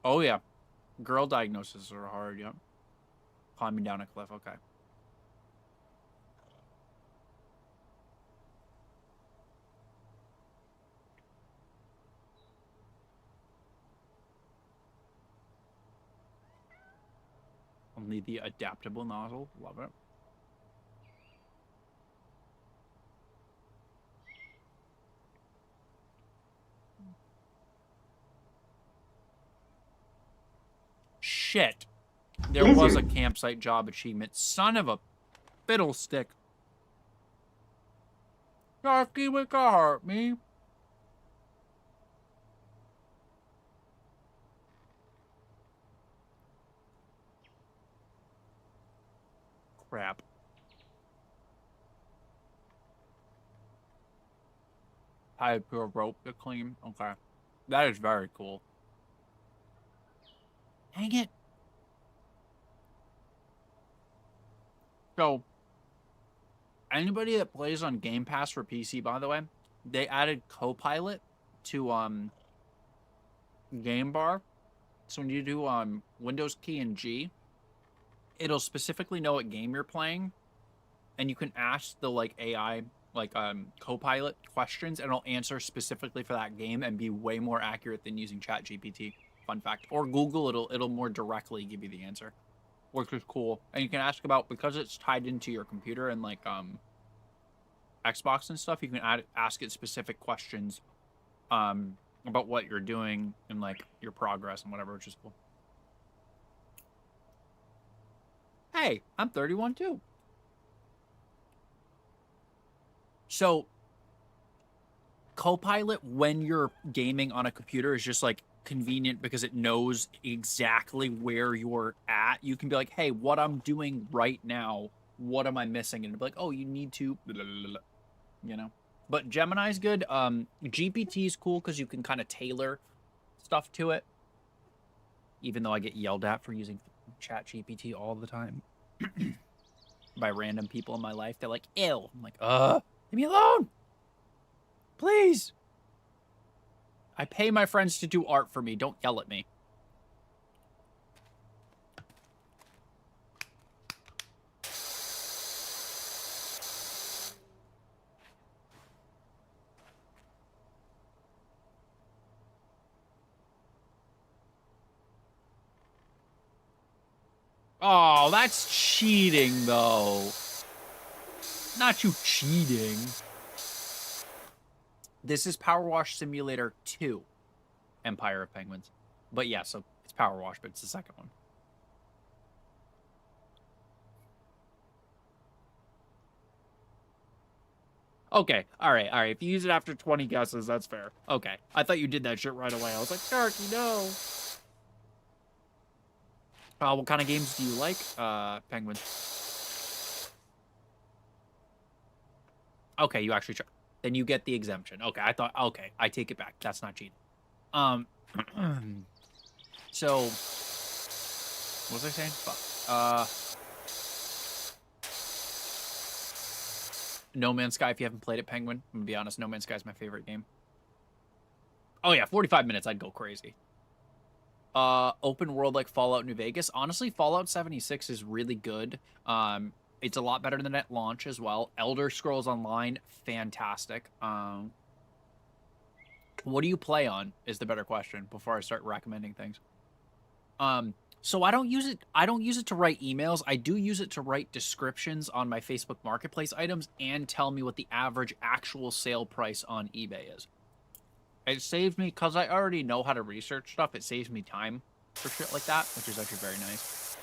Oh, yeah. Girl diagnoses are hard, yep. Climbing down a cliff, okay. Only the adaptable nozzle. Love it. Shit. There was a campsite job achievement. Son of a fiddlestick. Darky with a heart, me. Crap. Tie to a rope to clean. Okay. That is very cool. Dang it. So, anybody that plays on Game Pass for PC, by the way, they added Copilot to Game Bar. So when you do Windows key and G, it'll specifically know what game you're playing, and you can ask the like AI Copilot questions, and it'll answer specifically for that game and be way more accurate than using ChatGPT. Fun fact. Or Google, it'll more directly give you the answer, which is cool. And you can ask about, because it's tied into your computer and like Xbox and stuff, you can ask it specific questions about what you're doing and like your progress and whatever, which is cool. Hey, I'm 31 too. So, Copilot, when you're gaming on a computer, is just like convenient because it knows exactly where you're at. You can be like, hey, what I'm doing right now, what am I missing? And it'll be like, oh, you need to, you know. But Gemini's good. GPT is cool because you can kind of tailor stuff to it. Even though I get yelled at for using ChatGPT all the time by random people in my life. They're like, ew. I'm like, leave me alone. Please. I pay my friends to do art for me. Don't yell at me. Oh, that's cheating, though. Not you cheating. This is Powerwash Simulator 2, Empire of Penguins. But yeah, so it's Powerwash, but it's the second one. Okay, all right. If you use it after 20 guesses, that's fair. Okay, I thought you did that shit right away. I was like, Darky, no. What kind of games do you like, Penguin? Okay, you actually then you get the exemption. Okay, I thought. Okay, I take it back. That's not cheating. So what was I saying? Fuck. No Man's Sky. If you haven't played it, Penguin, I'm gonna be honest. No Man's Sky is my favorite game. Oh yeah, 45 minutes. I'd go crazy. Open world like Fallout New Vegas. Honestly, Fallout 76 is really good. It's a lot better than at launch as well. Elder Scrolls Online, fantastic. What do you play on is the better question before I start recommending things. So I don't use it to write emails. I do use it to write descriptions on my Facebook Marketplace items and tell me what the average actual sale price on eBay is. It saves me, because I already know how to research stuff, it saves me time for shit like that, which is actually very nice.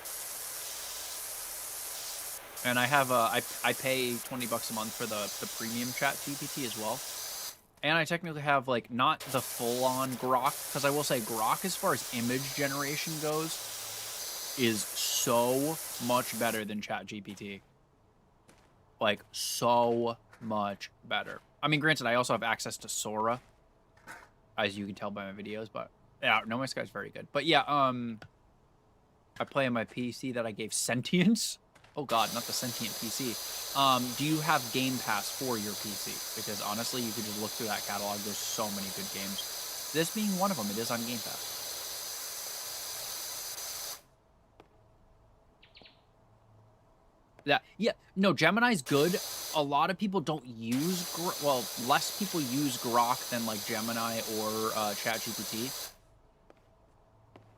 And I have I pay $20 a month for the premium chat GPT as well. And I technically have, like, not the full-on Grok, because I will say Grok, as far as image generation goes, is so much better than ChatGPT. Like, so much better. I mean, granted, I also have access to Sora, as you can tell by my videos, but yeah, No Man's Sky is very good. But yeah, I play on my PC that I gave sentience. Oh god, not the sentient PC. Do you have Game Pass for your PC? Because honestly, you could just look through that catalog. There's so many good games. This being one of them, it is on Game Pass. Yeah, no, Gemini's good. A lot of people don't use, well, less people use Grok than like Gemini or ChatGPT.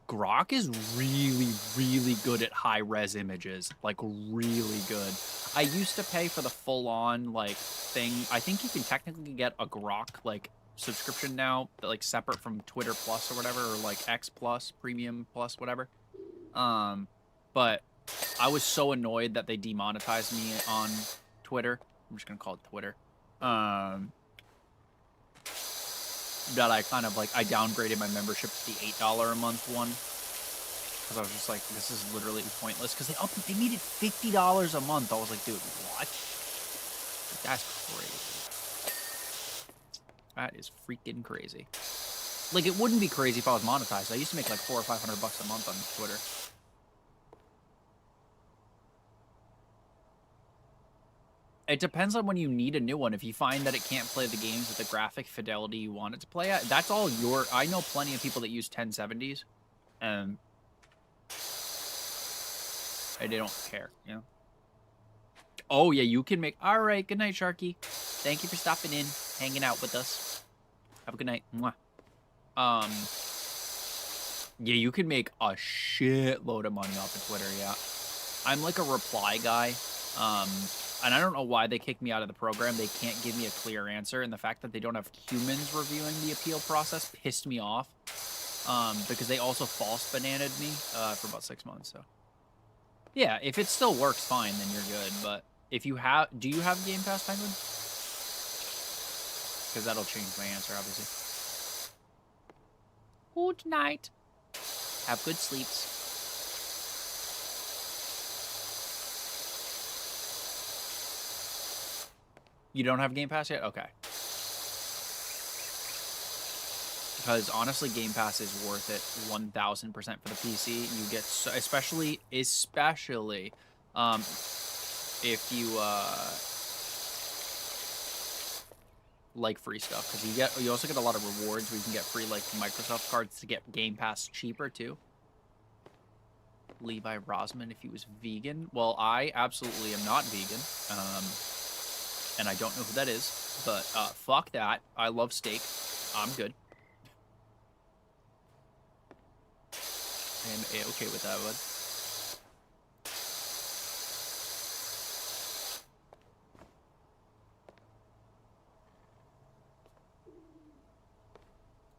Grok is really, really good at high-res images, like really good. I used to pay for the full-on like thing. I think you can technically get a Grok like subscription now, like separate from Twitter Plus or whatever, or like X Plus, Premium Plus, whatever. But I was so annoyed that they demonetized me on Twitter. I'm just gonna call it Twitter. That I kind of like, I downgraded my membership to the $8 a month one. Because I was just like, this is literally pointless. Because they made it $50 a month. I was like, dude, what? That's crazy. That is freaking crazy. Like, it wouldn't be crazy if I was monetized. I used to make like $400 or $500 a month on Twitter. It depends on when you need a new one. If you find that it can't play the games at the graphic fidelity you want it to play at, that's all your... I know plenty of people that use 1070s, and they don't care, you know? Oh, yeah, you can make... All right, good night, Sharky. Thank you for stopping in, hanging out with us. Have a good night. Mwah. Yeah, you can make a shitload of money off of Twitter, yeah. I'm like a reply guy, and I don't know why they kicked me out of the program. They can't give me a clear answer, and the fact that they don't have humans reviewing the appeal process pissed me off, because they also false bananaed me for about 6 months. So yeah, if it still works fine, then you're good. But if you have, do you have Game Pass, Penguin? Because that'll change my answer, obviously. Good night. Have good sleeps. You don't have Game Pass yet? Okay. Because honestly, Game Pass is worth it 1000% for the PC. You get, especially if you like free stuff, because you also get a lot of rewards where you can get free like Microsoft cards to get Game Pass cheaper too. Levi Rosman, if he was vegan, well, I absolutely am not vegan. And I don't know who that is, but fuck that. I love steak. I'm good. I am A-okay with that, bud.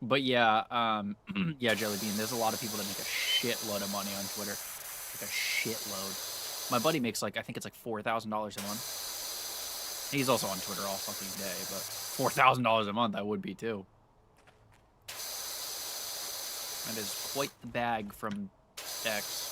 But yeah, yeah, Jellybean, there's a lot of people that make a shitload of money on Twitter. Like a shitload. My buddy makes like, I think it's like $4,000 a month. He's also on Twitter all fucking day, but $4,000 a month, I would be too. That is quite the bag from X.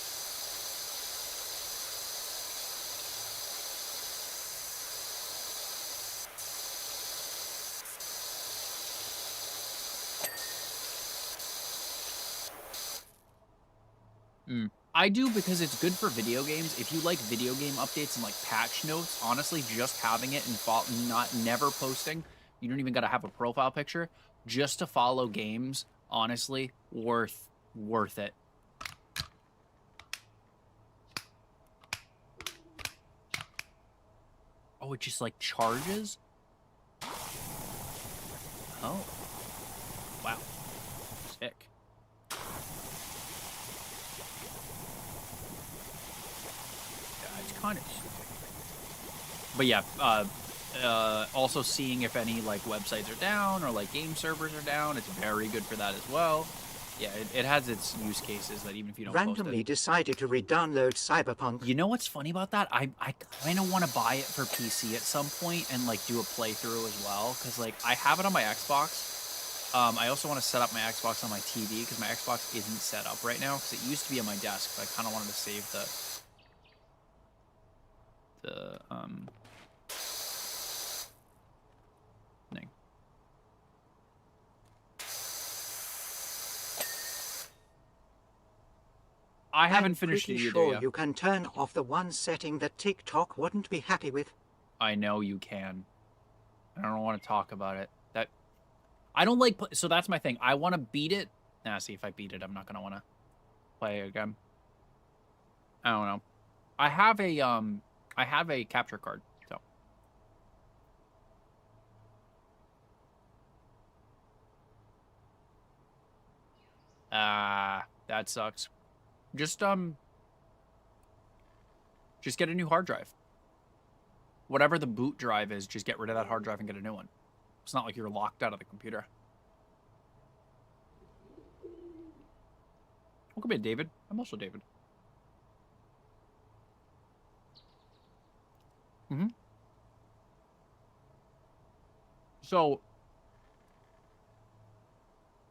I do because it's good for video games. If you like video game updates and like patch notes, honestly, just having it and never posting, you don't even got to have a profile picture, just to follow games, honestly, worth it. Oh, it just like charges? Oh. Wow. Sick. Kind of stupid. But yeah, also seeing if any like websites are down or like game servers are down, it's very good for that as well. Yeah, it has its use cases that even if you don't Randomly post decided to re-download Cyberpunk. it. You know what's funny about that? I kind of want to buy it for PC at some point and like do a playthrough as well, because like I have it on my Xbox. I also want to set up my Xbox on my TV because my Xbox isn't set up right now because it used to be on my desk, but I kind of wanted to save the thing. I haven't finished it either. Sure, you can turn off the one setting that TikTok wouldn't be happy with. I know you can. I don't want to talk about it. That I don't like. So that's my thing. I want to beat it. Nah, see if I beat it, I'm not gonna want to play it again. I don't know. I have a capture card, so. That sucks. Just get a new hard drive. Whatever the boot drive is, just get rid of that hard drive and get a new one. It's not like you're locked out of the computer. Welcome in, David. I'm also David. So,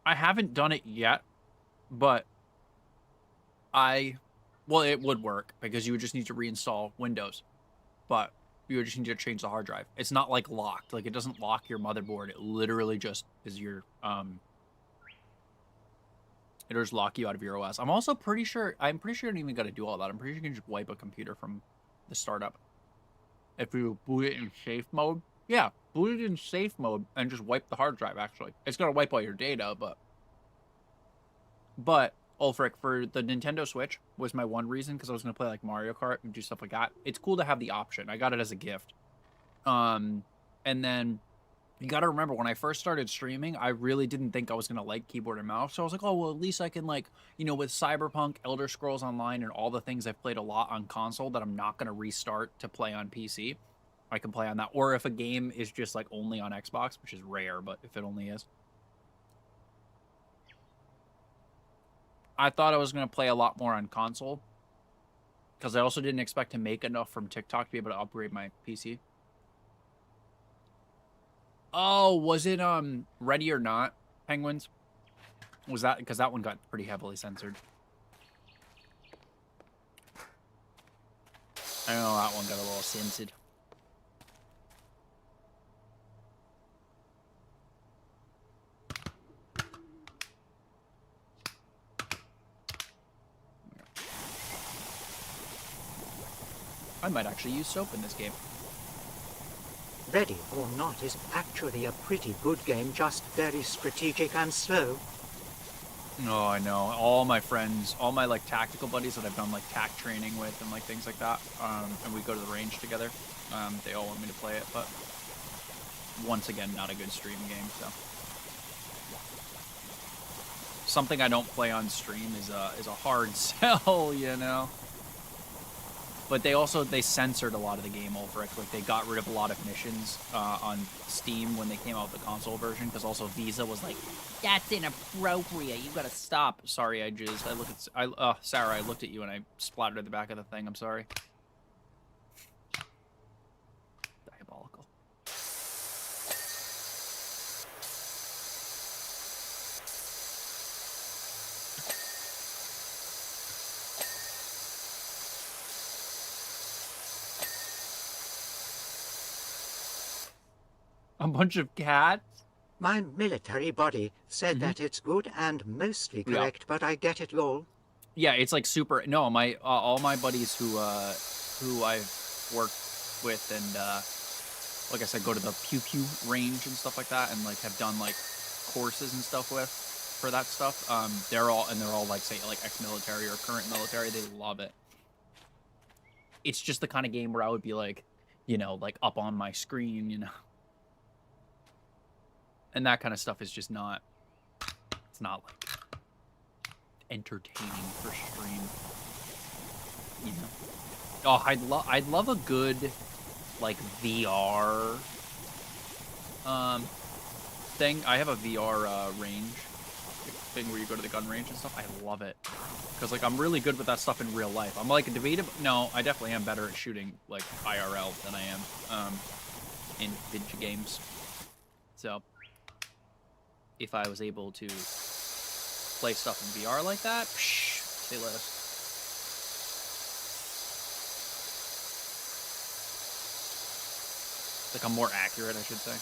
I haven't done it yet, but well, it would work because you would just need to reinstall Windows, but you would just need to change the hard drive. It's not like locked. Like it doesn't lock your motherboard. It literally just is your, it'll just lock you out of your OS. I'm pretty sure you don't even got to do all that. I'm pretty sure you can just wipe a computer from the startup. If you boot it in safe mode. Yeah, boot it in safe mode and just wipe the hard drive, actually. It's going to wipe all your data, but Ulfric, for the Nintendo Switch was my one reason, because I was going to play like Mario Kart and do stuff like that. It's cool to have the option. I got it as a gift. And then you got to remember, when I first started streaming, I really didn't think I was going to like keyboard and mouse. So I was like, oh, well, at least I can, like, you know, with Cyberpunk, Elder Scrolls Online, and all the things I've played a lot on console that I'm not going to restart to play on PC, I can play on that. Or if a game is just, like, only on Xbox, which is rare, but if it only is. I thought I was going to play a lot more on console, because I also didn't expect to make enough from TikTok to be able to upgrade my PC. Oh, was it Ready or Not, Penguins? Was that, because that one got pretty heavily censored. I know that one got a little censored. I might actually use soap in this game. Ready or Not is actually a pretty good game, just very strategic and slow. Oh, I know. All my friends, all my like tactical buddies that I've done like tac training with and like things like that, and we go to the range together. They all want me to play it, but once again, not a good stream game. So something I don't play on stream is a hard sell, you know. But they censored a lot of the game, Ulfric. Like, they got rid of a lot of missions on Steam when they came out with the console version, because also Visa was like, that's inappropriate, you gotta stop. Sorry, I jizzed. Sarah, I looked at you and I splattered at the back of the thing, I'm sorry. Diabolical. A bunch of cats? My military body said that it's good and mostly correct, but I get it all. Yeah, it's like super. No, my all my buddies who I've worked with and like I said, go to the pew pew range and stuff like that, and like have done like courses and stuff with for that stuff. They're all like say like ex-military or current military. They love it. It's just the kind of game where I would be like, you know, like up on my screen, you know, and that kind of stuff is just not. It's not like entertaining for stream, you know. Oh, I'd love a good like VR thing. I have a VR range thing where you go to the gun range and stuff. I love it because like I'm really good with that stuff in real life. I'm like a debative. No, I definitely am better at shooting like IRL than I am in video games. So if I was able to play stuff in VR like that, say less. Like I'm more accurate, I should say.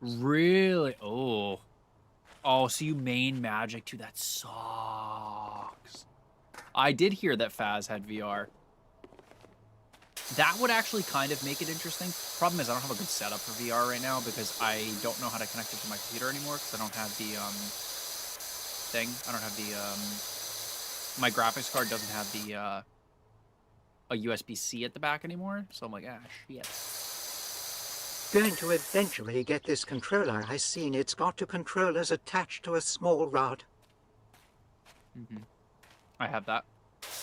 Really? Oh. Oh, so you main Magic too? That sucks. I did hear that Faz had VR. That would actually kind of make it interesting. Problem is I don't have a good setup for VR right now because I don't know how to connect it to my computer anymore because I don't have the thing. I don't have the my graphics card doesn't have the a USB-C at the back anymore. So I'm like, ah, shit. Going to eventually get this controller. I seen it's got two controllers attached to a small rod. I have that.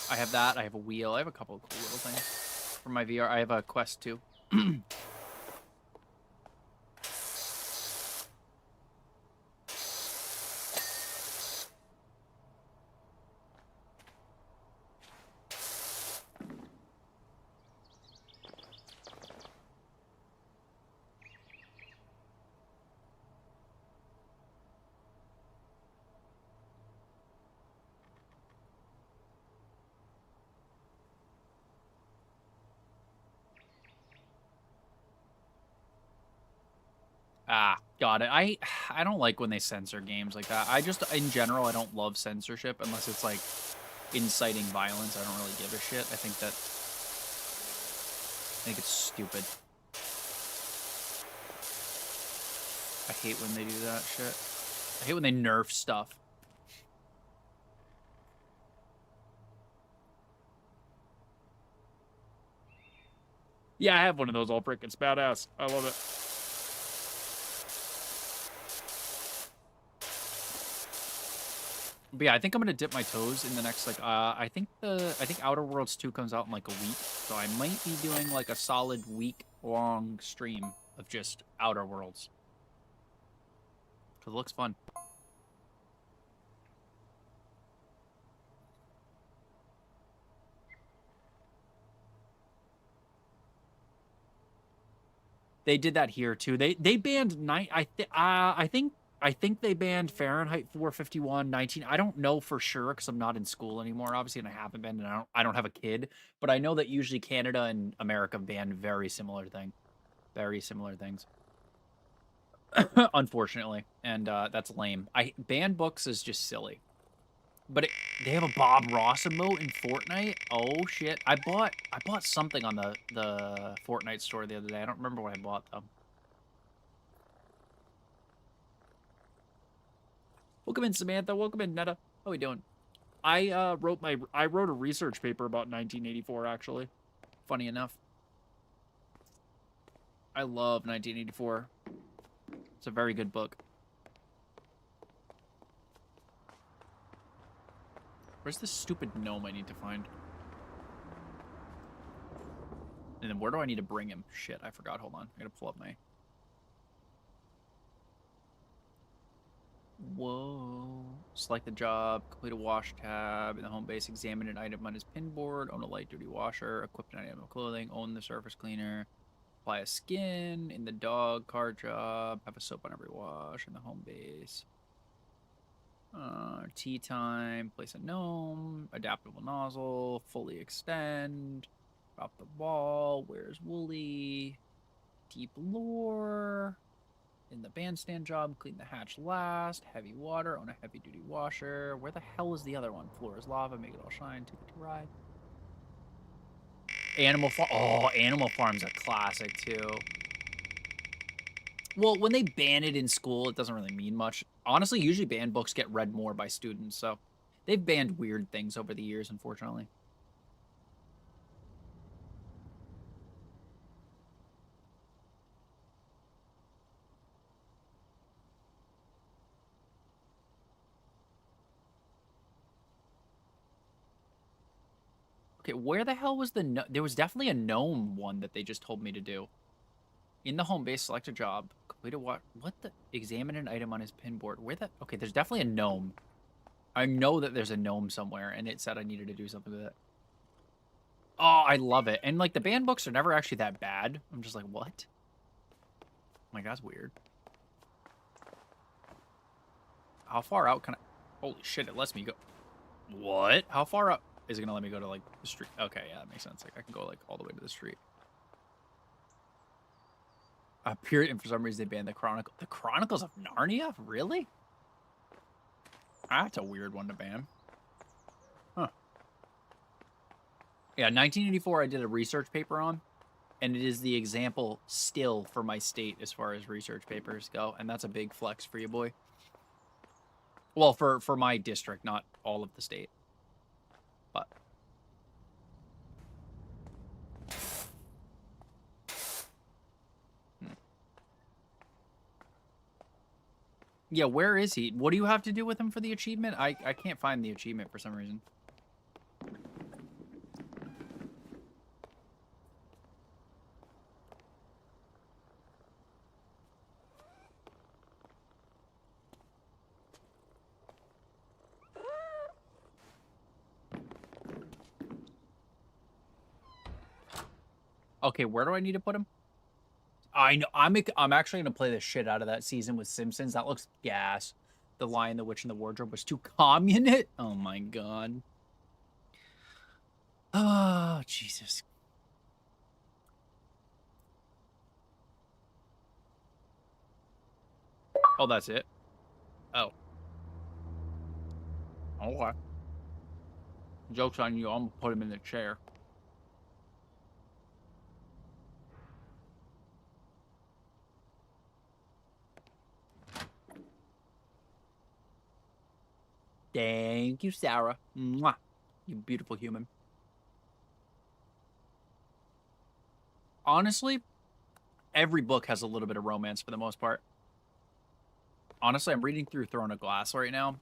I have that. I have a wheel. I have a couple of cool little things for my VR. I have a Quest 2. Ah, got it. I don't like when they censor games like that. I just, in general, I don't love censorship unless it's like inciting violence. I don't really give a shit. I think it's stupid. I hate when they do that shit. I hate when they nerf stuff. Yeah, I have one of those all freaking. It's badass. I love it. But yeah, I think I'm gonna dip my toes in the next like I think Outer Worlds 2 comes out in like a week, so I might be doing like a solid week-long stream of just Outer Worlds. Cause it looks fun. They did that here too. They banned I think they banned Fahrenheit 451, 19. I don't know for sure because I'm not in school anymore, obviously, and I haven't been, and I don't have a kid. But I know that usually Canada and America ban very similar things. Unfortunately, and that's lame. Ban books is just silly. But they have a Bob Ross emote in Fortnite. Oh shit! I bought something on the Fortnite store the other day. I don't remember what I bought though. Welcome in, Samantha. Welcome in, Netta. How are we doing? I wrote a research paper about 1984, actually. Funny enough. I love 1984. It's a very good book. Where's this stupid gnome I need to find? And then where do I need to bring him? Shit, I forgot. Hold on. I gotta pull up my... Whoa. Select the job, complete a wash tab, in the home base, examine an item on his pinboard, own a light duty washer, equip an item of clothing, own the surface cleaner, apply a skin in the dog car job, have a soap on every wash in the home base. Tea time, place a gnome, adaptable nozzle, fully extend, drop the ball, where's Wooly, deep lore, in the bandstand job, clean the hatch last, heavy water, own a heavy-duty washer. Where the hell is the other one? Floor is lava, make it all shine, take it to ride. Animal Farm. Oh, Animal Farm's a classic, too. Well, when they ban it in school, it doesn't really mean much. Honestly, usually banned books get read more by students, so they've banned weird things over the years, unfortunately. Okay, where the hell was the... There was definitely a gnome one that they just told me to do. In the home base, select a job. Complete a what the... Examine an item on his pinboard. Where the... Okay, there's definitely a gnome. I know that there's a gnome somewhere, and it said I needed to do something with it. Oh, I love it. And, like, the banned books are never actually that bad. I'm just like, what? Like, that's weird. How far out can I... Holy shit, it lets me go... What? How far up is it going to let me go to, like, the street? Okay, yeah, that makes sense. Like, I can go, like, all the way to the street. Period, and for some reason they banned the Chronicle. The Chronicles of Narnia? Really? That's a weird one to ban. Huh. Yeah, 1984 I did a research paper on, and it is the example still for my state as far as research papers go, and that's a big flex for you, boy. Well, for my district, not all of the state. But... Yeah, where is he? What do you have to do with him for the achievement? I can't find the achievement for some reason. Okay, where do I need to put him? I know. I'm actually gonna play the shit out of that season with Simpsons. That looks gas. The Lion, the Witch, and the Wardrobe was too communist. Oh my god. Oh Jesus. Oh, that's it. Oh. Okay. Joke's on you. I'm gonna put him in the chair. Thank you, Sarah. Mwah. You beautiful human. Honestly, every book has a little bit of romance for the most part. Honestly, I'm reading through Throne of Glass right now.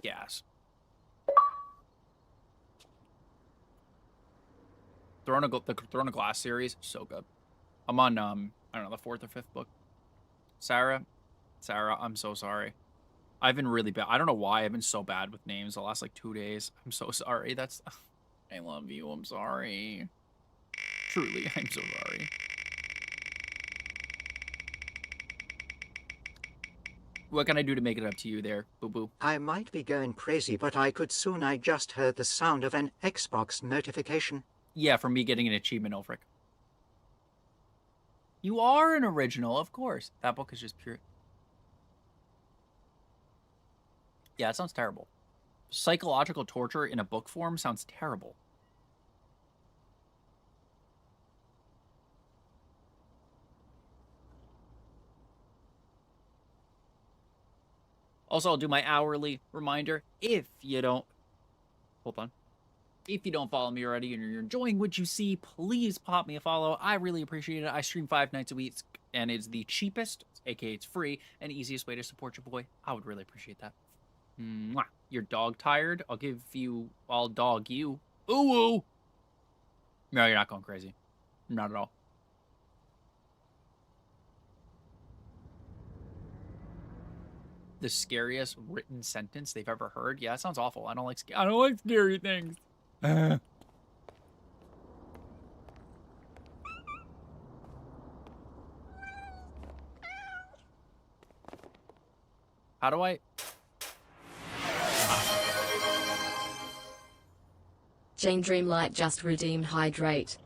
Gas. The Throne of Glass series, so good. I'm on, I don't know, the 4th or 5th book. Sarah, I'm so sorry. I've been really bad. I don't know why I've been so bad with names the last, like, 2 days. I'm so sorry. I love you. I'm sorry. Truly, I'm so sorry. What can I do to make it up to you there, boo-boo? I might be going crazy, but I just heard the sound of an Xbox notification. Yeah, from me getting an achievement, Ulfric. You are an original, of course. That book is just pure... Yeah, it sounds terrible. Psychological torture in a book form sounds terrible. Also, I'll do my hourly reminder. If you don't... Hold on. If you don't follow me already and you're enjoying what you see, please pop me a follow. I really appreciate it. I stream 5 nights a week, and it's the cheapest, aka it's free, and easiest way to support your boy. I would really appreciate that. Mwah. Your dog tired? I'll dog you. Ooh. No, you're not going crazy. Not at all. The scariest written sentence they've ever heard? Yeah, that sounds awful. I don't like scary things. How do I... Jane Dreamlight just redeemed Hydrate.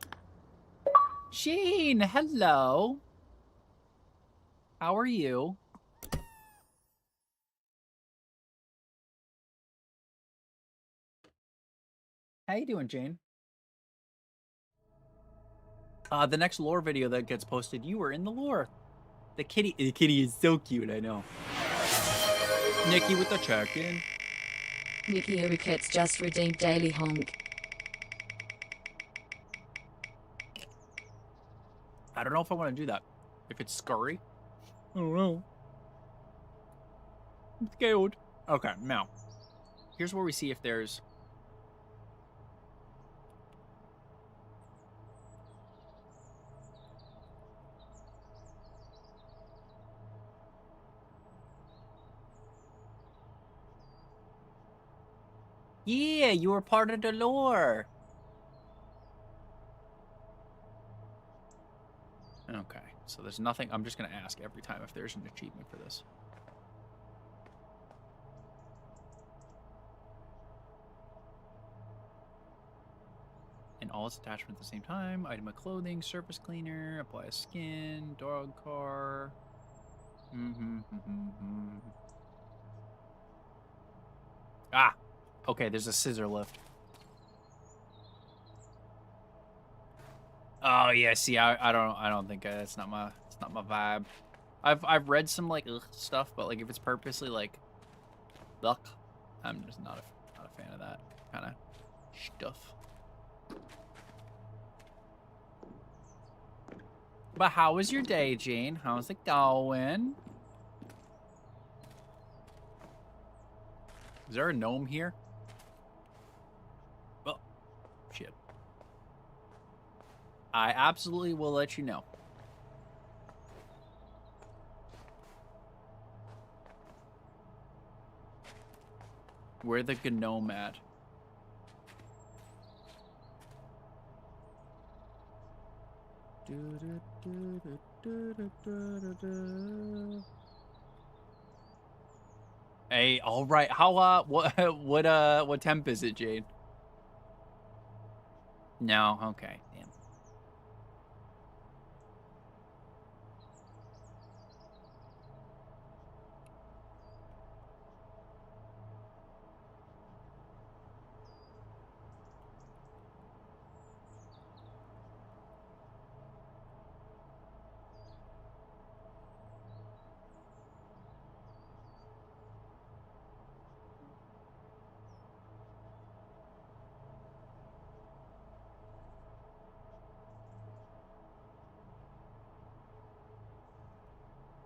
Jane, hello. How are you? How you doing, Jane? The next lore video that gets posted, you were in the lore. The kitty is so cute, I know. Nikki with the check-in. Nikki Urikets just redeemed Daily Honk. I don't know if I want to do that. If it's scurry. I don't know. I'm scared. Okay, now. Here's where we see if there's... Yeah, you were part of the lore. Okay, so there's nothing. I'm just going to ask every time if there's an achievement for this. And all its attachments at the same time. Item of clothing, surface cleaner, apply a skin, dog car. Ah, okay. There's a scissor lift. Oh yeah. See, I don't think it's not my vibe. I've read some like stuff, but like if it's purposely like, luck, I'm just not a fan of that kind of stuff. But how was your day, Jane? How's it going? Is there a gnome here? Well, shit. I absolutely will let you know. Where the gnome at? Hey, all right. How what temp is it, Jade? No, okay. Damn.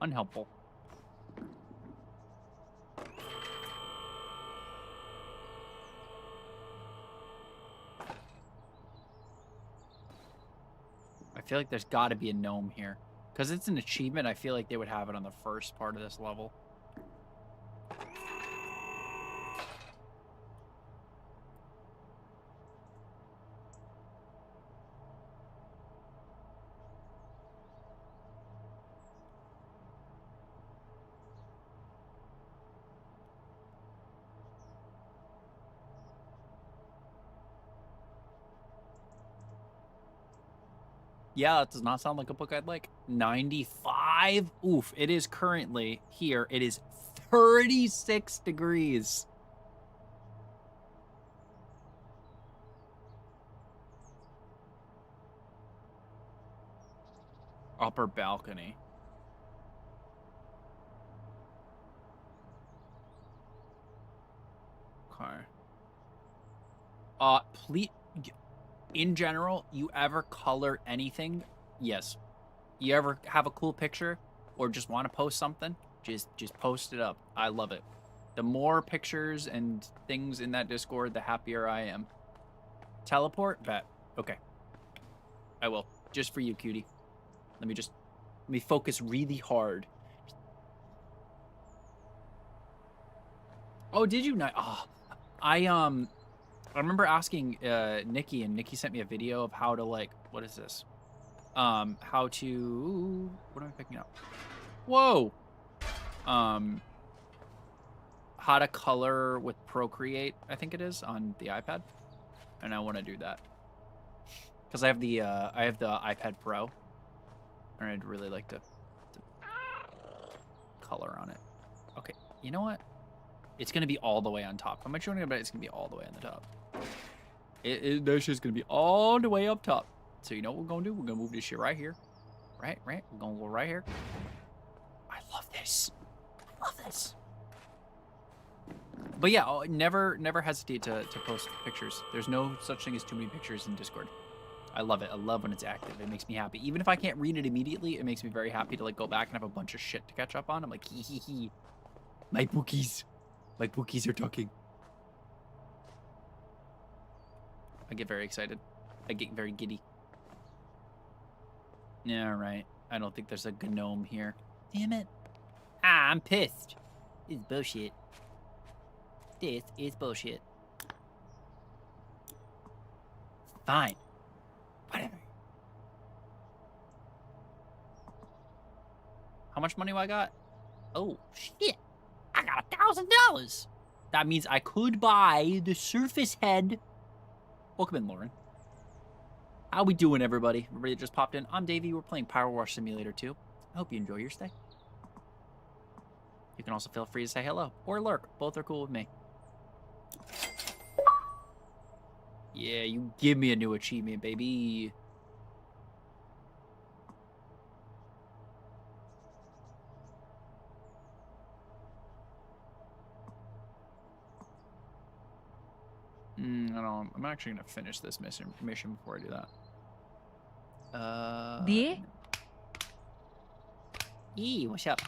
Unhelpful. I feel like there's got to be a gnome here. Because it's an achievement, I feel like they would have it on the first part of this level. Yeah, that does not sound like a book I'd like. 95? Oof, it is currently here. It is 36 degrees. Upper balcony. Okay. Please... In general, you ever color anything? Yes. You ever have a cool picture or just want to post something? Just post it up. I love it. The more pictures and things in that Discord, the happier I am. Teleport? Bet. Okay. I will. Just for you, cutie. Let me focus really hard. Oh, did you not? Oh, I remember asking Nikki, and Nikki sent me a video of how to, like, what is this? How to... What am I picking up? Whoa! How to color with Procreate, I think it is, on the iPad. And I want to do that. Because I have the iPad Pro. And I'd really like to color on it. Okay, you know what? It's going to be all the way on top. How much you want to bet it's going to be all the way on the top? That shit's gonna be all the way up top. So you know what we're gonna do? We're gonna move this shit right here. Right. We're gonna go right here. I love this. I love this. But yeah, never hesitate to post pictures. There's no such thing as too many pictures in Discord. I love it. I love when it's active. It makes me happy. Even if I can't read it immediately, it makes me very happy to like go back and have a bunch of shit to catch up on. I'm like, hee hee hee. My bookies are talking. I get very excited. I get very giddy. Yeah, right. I don't think there's a gnome here. Damn it. I'm pissed. This is bullshit. This is bullshit. Fine. Whatever. How much money do I got? Oh, shit. I got $1,000. That means I could buy the Surface Head. Welcome in, Lauren. How we doing, everybody? Everybody that just popped in. I'm Davey. We're playing Powerwash Simulator 2. I hope you enjoy your stay. You can also feel free to say hello or lurk. Both are cool with me. Yeah, you give me a new achievement, baby. I don't. I'm actually gonna finish this mission before I do that. Dia? What's up?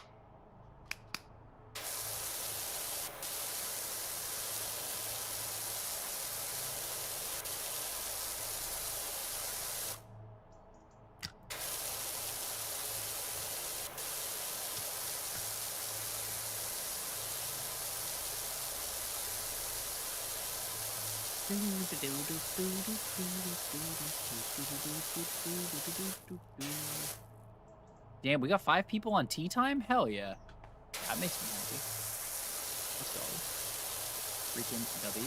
Damn, we got 5 people on tea time? Hell yeah. That makes me happy. Let's go. Freaking W.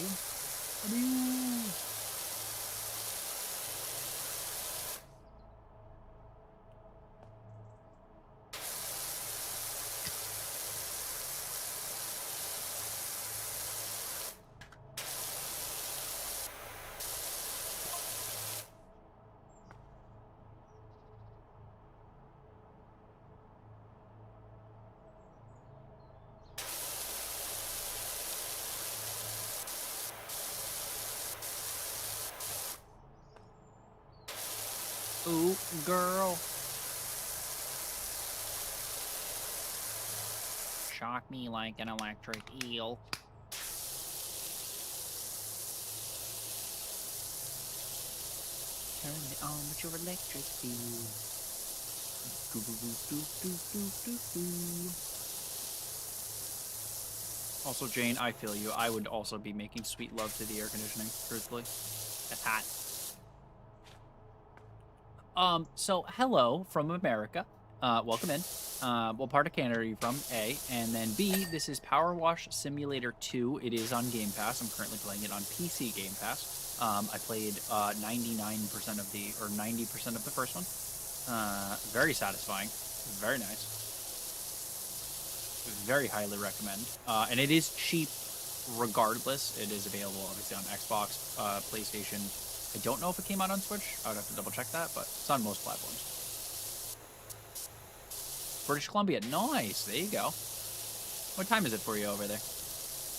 Ooh, girl. Shock me like an electric eel. Turn it on with your electric eel. Also, Jane, I feel you. I would also be making sweet love to the air conditioning, truthfully. That's hot. So hello from America. Welcome in. What part of Canada are you from? A. And then B, this is Powerwash Simulator 2. It is on Game Pass. I'm currently playing it on PC Game Pass. I played 99% of the, or 90% of the first one. Very satisfying. Very nice. Very highly recommend. And it is cheap regardless. It is available obviously on Xbox, PlayStation. I don't know if it came out on Switch. I would have to double check that, but it's on most platforms. British Columbia. Nice. There you go. What time is it for you over there?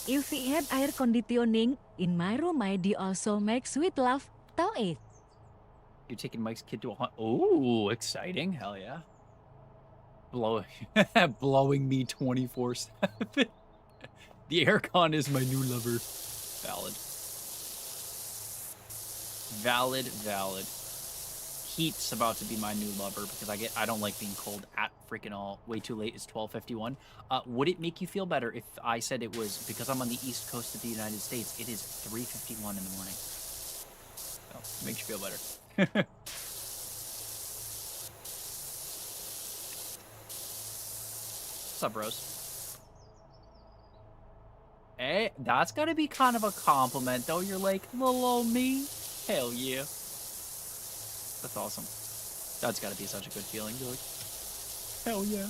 If we had air conditioning in my room, I'd also make sweet love to it. You're taking Mike's kid to a hunt. Oh, exciting. Hell yeah. Blowing me 24/7. The aircon is my new lover. Valid. Valid. Heat's about to be my new lover because I don't like being cold at freaking all. Way too late. It's 12:51. Would it make you feel better if I said it was because I'm on the east coast of the United States? It is 3:51 in the morning. Oh, it makes you feel better. What's up, bros? Hey, that's gotta be kind of a compliment, though. You're like, little old me. Hell yeah. That's awesome. That's gotta be such a good feeling. You're like, hell yeah.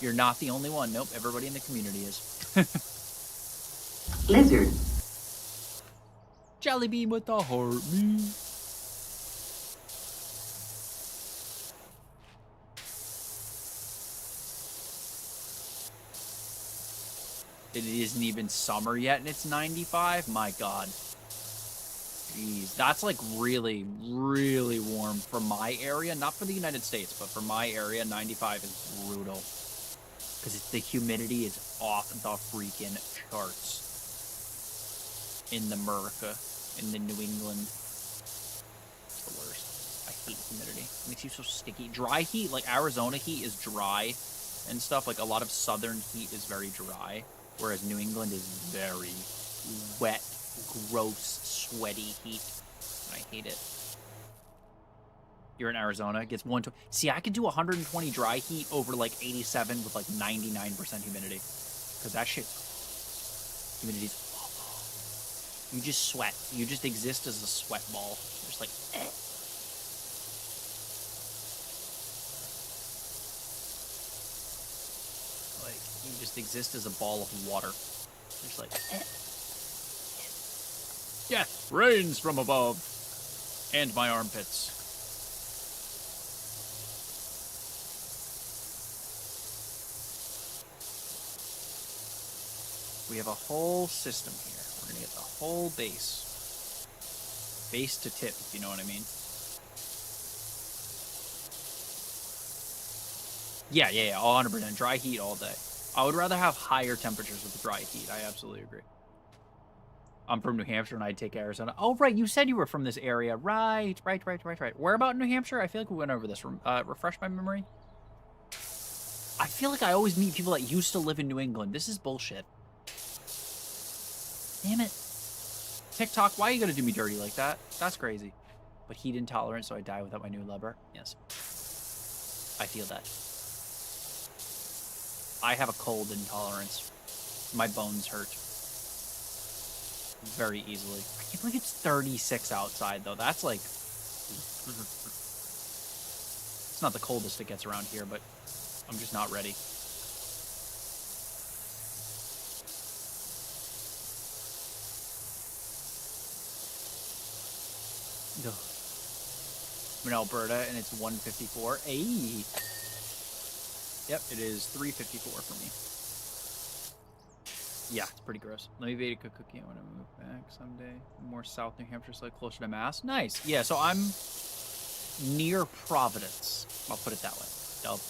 You're not the only one. Nope, everybody in the community is. Lizard. Jelly bean with the heartbeat. It isn't even summer yet and it's 95? My God. Jeez, that's like really, really warm for my area. Not for the United States, but for my area, 95 is brutal. Because the humidity is off the freaking charts. In the America, in the New England. It's the worst. I hate humidity. It makes you so sticky. Dry heat, like Arizona heat is dry and stuff. Like a lot of southern heat is very dry. Whereas New England is very wet, gross, sweaty heat. And I hate it. You're in Arizona, it gets 120. See, I could do 120 dry heat over like 87 with like 99% humidity. Because that shit, humidity's awful. You just sweat. You just exist as a sweat ball. You're just like, eh. Like, you just exist as a ball of water. Just like, eh. Death rains from above. And my armpits. We have a whole system here. We're gonna get the whole base. Base to tip, if you know what I mean. Yeah, 100%. Dry heat all day. I would rather have higher temperatures with the dry heat. I absolutely agree. I'm from New Hampshire and I'd take Arizona. Oh, right. You said you were from this area. Right. Where about in New Hampshire? I feel like we went over this. Refresh my memory. I feel like I always meet people that used to live in New England. This is bullshit. Damn it. TikTok, why are you gonna do me dirty like that? That's crazy. But heat intolerant, so I die without my new lover. Yes. I feel that. I have a cold intolerance. My bones hurt. Very easily. I can't believe it's 36 outside, though. That's like... It's not the coldest it gets around here, but I'm just not ready. I'm in Alberta and it's 154. Hey. Yep, it is 354 for me. Yeah, it's pretty gross. Let me bake a cookie. I want to move back someday. More South New Hampshire, so like closer to Mass. Nice. Yeah, so I'm near Providence. I'll put it that way.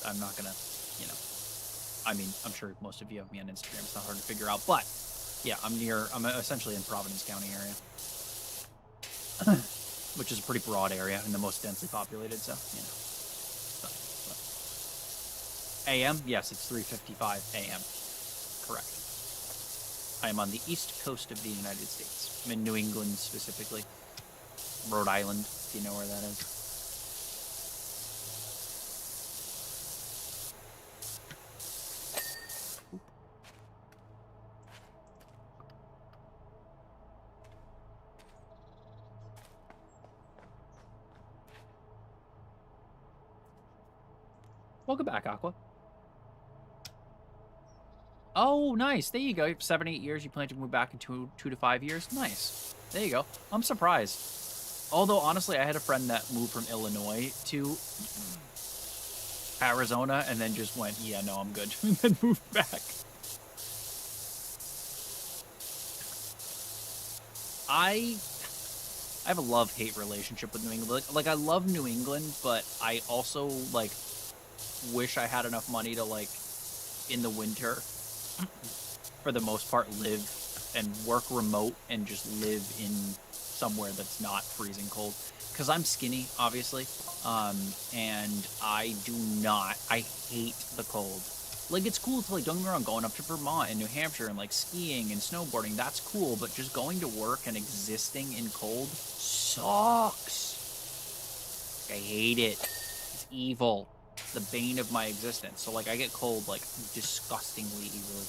I'm not gonna, you know. I mean, I'm sure most of you have me on Instagram. It's not hard to figure out, but yeah, I'm essentially in Providence County area. Which is a pretty broad area and the most densely populated, so, you know. AM? Yes, it's 3:55 AM. Correct. I am on the east coast of the United States. I'm in New England, specifically. Rhode Island, if you know where that is. Welcome back, Aqua. Oh, nice. There you go. 7, 8 years. You plan to move back in 2 to 5 years. Nice. There you go. I'm surprised. Although, honestly, I had a friend that moved from Illinois to Arizona and then just went, yeah, no, I'm good. And then moved back. I have a love-hate relationship with New England. Like, I love New England, but I also, like, wish I had enough money to, like, in the winter, for the most part, live and work remote and just live in somewhere that's not freezing cold. Because I'm skinny, obviously, and I hate the cold. Like, it's cool to, like, don't get me wrong, going up to Vermont and New Hampshire and, like, skiing and snowboarding, that's cool, but just going to work and existing in cold sucks. I hate it. It's evil. The bane of my existence. So, like, I get cold, like, disgustingly easily.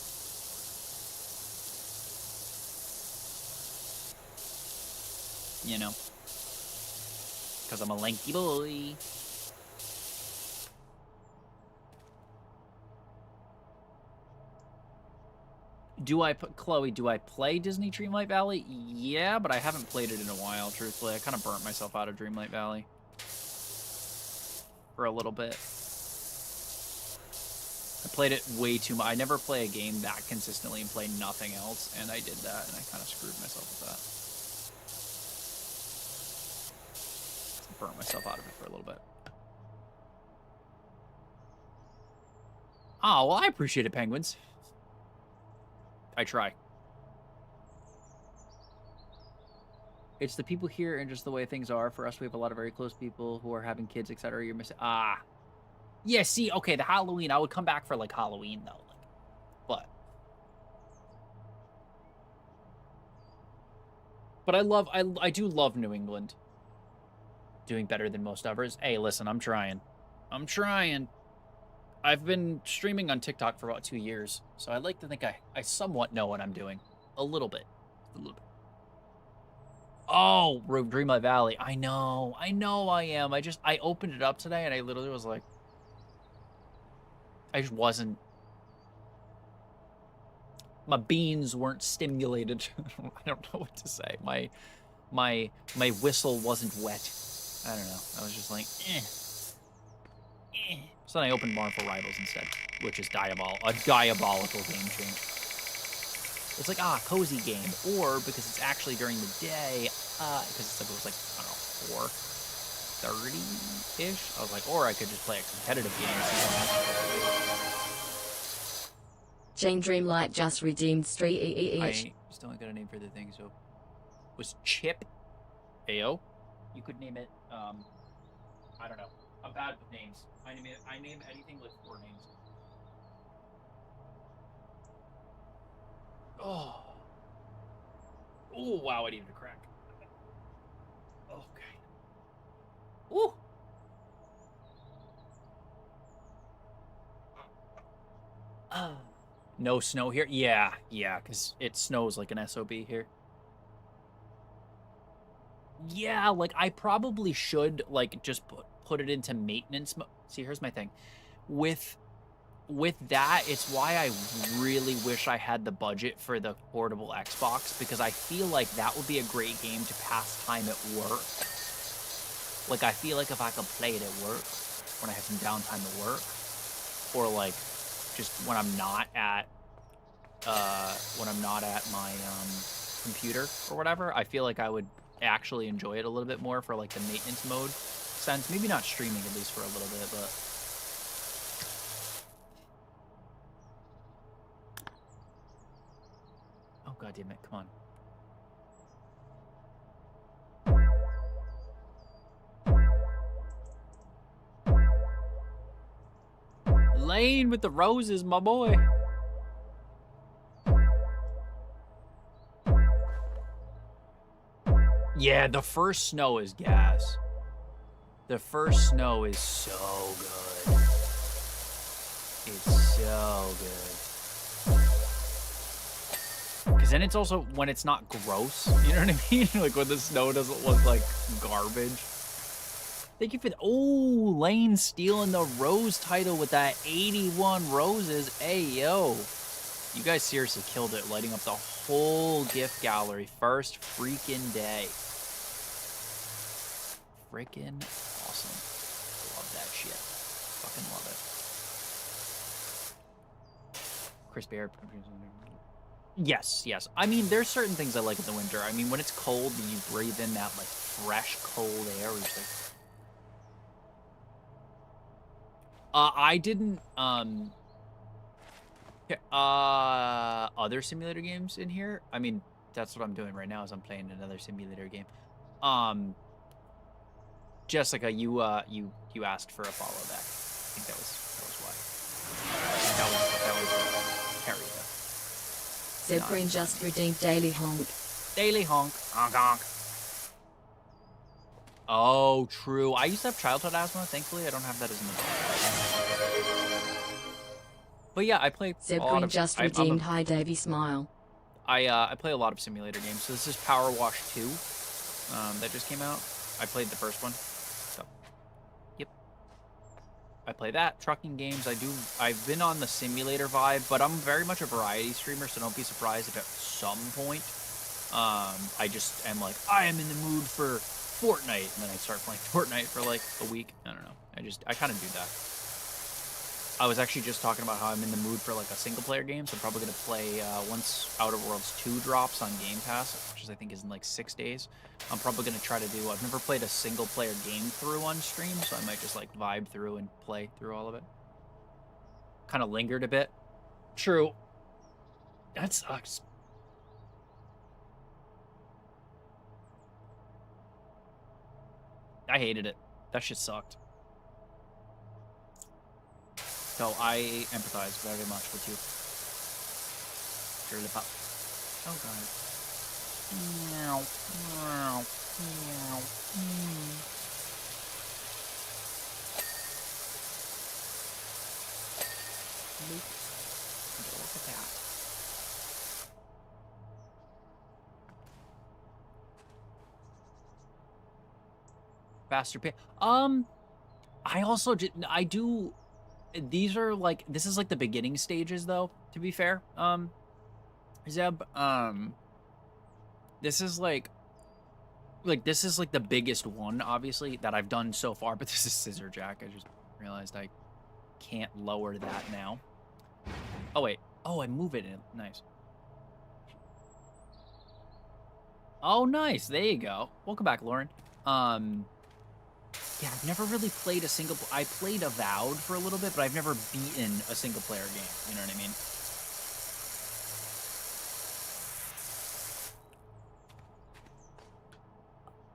You know? Because I'm a lanky boy. Chloe, do I play Disney Dreamlight Valley? Yeah, but I haven't played it in a while, truthfully. I kind of burnt myself out of Dreamlight Valley for a little bit. I played it way too much. I never play a game that consistently and play nothing else, and I did that, and I kind of screwed myself with that. Burnt myself out of it for a little bit. Oh, well, I appreciate it, Penguins. I try. It's the people here and just the way things are. For us, we have a lot of very close people who are having kids, etc. You're missing. Ah. Yeah, see, okay, the Halloween. I would come back for, like, Halloween, though. Like, but I do love New England. Doing better than most others. Hey, listen, I'm trying. I'm trying. I've been streaming on TikTok for about 2 years, so I'd like to think I somewhat know what I'm doing. A little bit. A little bit. Oh, Dreamlight Valley. I know I am. I opened it up today, and I literally was like, I just wasn't. My beans weren't stimulated. I don't know what to say. My whistle wasn't wet. I don't know. I was just like, eh. So then I opened Marvel Rivals instead, which is a diabolical game change. It's like, cozy game. Or, because it's actually during the day, because it was like, I don't know, 4:30-ish? I was like, or I could just play a competitive game. Jane Dreamlight just redeemed Street I still ain't got a name for the thing, so... Was Chip? Ayo? You could name it, I don't know. I'm bad with names. I name anything with 4 names. Oh. Oh, wow, I needed a crack. Okay. Ooh. No snow here? Yeah, because it snows like an SOB here. Yeah, like, I probably should, like, just put it into maintenance mode. See, here's my thing. With that, it's why I really wish I had the budget for the portable Xbox, because I feel like that would be a great game to pass time at work. Like, I feel like if I could play it at work, when I have some downtime at work, or, like, just when I'm not at my, computer or whatever, I feel like I would actually enjoy it a little bit more for, like, the maintenance mode sense. Maybe not streaming, at least for a little bit, but... Oh, God damn it, come on. Lane with the roses, my boy. Yeah, the first snow is gas. The first snow is so good. It's so good. Because then it's also when it's not gross. You know what I mean? Like when the snow doesn't look like garbage. Thank you for the... Oh, Lane stealing the rose title with that 81 roses. Hey, yo. You guys seriously killed it, lighting up the whole gift gallery. First freaking day. Freaking awesome. Love that shit. Fucking love it. Crispy air. Yes. I mean, there's certain things I like in the winter. I mean, when it's cold and you breathe in that, like, fresh, cold air, it's like... I didn't, other simulator games in here? I mean, that's what I'm doing right now is I'm playing another simulator game. Jessica, you asked for a follow back. I think that was why. That was Harry, though. Zeb Green just redeemed Daily Honk. Daily Honk. Honk honk. Oh, true. I used to have childhood asthma. Thankfully, I don't have that as much. But yeah, I play Zeb a lot Green of... just redeemed Hi Davy Smile. I play a lot of simulator games. So this is Powerwash 2 that just came out. I played the first one. So, yep. I play that. Trucking games. I've been on the simulator vibe, but I'm very much a variety streamer, so don't be surprised if at some point, I just am like, I am in the mood for Fortnite, and then I start playing Fortnite for like a week. I don't know. I kind of do that. I was actually just talking about how I'm in the mood for like a single player game, so I'm probably gonna play once Outer Worlds 2 drops on Game Pass, which I think is in like 6 days. I'm probably gonna try to do. I've never played a single player game through on stream, so I might just like vibe through and play through all of it. Kind of lingered a bit. True. That sucks. I hated it. That shit sucked. So I empathize very much with you. Surely pop. Oh god. Meow. Meow. Meow. Look at that. Faster pay. I also did. I do. These are like, this is like the beginning stages though, to be fair. Zeb, this is like this is like the biggest one, obviously, that I've done so far, but this is Scissor Jack. I just realized I can't lower that now. Oh, wait. Oh, I move it in. Nice. Oh, nice. There you go. Welcome back, Lauren. Yeah, I've never really played a single... I played Avowed for a little bit, but I've never beaten a single-player game. You know what I mean?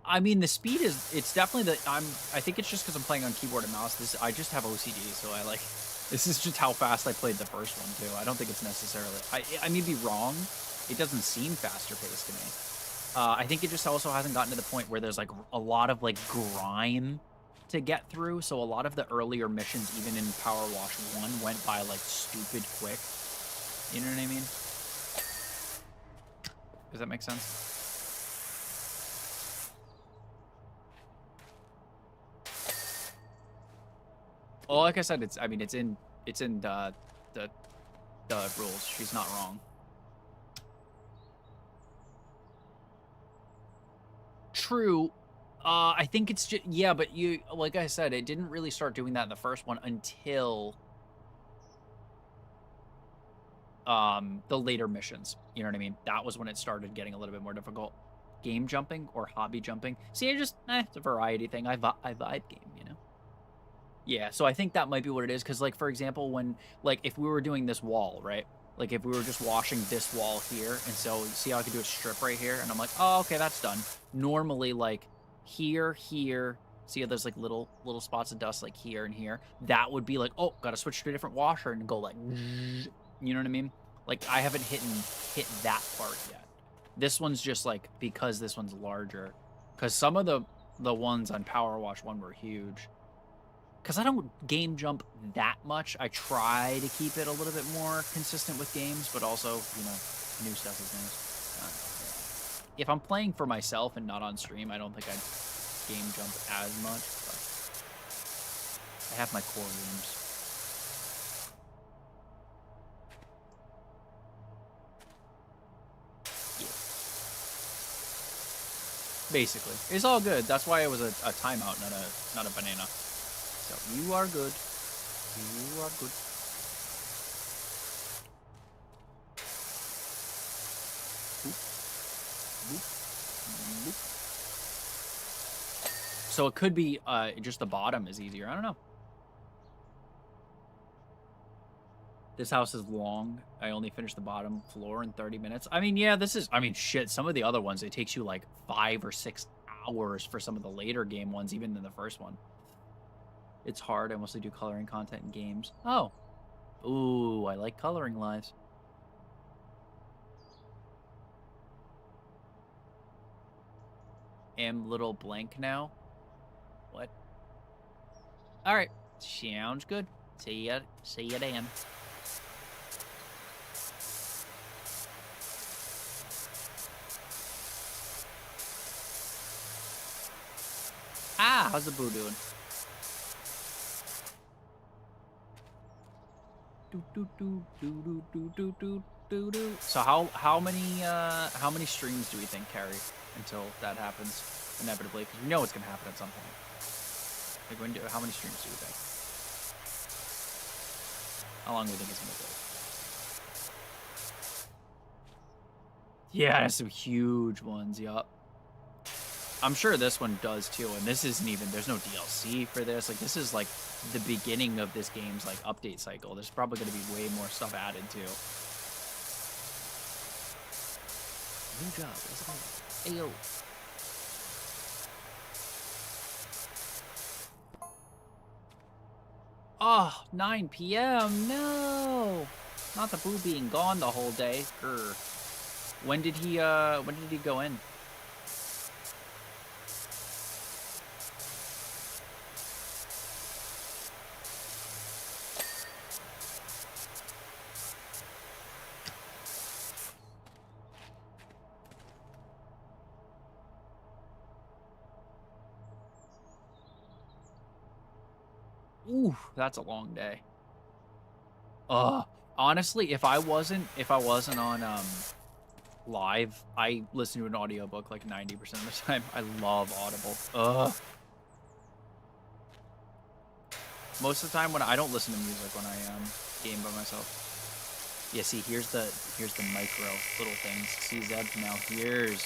I mean, the speed is... It's definitely the... I think it's just because I'm playing on keyboard and mouse. I just have OCD, so I like... This is just how fast I played the first one, too. I don't think it's necessarily... I may be wrong. It doesn't seem faster-paced to me. I think it just also hasn't gotten to the point where there's, like, a lot of, like, grime to get through, so a lot of the earlier missions, even in Powerwash 1, went by, like, stupid quick. You know what I mean? Does that make sense? Well, like I said, it's in the rules. She's not wrong. True. I think it's just, yeah, but you, like I said, it didn't really start doing that in the first one until the later missions. You know what I mean? That was when it started getting a little bit more difficult. Game jumping or hobby jumping. See, it's a variety thing. I vibe game, you know? Yeah, so I think that might be what it is, because, like, for example, when, like, if we were doing this wall, right? Like, if we were just washing this wall here, and so, see how I could do a strip right here? And I'm like, oh, okay, that's done. Normally, like, here, see how there's, like, little spots of dust, like, here and here? That would be like, oh, gotta switch to a different washer and go, like, you know what I mean? Like, I haven't hit that part yet. This one's just, like, because this one's larger. Because some of the ones on Powerwash 1 were huge. Because I don't game jump that much. I try to keep it a little bit more consistent with games, but also, you know, new stuff is nice. If I'm playing for myself and not on stream, I don't think I'd game jump as much, but I have my core games. Yeah. Basically. It's all good. That's why it was a timeout, not a banana. So you are good. You are good. Boop. Boop. Boop. So it could be just the bottom is easier. I don't know. This house is long. I only finished the bottom floor in 30 minutes. I mean, yeah, this is... I mean, shit, some of the other ones, it takes you like 5 or 6 hours for some of the later game ones, even in the first one. It's hard. I mostly do coloring content in games. Oh. Ooh, I like coloring lives. Am little blank now. What? Alright. Sounds good. See ya then. Ah, how's the boo doing? So how many streams do we think carry until that happens inevitably? Because we know it's gonna happen at some point. Like how many streams do we think? How long do we think it's gonna take? Yeah, there's some huge ones. Yup. I'm sure this one does too, and this isn't even, there's no DLC for this. Like, this is like the beginning of this game's like update cycle. There's probably going to be way more stuff added too. New job. Ayo. Oh, 9 p.m. No, not the boo being gone the whole day. Grr. When did he go in? Ooh, that's a long day. Honestly, if I wasn't on live, I listen to an audiobook like 90% of the time. I love Audible. Most of the time when I don't listen to music when I game by myself. Yeah, see, here's the micro little things. See, Zeb, now here's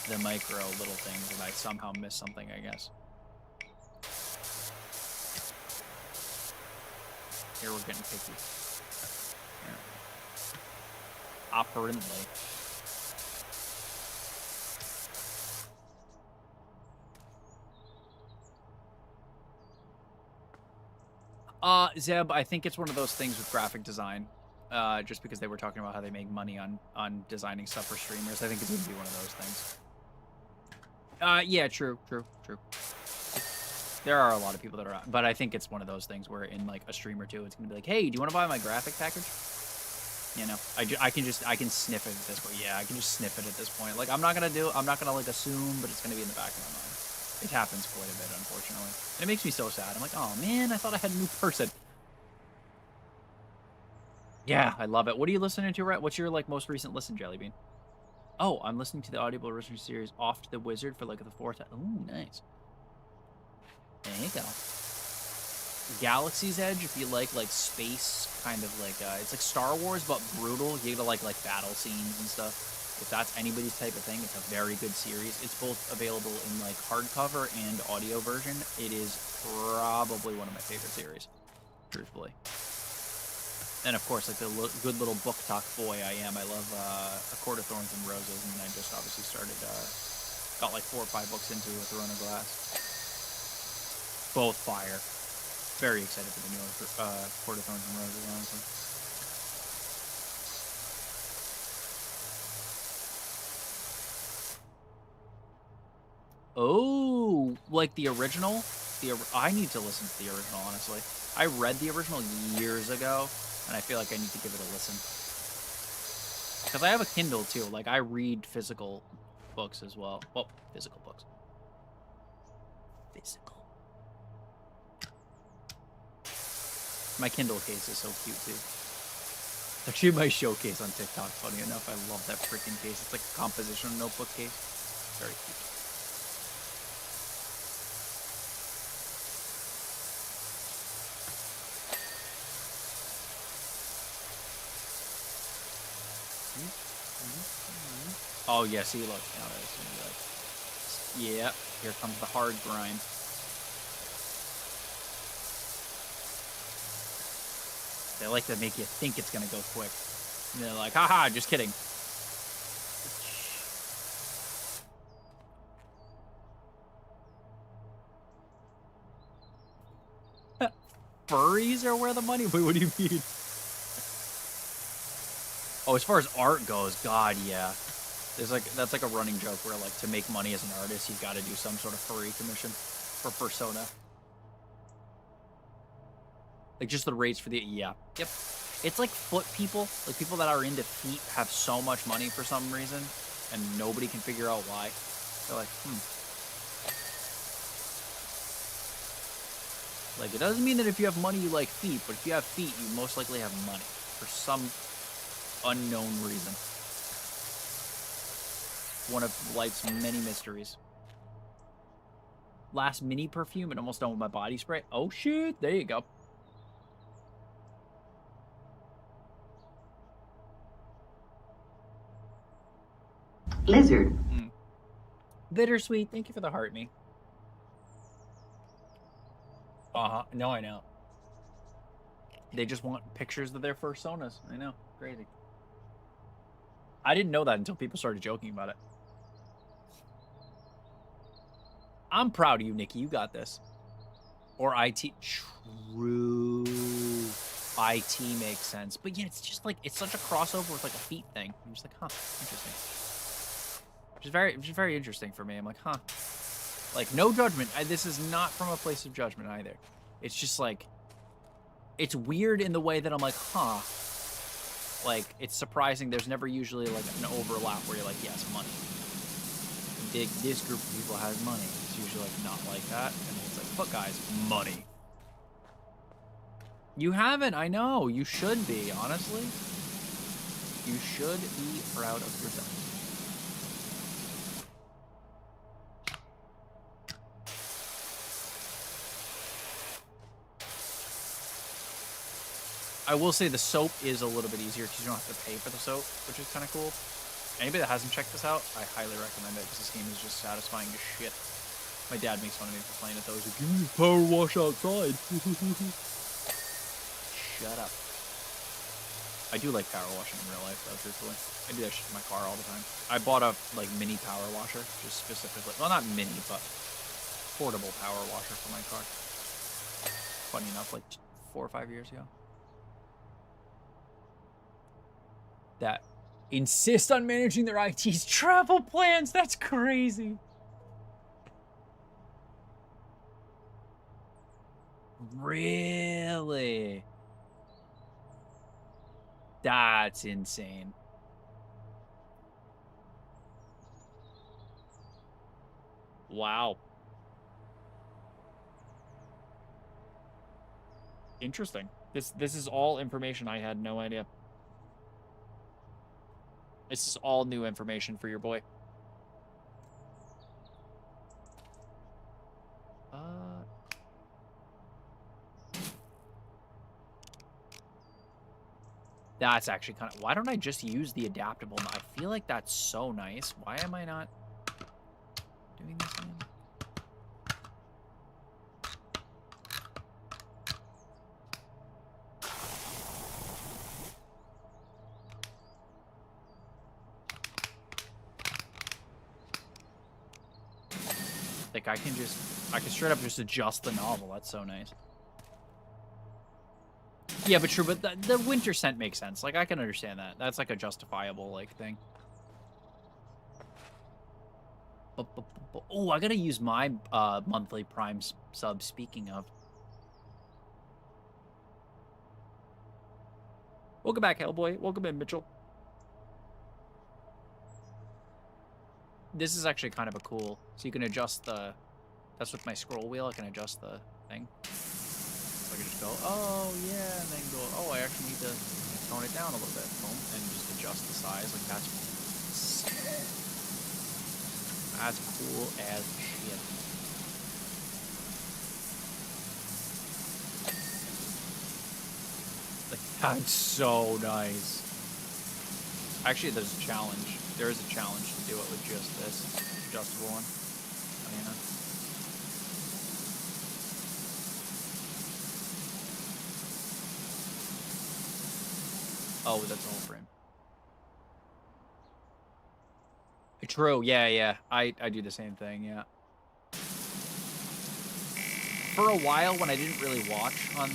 the micro little things, and I somehow missed something, I guess. Here we're getting picky. Here. Apparently. Zeb, I think it's one of those things with graphic design. Just because they were talking about how they make money on designing stuff for streamers. I think it's gonna be one of those things. Yeah, true. There are a lot of people that are, but I think it's one of those things where in like a stream or two, it's gonna be like, hey, do you want to buy my graphic package? You know, I can sniff it at this point. Yeah, I can just sniff it at this point. Like, I'm not gonna like assume, but it's gonna be in the back of my mind. It happens quite a bit, unfortunately. And it makes me so sad. I'm like, oh man, I thought I had a new person. Yeah, I love it. What are you listening to, right? What's your like most recent listen, Jellybean? Oh, I'm listening to the Audible original series Off to the Wizard for like the 4th time. Ooh, nice. There you go. Galaxy's Edge, if you like space, kind of like, it's like Star Wars, but brutal. You get like battle scenes and stuff. If that's anybody's type of thing, it's a very good series. It's both available in like hardcover and audio version. It is probably one of my favorite series, truthfully. And of course, like the good little book talk boy I am, I love A Court of Thorns and Roses, and I just obviously started, got like 4 or 5 books into A Throne of Glass. Both fire. Very excited for the new Court of Thorns and Roses, honestly. Oh, like the original? I need to listen to the original, honestly. I read the original years ago, and I feel like I need to give it a listen. Because I have a Kindle, too. Like, I read physical books as well. Well, physical books. Physical. My Kindle case is so cute, too. It's actually my showcase on TikTok, funny enough. I love that freaking case. It's like a composition notebook case. Very cute. Oh, yeah, see, look. Now it's gonna be like, yeah, here comes the hard grind. They like to make you think it's gonna go quick. And they're like, haha, just kidding. Furries are where the money? Wait, what do you mean? Oh, as far as art goes, God, yeah. That's like a running joke where like to make money as an artist, you've got to do some sort of furry commission for Persona. Like just the rates for the yep. It's like foot people, like people that are into feet have so much money for some reason, and nobody can figure out why. They're like, Like, it doesn't mean that if you have money, you like feet, but if you have feet, you most likely have money for some unknown reason. One of life's many mysteries. Last mini perfume and almost done with my body spray. Oh, shit. There you go. Lizard. Bittersweet. Thank you for the heart, me. Uh-huh. No, I know. They just want pictures of their fursonas. I know. Crazy. I didn't know that until people started joking about it. I'm proud of you, Nikki. You got this. Or IT. True. IT makes sense. But yeah, it's just like, it's such a crossover with like a feet thing. I'm just like, huh, interesting. Which is very interesting for me. I'm like, huh. Like, no judgment. This is not from a place of judgment either. It's just like, it's weird in the way that I'm like, huh. Like, it's surprising. There's never usually like an overlap where you're like, yes, money. This group of people has money. It's usually like not like that. And it's like, but guys, money. You haven't, I know. You should be, honestly. You should be proud of yourself. I will say the soap is a little bit easier because you don't have to pay for the soap, which is kind of cool. Anybody that hasn't checked this out, I highly recommend it because this game is just satisfying as shit. My dad makes fun of me for playing it though. He's like, you can power wash outside. Shut up. I do like power washing in real life though, truthfully. I do that shit in my car all the time. I bought a like mini power washer, just specifically. Well, not mini, but portable power washer for my car. Funny enough, like 4 or 5 years ago. That insist on managing their IT's travel plans. That's crazy. Really? That's insane. Wow. Interesting. This is all information I had no idea. This is all new information for your boy. That's actually kind of... Why don't I just use the adaptable? I feel like that's so nice. Why am I not doing this again? Like, I can straight up just adjust the nozzle. That's so nice. Yeah, but true, but the winter scent makes sense. Like, I can understand that. That's like a justifiable, like, thing. Oh, I gotta use my monthly Prime sub, speaking of. Welcome back, Hellboy. Welcome in, Mitchell. This is actually kind of a cool... So you can adjust the... That's with my scroll wheel. I can adjust the thing. So I can just go, oh, yeah, and then go, oh, I actually need to tone it down a little bit. Boom, and just adjust the size. Like, that's cool as shit. Like, that's so nice. Actually, there's a challenge. There is a challenge to do it with just this adjustable one. Yeah. Oh, that's the whole frame. True, yeah. I do the same thing, yeah. For a while, when I didn't really watch on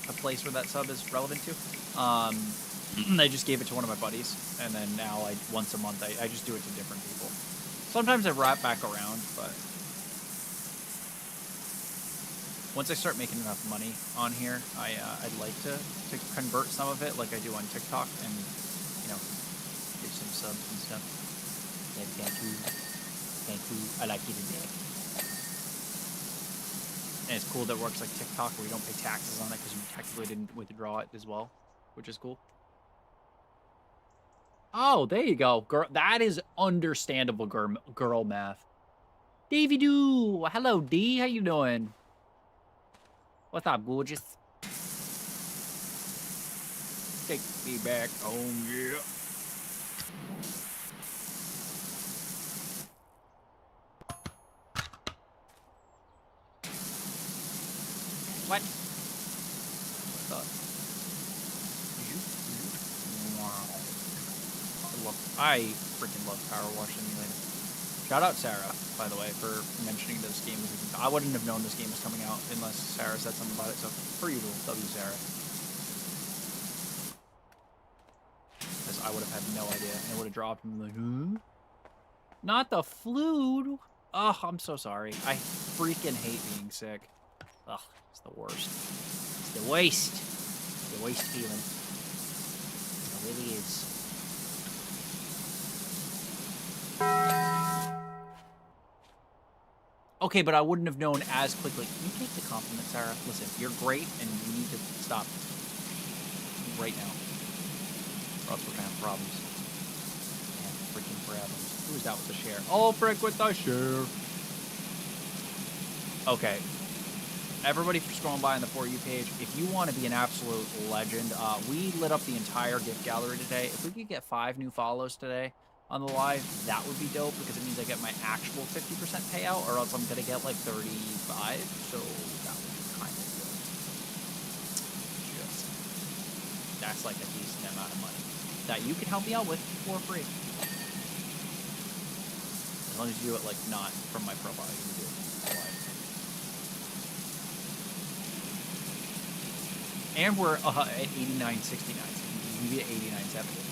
a place where that sub is relevant to, I just gave it to one of my buddies, and then now once a month I just do it to different people. Sometimes I wrap back around, but once I start making enough money on here, I'd like to convert some of it like I do on TikTok and, you know, give some subs and stuff. Yeah, thank you. I like you today. And it's cool that it works like TikTok where you don't pay taxes on it because you technically didn't withdraw it as well, which is cool. Oh, there you go. Girl, that is understandable girl math. Davey Doo. Hello, D. How you doing? What's up, gorgeous? Take me back home, yeah. What? Wow. I freaking love Powerwash Simulator. Shout out Sarah, by the way, for mentioning this game. I wouldn't have known this game was coming out unless Sarah said something about it. So, per usual, W Sarah. Because I would have had no idea. And it would have dropped and like, huh? Not the flu. Ugh, I'm so sorry. I freaking hate being sick. Ugh, it's the worst. It's the worst. It's the worst feeling. It really is. Okay, but I wouldn't have known as quickly. Can you take the compliment, Sarah? Listen, you're great, and you need to stop right now. Or else we're gonna have problems. Man, freaking problems. Who's that with the share? Oh, frick with the share. Okay. Everybody for scrolling by on the For You page, if you want to be an absolute legend, we lit up the entire gift gallery today. If we could get 5 new follows today on the live, that would be dope because it means I get my actual 50% payout, or else I'm gonna get like 35. So that would be kind of good. That's like a decent amount of money that you can help me out with for free. As long as you do it like not from my profile, you can do it live. And we're at 89.69. So you can be at 89.70.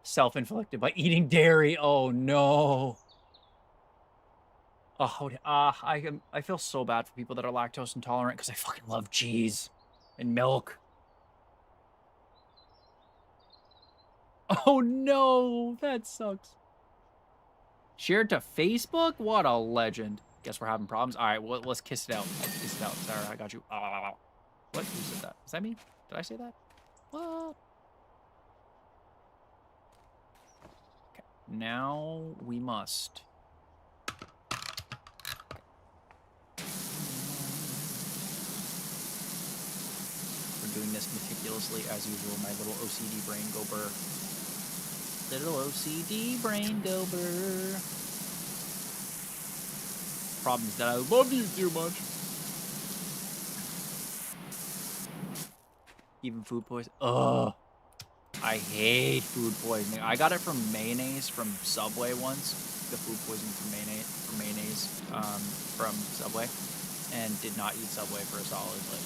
Self-inflicted by eating dairy. Oh no. Oh, I feel so bad for people that are lactose intolerant because I fucking love cheese and milk. Oh no, that sucks. Shared to Facebook? What a legend. Guess we're having problems. All right, well, let's kiss it out. Let's kiss it out. Sarah, I got you. What? Who said that? Is that me? Did I say that? What? Now we must. We're doing this meticulously as usual. My little OCD brain go burr. Little OCD brain go burr. Problem is that I love you too much. Even food poisoning. Ugh. I hate food poisoning. I got it from mayonnaise from Subway once. The food poisoning from mayonnaise from Subway, and did not eat Subway for a solid like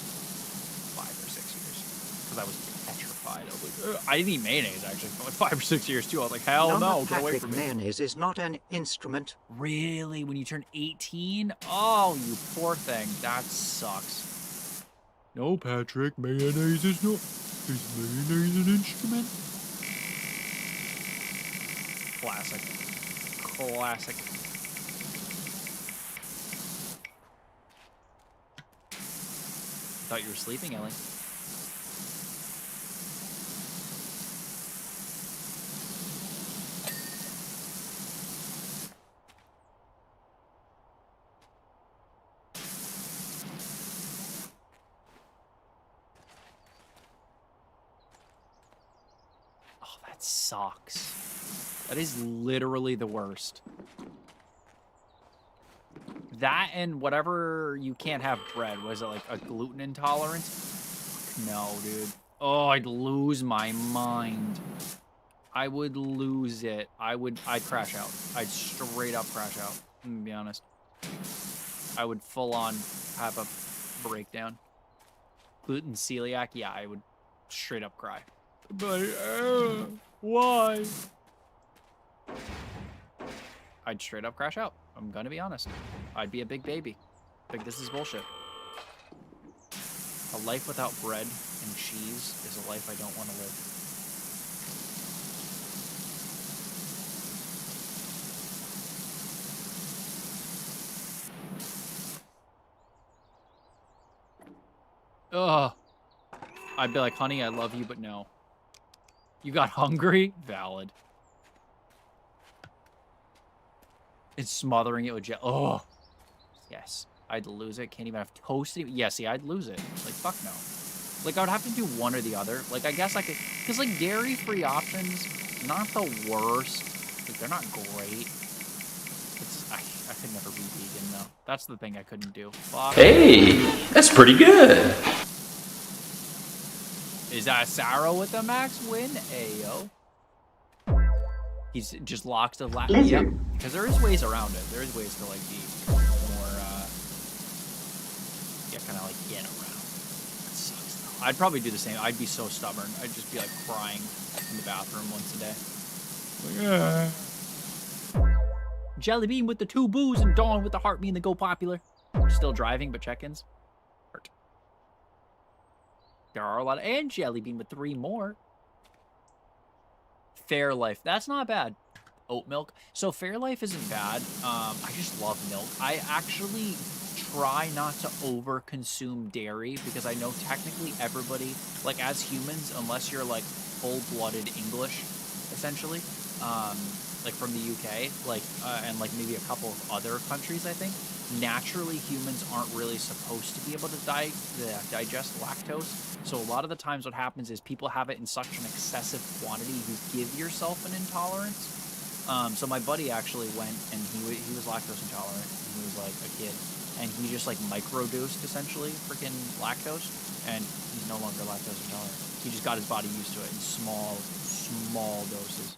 5 or 6 years because I was petrified. I was like, I didn't eat mayonnaise actually for like 5 or 6 years too. I was like, hell no, get away from me. Mayonnaise is not an instrument. Really? When you turn 18? Oh, you poor thing. That sucks. No, Patrick, mayonnaise is not. Is mayonnaise an instrument? Classic. Classic. Thought you were sleeping, Ellie. Sucks. That is literally the worst. That and whatever you can't have bread. Was it like a gluten intolerance? No, dude. Oh, I'd lose my mind. I would lose it. I'd crash out. I'd straight up crash out. I'm gonna be honest. I would full on have a breakdown. Gluten celiac, yeah, I would straight up cry. But why? I'd straight up crash out. I'm gonna be honest. I'd be a big baby. Like, this is bullshit. A life without bread and cheese is a life I don't want to live. I'd be like, honey, I love you, but no. You got hungry? Valid. It's smothering it with jelly. Oh, yes. I'd lose it. Can't even have toast. Yeah, see, I'd lose it. Like, fuck no. Like, I would have to do one or the other. Like, I guess I could... Because, like, dairy-free options, not the worst. Like, they're not great. It's... I could never be vegan, though. That's the thing I couldn't do. Fuck. Hey, that's pretty good. Is that Sarah with the max win? Ayo. He's just locks to lap. Lizard. Yep. Because there is ways around it. There is ways to, like, be more, yeah, kind of, like, get around. That sucks, though. I'd probably do the same. I'd be so stubborn. I'd just be, like, crying in the bathroom once a day. Jelly Bean with the 2 boos and Dawn with the heart being the go popular. Still driving, but check-ins. Hurt. There are a lot of... And Jelly Bean with 3 more. Fairlife. That's not bad. Oat milk. So Fairlife isn't bad. I just love milk. I actually try not to over-consume dairy because I know technically everybody, like as humans, unless you're like full-blooded English, essentially, like from the UK, like and like maybe a couple of other countries, I think, naturally humans aren't really supposed to be able to digest lactose. So a lot of the times what happens is people have it in such an excessive quantity you give yourself an intolerance. So my buddy actually went and he was lactose intolerant. He was like a kid, and he just like microdosed essentially freaking lactose, and he's no longer lactose intolerant. He just got his body used to it in small doses.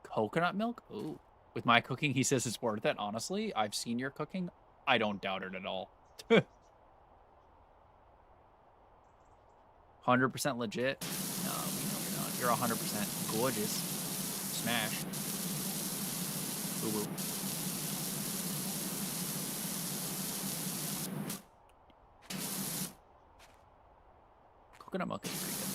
Coconut milk? Ooh. With my cooking, he says it's worth it. Honestly, I've seen your cooking. I don't doubt it at all. 100% legit? No, we know you're not. You're 100% gorgeous. Smash. Boo boo. Coconut milk is pretty good.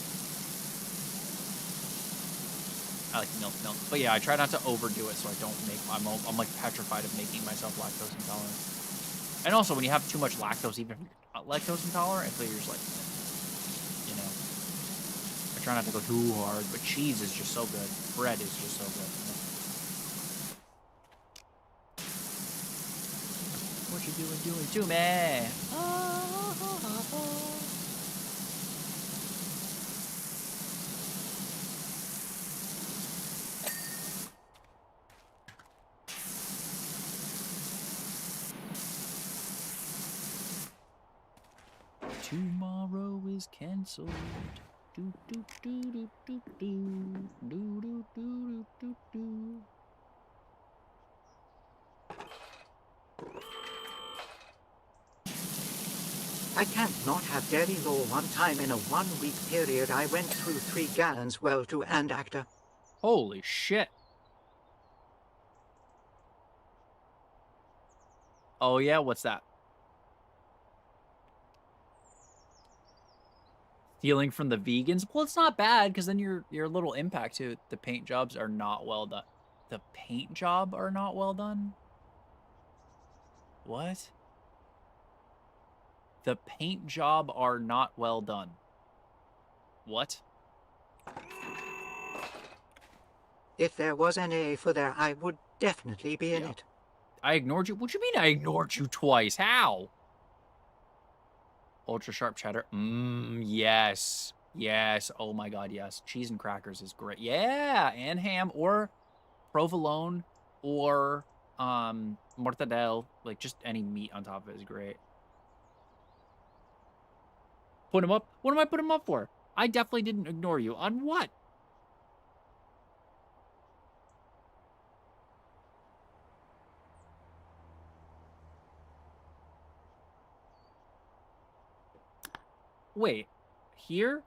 I like milk. But yeah, I try not to overdo it so I don't make... I'm like petrified of making myself lactose intolerant. And also, when you have too much lactose, even if you're not lactose intolerant, I feel you're just like... You know. I try not to go too hard, but cheese is just so good. Bread is just so good. What you doing to me? Tomorrow is cancelled. Do do do do do do do do do do do. I can't not have dairy law. One time in a 1-week period, I went through 3 gallons well to and actor. Holy shit. Oh yeah, what's that? Stealing from the vegans? Well, it's not bad, because then you're a little impact too. The paint jobs are not well done. The paint job are not well done? What? The paint job are not well done. What? If there was an A for there, I would definitely be in it. I ignored you? What do you mean I ignored you twice? How? Ultra sharp cheddar. Yes. Yes. Oh my god, yes. Cheese and crackers is great. Yeah, and ham or provolone or mortadella. Like just any meat on top of it is great. Put him up? What am I putting him up for? I definitely didn't ignore you. On what? Wait, here?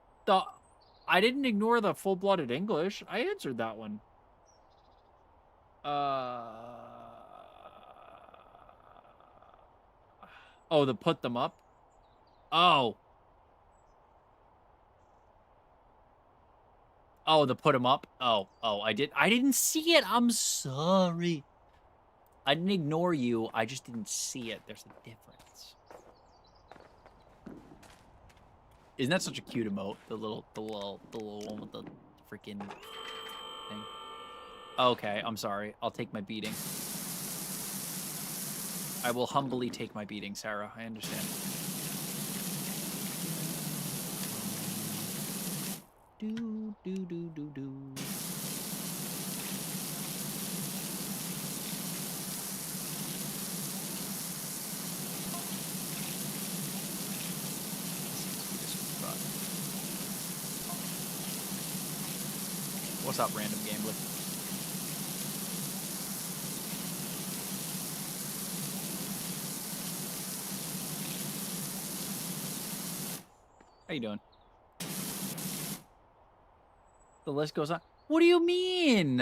I didn't ignore the full-blooded English. I answered that one. Oh, the put them up? Oh. Oh, the put them up? Oh, I didn't see it. I'm sorry. I didn't ignore you. I just didn't see it. There's a difference. Isn't that such a cute emote? The little one with the freaking thing. Okay, I'm sorry. I'll take my beating. I will humbly take my beating, Sarah. I understand. Do do do do do. What's up, random gambler? How you doing? The list goes on. What do you mean?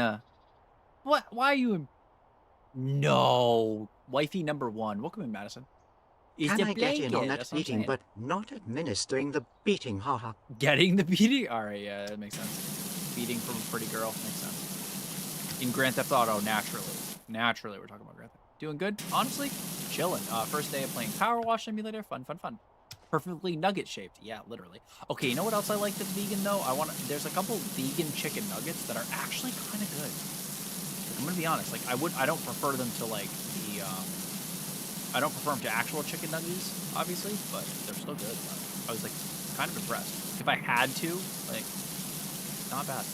What? Why are you? No, wifey number one. Welcome in, Madison. Is Can the I get in on blanket, that that's what I'm beating, saying. but not administering the beating, haha. Getting the beating? All right, yeah, that makes sense. Beating from a pretty girl makes sense. In Grand Theft Auto, naturally. Naturally, we're talking about Grand Theft. Doing good? Honestly, chilling. First day of playing Powerwash Simulator. Fun, fun, fun. Perfectly nugget shaped. Yeah, literally. Okay, you know what else I like that's vegan though? There's a couple vegan chicken nuggets that are actually kind of good. Like, I'm gonna be honest. Like I don't prefer them to like the I don't prefer them to actual chicken nuggets, obviously, but they're still good. I was like kind of impressed. If I had to, like, not bad.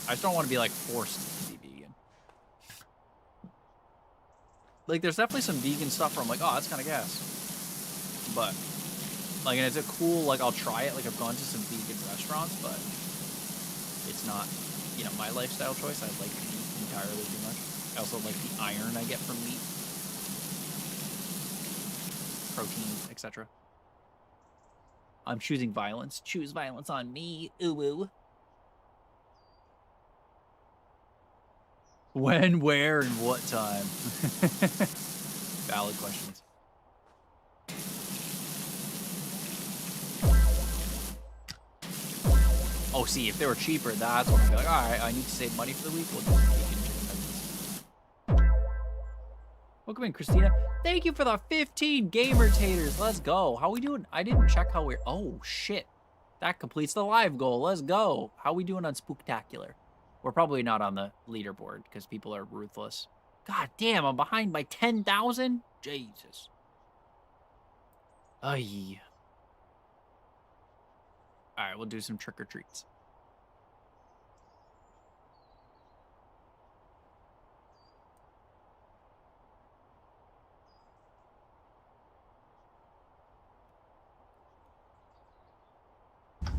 I just don't want to be like forced to be vegan. Like, there's definitely some vegan stuff where I'm like, oh, that's kind of gas. But, like, and it's a cool, like, I'll try it. Like, I've gone to some vegan restaurants, but it's not, you know, my lifestyle choice. I like meat entirely too much. I also like the iron I get from meat. Protein, etc. I'm choosing violence. Choose violence on me. Ooh, ooh. When, where, and what time? Valid questions. Oh, see, if they were cheaper, that's when I'd be like, all right, I need to save money for the week. We'll do some vegan chicken nuggets. Welcome in, Christina. Thank you for the 15 gamer taters. Let's go. How we doing? I didn't check how we're... Oh, shit. That completes the live goal. Let's go. How we doing on Spooktacular? We're probably not on the leaderboard because people are ruthless. God damn, I'm behind by 10,000? Jesus. Ay. All right, we'll do some trick-or-treats.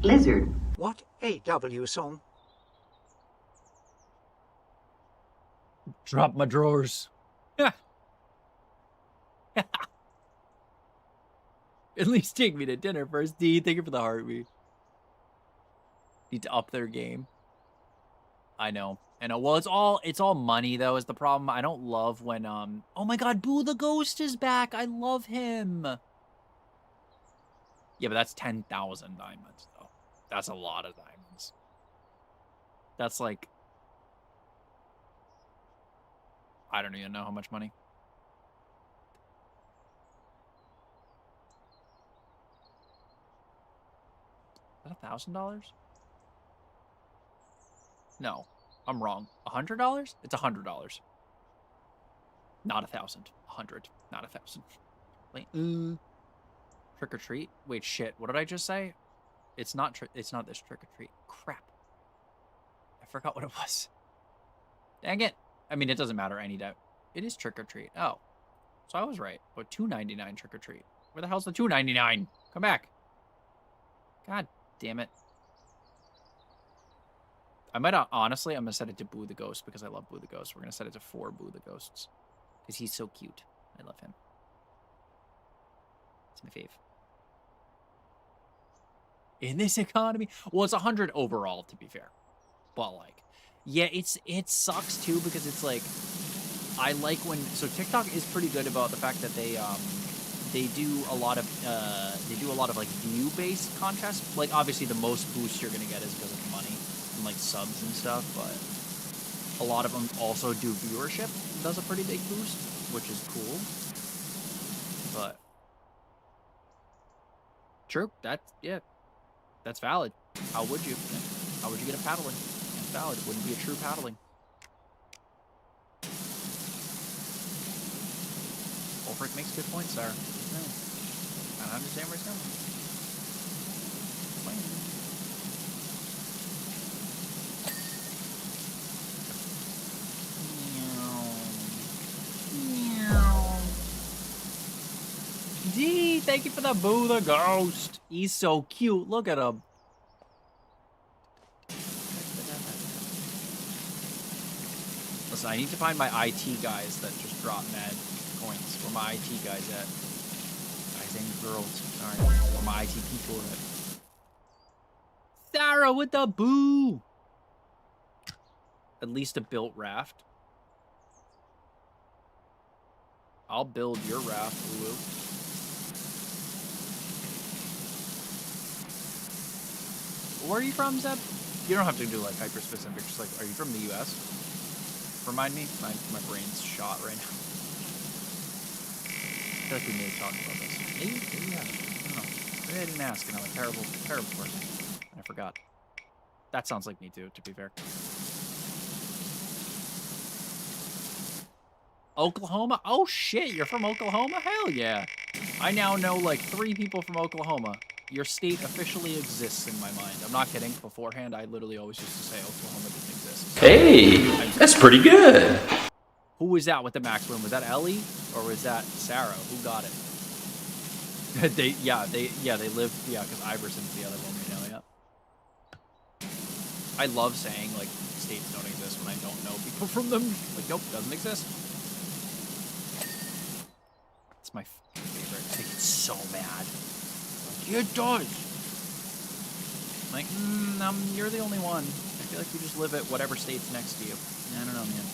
Lizard. What AW song? Drop my drawers. At least take me to dinner first, D. Thank you for the heartbeat. Need to up their game. I know. Well, it's all money though is the problem. I don't love when oh my god, Boo the Ghost is back. I love him. Yeah, but that's 10,000 diamonds though. That's a lot of diamonds. That's like, I don't even know how much money. Is that $1,000? No, I'm wrong. $100? It's $100. Not 1,000. 100, not 1,000. Wait, trick or treat? Wait, shit. What did I just say? It's not this trick or treat. Crap. I forgot what it was. Dang it. I mean, it doesn't matter any day. It is trick or treat. Oh, so I was right. But $2.99 trick or treat. Where the hell's the $2.99? Come back. God damn it. I might honestly, I'm gonna set it to Boo the Ghost because I love Boo the Ghost. We're gonna set it to 4 Boo the Ghosts because he's so cute. I love him. It's my fave. In this economy, well, it's 100 overall to be fair, but like, yeah, it sucks too because it's like, I like when TikTok is pretty good about the fact that they do a lot of like view based contests. Like obviously the most boosts you're gonna get is because of money and like subs and stuff, but a lot of them also do viewership. Does a pretty big boost, which is cool. But True. That's valid. How would you? How would you get a paddling? It's valid. It wouldn't be a true paddling. Ulfric makes good points, Sarah. I don't understand where he's going. D, thank you for the boo the ghost. He's so cute. Look at him. Listen, I need to find my IT guys that just drop mad coins. Where my IT guys at? Guys and girls. Sorry. Where my IT people at? Sarah with the boo. At least a built raft. I'll build your raft, Lulu. Where are you from, Zeb? You don't have to do like hyper specific. Just like, are you from the U.S.? Remind me. My brain's shot right now. I feel like we may have talked about this. Maybe we haven't. I don't know. Maybe I didn't ask, and I'm a terrible person. And I forgot. That sounds like me too, to be fair. Oklahoma? Oh shit, you're from Oklahoma? Hell yeah. I now know like 3 people from Oklahoma. Your state officially exists in my mind. I'm not kidding. Beforehand, I literally always used to say Oklahoma didn't exist. So Hey, that's pretty good. who was that with the max win? Was that Ellie or was that Sarah? Who got it? they live, because Iverson's the other one we know, yeah. I love saying like states don't exist when I don't know people from them. Like, nope, doesn't exist. It's my favorite. I get so mad. Like, it does. Like, you're the only one. I feel like you just live at whatever state's next to you. I don't know, man.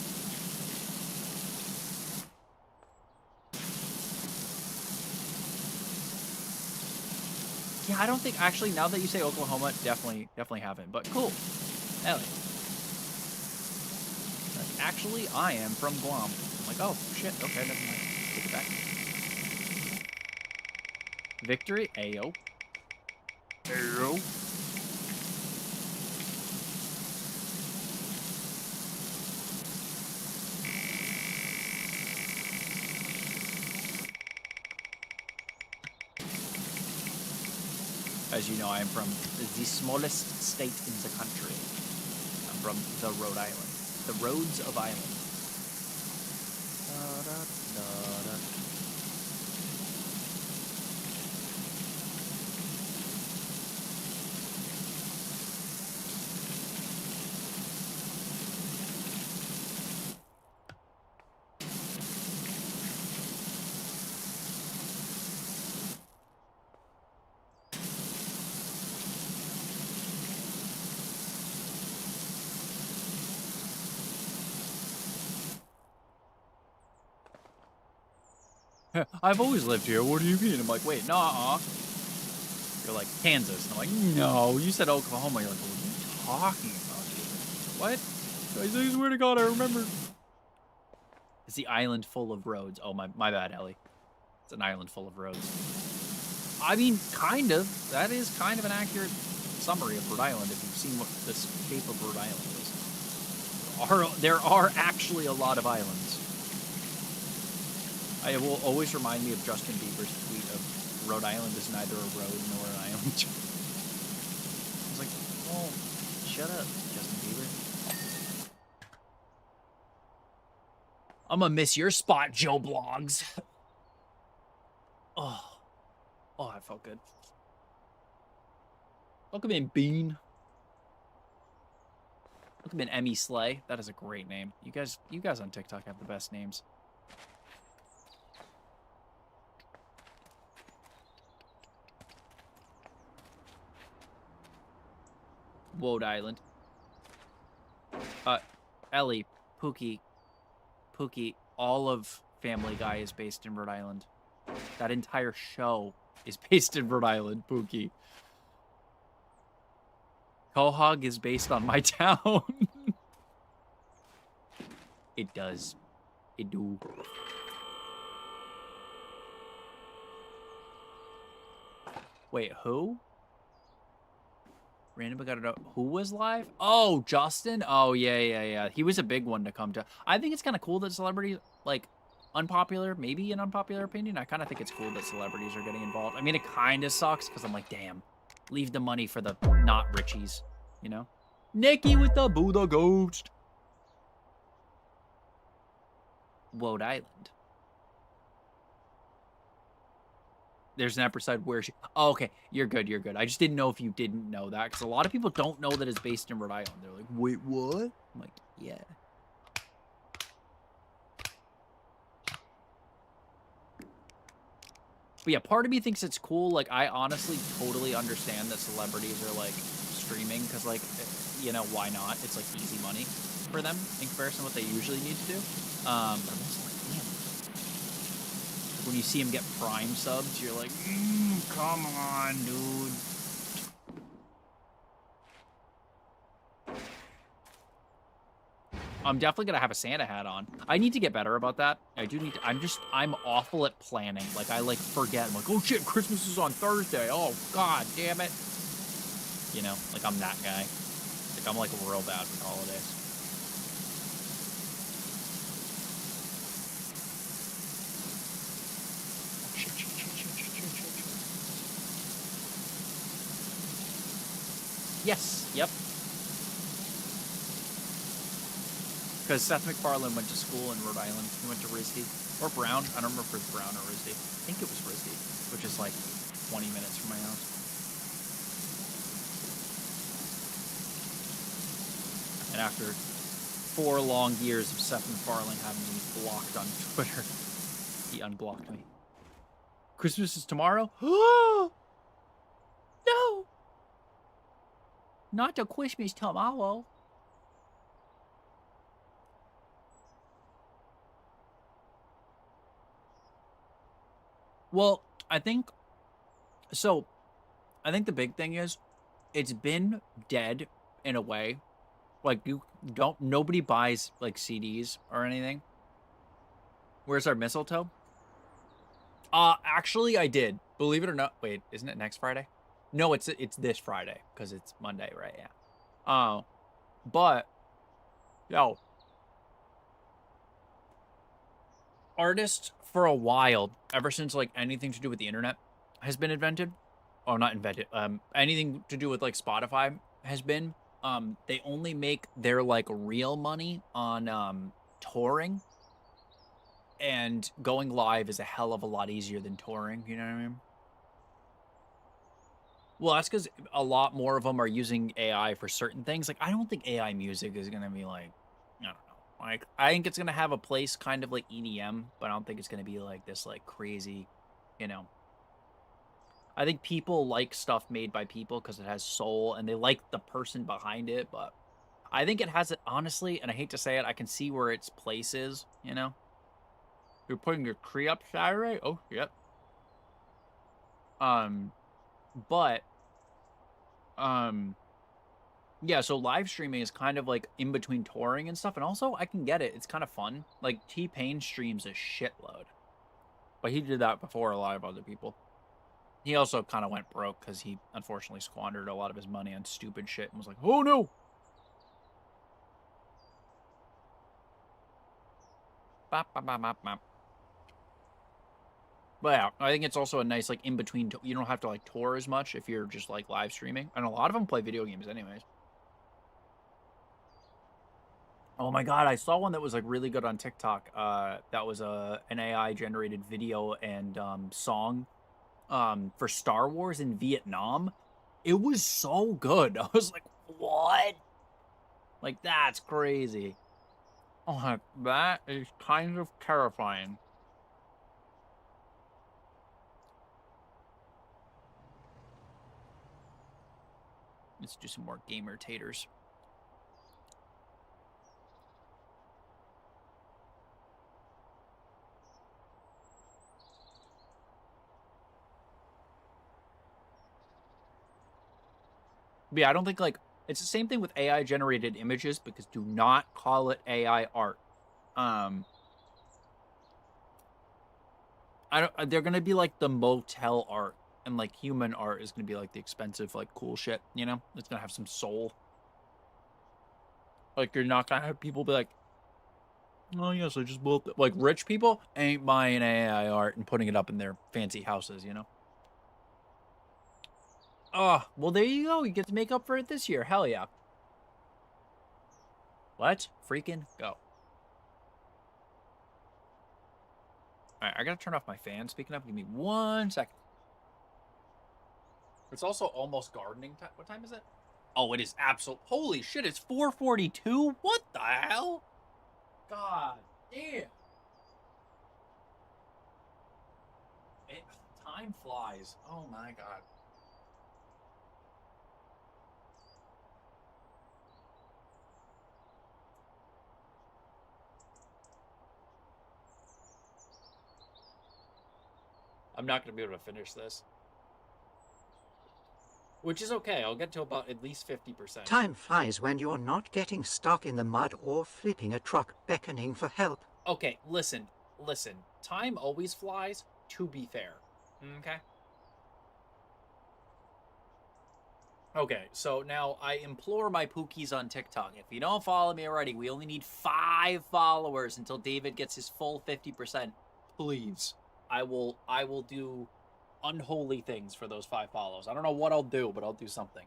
Yeah, I don't think, actually, now that you say Oklahoma, definitely haven't, but cool. Ellie. Actually, I am from Guam. I'm like, oh, shit, okay, never mind. Take it back. Victory, Ayo. Ayo. As you know, I am from the smallest state in the country. I'm from the Rhode Island. The Roads of Ireland. I've always lived here. What do you mean? I'm like, wait, nah. You're like, Kansas. And I'm like, no, you said Oklahoma. You're like, what are you talking about, dude? What? I swear to God, I remember. It's the island full of roads. Oh, my bad, Ellie. It's an island full of roads. I mean, kind of. That is kind of an accurate summary of Rhode Island if you've seen what the shape of Rhode Island is. There are actually a lot of islands. It will always remind me of Justin Bieber's tweet of Rhode Island is neither a road nor an island. I was like, oh, shut up, Justin Bieber. I'm gonna miss your spot, Joe Blogs. Oh, that felt good. Welcome in, Bean. Welcome in, Emmy Slay. That is a great name. You guys on TikTok have the best names. Rhode Island. Ellie, Pookie, all of Family Guy is based in Rhode Island. That entire show is based in Rhode Island, Pookie. Quahog is based on my town. It does. It do. Wait, who? Randomly got to know who was live? Oh, Justin? Oh, yeah. He was a big one to come to. I think it's kind of cool that celebrities, like, unpopular, maybe an unpopular opinion. I kind of think it's cool that celebrities are getting involved. I mean, it kind of sucks because I'm like, damn, leave the money for the not richies, you know? Nikki with the Buddha ghost. Woad Island. There's an episode where she... Oh, okay. You're good. I just didn't know if you didn't know that, because a lot of people don't know that it's based in Rhode Island. They're like, wait, what? I'm like, yeah. But yeah, part of me thinks it's cool. Like, I honestly totally understand that celebrities are, like, streaming, because, like, you know, why not? It's, like, easy money for them in comparison to what they usually need to do. But I'm also like, damn. When you see him get Prime subs, you're like, come on, dude. I'm definitely gonna have a Santa hat on. I need to get better about that. I do need to. I'm awful at planning. Like, I, like, forget. I'm like, oh, shit, Christmas is on Thursday. Oh, God damn it. You know, like, I'm that guy. Like, I'm, like, real bad with holidays. Yes, yep. Because Seth MacFarlane went to school in Rhode Island. He went to RISD. Or Brown. I don't remember if it was Brown or RISD. I think it was RISD, which is like 20 minutes from my house. And after 4 long years of Seth MacFarlane having me blocked on Twitter, he unblocked me. Christmas is tomorrow? No! Not the Christmas tomorrow. Well, I think the big thing is it's been dead in a way. Like, nobody buys, like, CDs or anything. Where's our mistletoe? Actually, I did. Believe it or not. Wait, isn't it next Friday? No, it's this Friday, because it's Monday, right? Yeah. But, yo, artists for a while, ever since, like, anything to do with the internet has been invented, or not invented, anything to do with, like, Spotify has been, they only make their, like, real money on, touring, and going live is a hell of a lot easier than touring, you know what I mean? Well, that's because a lot more of them are using AI for certain things. Like, I don't think AI music is gonna be, like, I don't know. Like, I think it's gonna have a place kind of like EDM, but I don't think it's gonna be like this, like, crazy, you know. I think people like stuff made by people because it has soul and they like the person behind it, but I think it has it, honestly, and I hate to say it, I can see where its place is, you know. You're putting your tree up Saturday? Oh, yep. But, yeah, so live streaming is kind of like in between touring and stuff, and also I can get it. It's kind of fun. Like, T-Pain streams a shitload, but he did that before a lot of other people. He also kind of went broke because he unfortunately squandered a lot of his money on stupid shit and was like, oh no! Bop, bop, bop, bop, bop. But yeah, I think it's also a nice, like, in-between. You don't have to, like, tour as much if you're just, like, live streaming. And a lot of them play video games anyways. Oh my god, I saw one that was, like, really good on TikTok. That was an AI-generated video and song for Star Wars in Vietnam. It was so good. I was like, what? Like, that's crazy. Oh, that is kind of terrifying. Let's do some more gamer taters. But yeah, I don't think, like, it's the same thing with AI generated images, because do not call it AI art. They're gonna be like the motel art And like human art is gonna be like the expensive, like cool shit, you know? It's gonna have some soul. Like you're not gonna have people be like, oh yes, I just built it. Like rich people ain't buying AI art and putting it up in their fancy houses, you know? Oh, well there you go. You get to make up for it this year. Hell yeah. Let's freaking go. Alright, I gotta turn off my fan. Speaking of, give me 1 second. It's also almost gardening time. What time is it? Oh, it is absolute. Holy shit, it's 4:42? What the hell? God damn. Time flies. Oh my god. I'm not going to be able to finish this. Which is okay. I'll get to about at least 50%. Time flies when you're not getting stuck in the mud or flipping a truck beckoning for help. Okay, listen. Time always flies, to be fair. Okay? Okay, so now I implore my pookies on TikTok. If you don't follow me already, we only need 5 followers until David gets his full 50%. Please. I will do unholy things for those 5 follows. I don't know what I'll do, but I'll do something.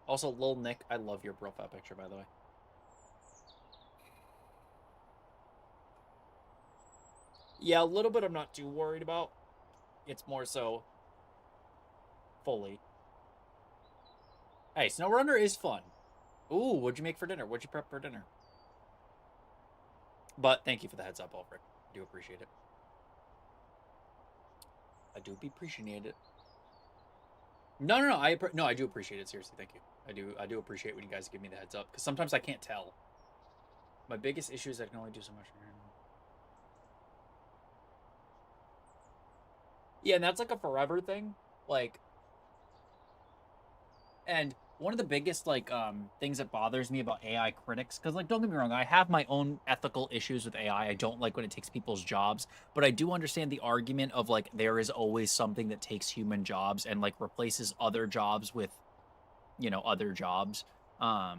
Also, Lil Nick, I love your profile picture, by the way. Yeah, a little bit I'm not too worried about. It's more so fully. Hey, SnowRunner is fun. Ooh, what'd you make for dinner? What'd you prep for dinner? But thank you for the heads up, Ulfric. I do appreciate it. I do appreciate it. No, I do appreciate it. Seriously, thank you. I do appreciate when you guys give me the heads up, because sometimes I can't tell. My biggest issue is I can only do so much. Yeah, and that's like a forever thing. Like, and one of the biggest like things that bothers me about AI critics, because like don't get me wrong, I have my own ethical issues with AI. I don't like when it takes people's jobs, but I do understand the argument of like there is always something that takes human jobs and like replaces other jobs with, you know, other jobs. I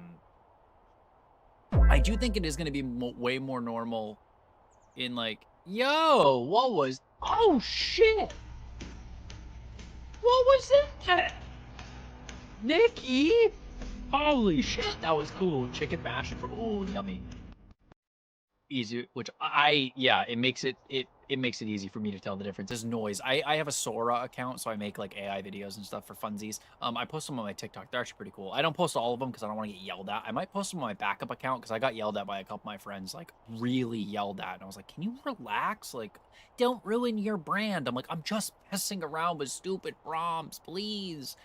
do think it is going to be way more normal in like, yo, what was, oh shit, what was that? Nikki? Holy shit, that was cool. Chicken mash. Oh, yummy. Easy, which yeah, it makes it easy for me to tell the difference. There's noise. I have a Sora account, so I make like AI videos and stuff for funsies. I post them on my TikTok. They're actually pretty cool. I don't post all of them because I don't want to get yelled at. I might post them on my backup account because I got yelled at by a couple of my friends, like really yelled at. And I was like, can you relax? Like, don't ruin your brand. I'm like, I'm just messing around with stupid prompts, please.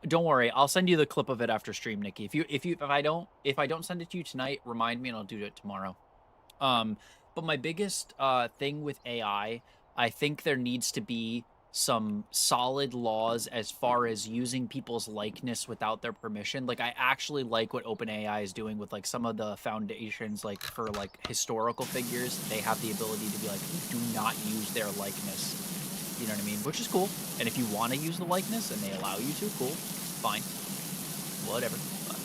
Don't worry, I'll send you the clip of it after stream, Nikki. If I don't send it to you tonight, remind me and I'll do it tomorrow. But my biggest thing with AI, I think there needs to be some solid laws as far as using people's likeness without their permission. Like I actually like what OpenAI is doing with like some of the foundations, like for like historical figures, they have the ability to be like, do not use their likeness. You know what I mean? Which is cool. And if you want to use the likeness and they allow you to, cool. Fine. Whatever. But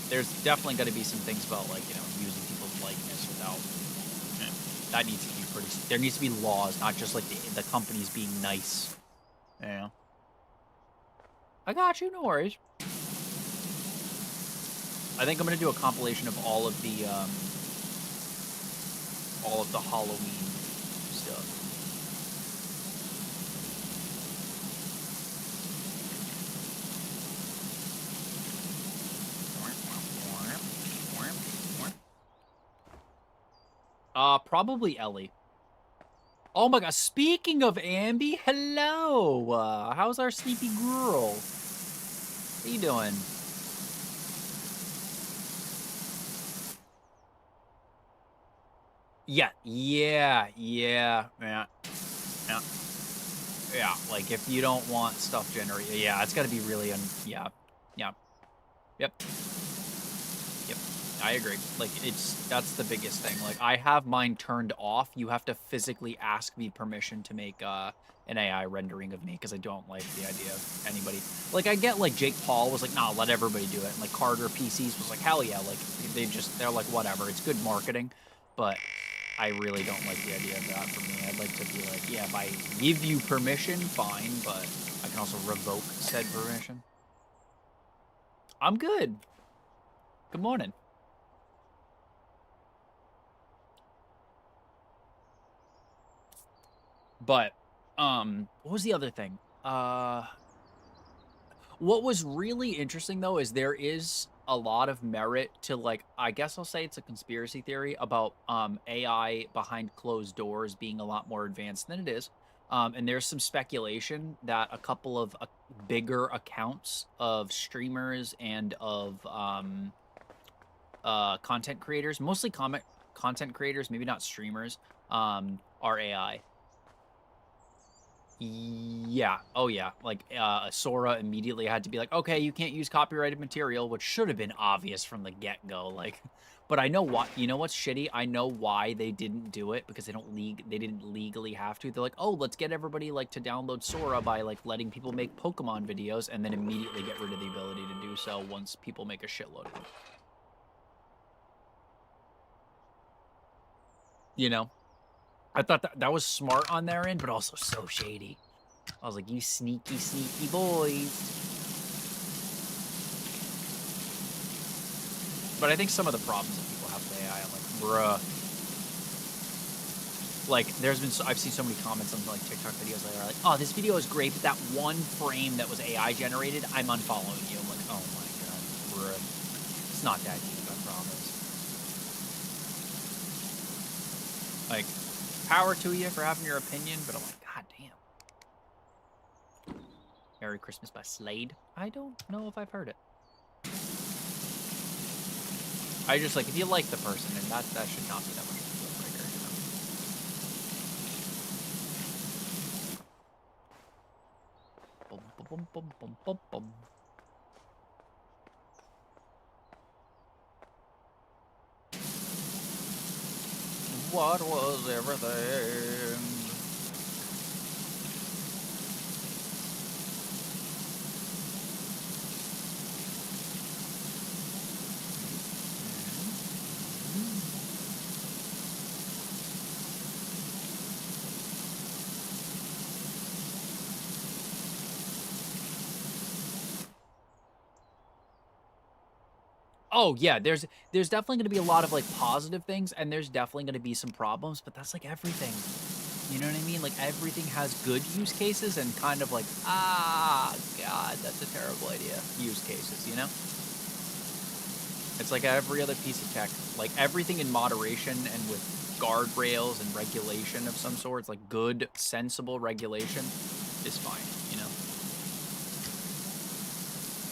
there's definitely got to be some things about, like, you know, using people's likeness without... that needs to be pretty... There needs to be laws, not just, like, the companies being nice. You know? I got you, no worries. I think I'm going to do a compilation of all of the Halloween stuff. Probably Ellie. Oh my god, speaking of Ambi, hello! How's our sleepy girl? How you doing? Yeah, like if you don't want stuff generated, yeah, it's gotta be really, yep. I agree. Like, that's the biggest thing. Like, I have mine turned off. You have to physically ask me permission to make an AI rendering of me because I don't like the idea of anybody. Like, I get like Jake Paul was like, nah, let everybody do it. And like Carter PCs was like, hell yeah. Like, they're like, whatever. It's good marketing, but I really don't like the idea of that for me. I'd like to be like, yeah, if I give you permission, fine, but I can also revoke said permission. I'm good. Good morning. But, what was the other thing? What was really interesting, though, is there is a lot of merit to, like, I guess I'll say it's a conspiracy theory about AI behind closed doors being a lot more advanced than it is. And there's some speculation that a couple of bigger accounts of streamers and of content creators, mostly content creators, maybe not streamers, are AI. Yeah. Oh, yeah. Like, Sora immediately had to be like, okay, you can't use copyrighted material, which should have been obvious from the get-go. Like, but I know what, you know what's shitty? I know why they didn't do it, because they didn't legally have to. They're like, oh, let's get everybody, like, to download Sora by, like, letting people make Pokemon videos, and then immediately get rid of the ability to do so once people make a shitload of them. You know? I thought that was smart on their end, but also so shady. I was like, you sneaky, sneaky boys. But I think some of the problems that people have with AI, I'm like, bruh. Like, I've seen so many comments on, like, TikTok videos that are like, oh, this video is great, but that one frame that was AI generated, I'm unfollowing you. I'm like, oh my god, bruh. It's not that deep, I promise. Like, power to you for having your opinion, but I'm like, god damn. Merry Christmas by Slade. I don't know if I've heard it. I just, like, if you like the person, then that should not be that much of a deal breaker, you know? Bum, bum, bum, bum, bum, bum. What was everything? Oh, yeah, there's definitely gonna be a lot of, like, positive things, and there's definitely gonna be some problems, but that's like everything. You know what I mean? Like, everything has good use cases and kind of like, ah, god, that's a terrible idea use cases, you know? It's like every other piece of tech. Like, everything in moderation and with guardrails and regulation of some sorts, like good, sensible regulation, is fine, you know?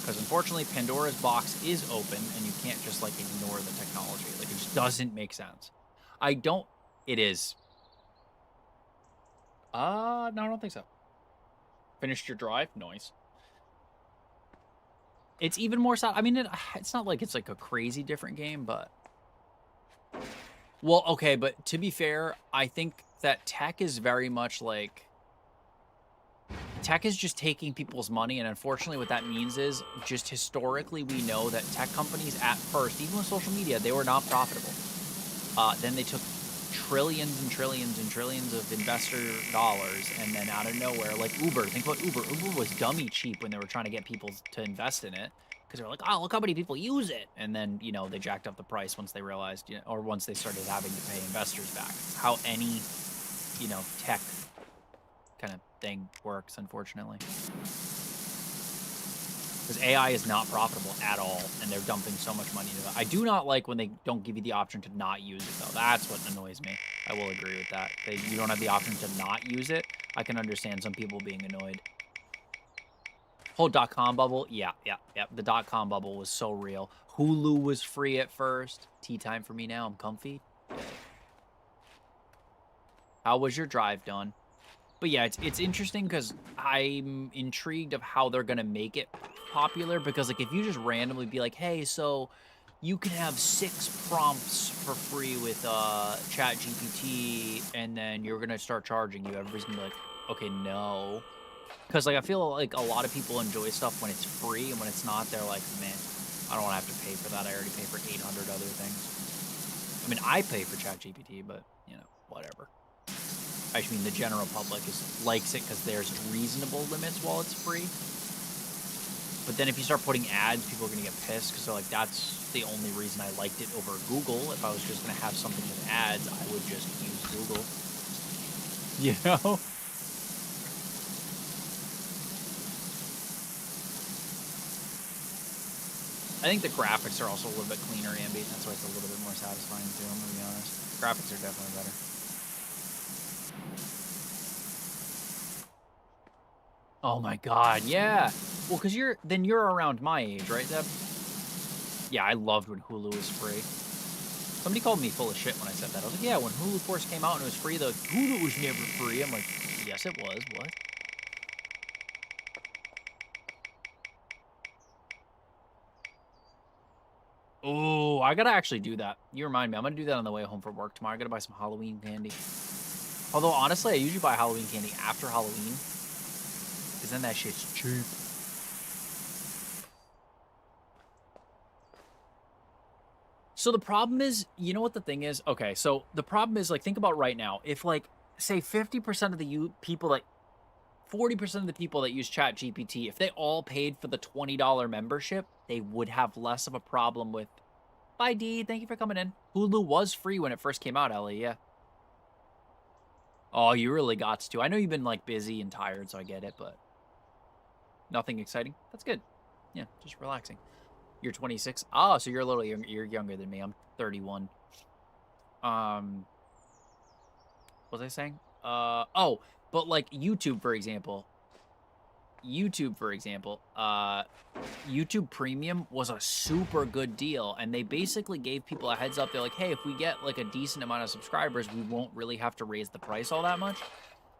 Because unfortunately, Pandora's box is open, and you can't just, like, ignore the technology. Like, it just doesn't make sense. It is. No, I don't think so. Finished your drive? Nice. It's even more sad. I mean, it's not like it's, like, a crazy different game, but... Well, okay, but to be fair, I think that tech is very much, like... Tech is just taking people's money, and unfortunately what that means is, just historically we know that tech companies at first, even with social media, they were not profitable. Then they took trillions and trillions and trillions of investor dollars, and then out of nowhere, like Uber, think about Uber. Uber was dummy cheap when they were trying to get people to invest in it, because they were like, oh, look how many people use it. And then, you know, they jacked up the price once they realized, you know, or once they started having to pay investors back. How any, you know, tech kind of thing works, unfortunately. Because AI is not profitable at all, and they're dumping so much money into it. I do not like when they don't give you the option to not use it, though. That's what annoys me. I will agree with that. You don't have the option to not use it. I can understand some people being annoyed. Whole .com bubble, yeah. The .com bubble was so real. Hulu was free at first. Tea time for me now. I'm comfy. How was your drive done? But yeah, it's interesting because I'm intrigued of how they're going to make it popular. Because, like, if you just randomly be like, hey, so you can have 6 prompts for free with ChatGPT, and then you're gonna start charging you. Everybody's gonna be like, okay, no. Because like I feel like a lot of people enjoy stuff when it's free, and when it's not, they're like, man, I don't want to have to pay for that. I already pay for 800 other things. I mean, I pay for ChatGPT, but you know, whatever. I mean, the general public likes it because there's reasonable limits while it's free. But then if you start putting ads, people are going to get pissed because they're like, that's the only reason I liked it over Google. If I was just going to have something with ads, I would just use Google. You know? I think the graphics are also a little bit cleaner ambient. That's why it's a little bit more satisfying too, I'm going to be honest. Graphics are definitely better. Oh my god, yeah. Well, because you're around my age, right, Deb? Yeah, I loved when Hulu was free. Somebody called me full of shit when I said that. I was like, yeah, when Hulu first came out and it was free, the Hulu was never free. I'm like, yes, it was. What? Oh, I gotta actually do that. You remind me. I'm gonna do that on the way home from work tomorrow. I gotta buy some Halloween candy. Although, honestly, I usually buy Halloween candy after Halloween. Because then that shit's cheap. So the problem is, you know what the thing is? Okay, so the problem is, like, think about right now. If, like, say 50% of the people that... 40% of the people that use ChatGPT, if they all paid for the $20 membership, they would have less of a problem with... Bye, D. Thank you for coming in. Hulu was free when it first came out, Ellie, yeah. Oh, you really got to. I know you've been, like, busy and tired, so I get it, but... Nothing exciting? That's good. Yeah, just relaxing. You're 26? Oh, so you're a little you're younger than me. I'm 31. What was I saying? Oh, but like YouTube, for example. YouTube Premium was a super good deal, and they basically gave people a heads up. They're like, hey, if we get like a decent amount of subscribers, we won't really have to raise the price all that much.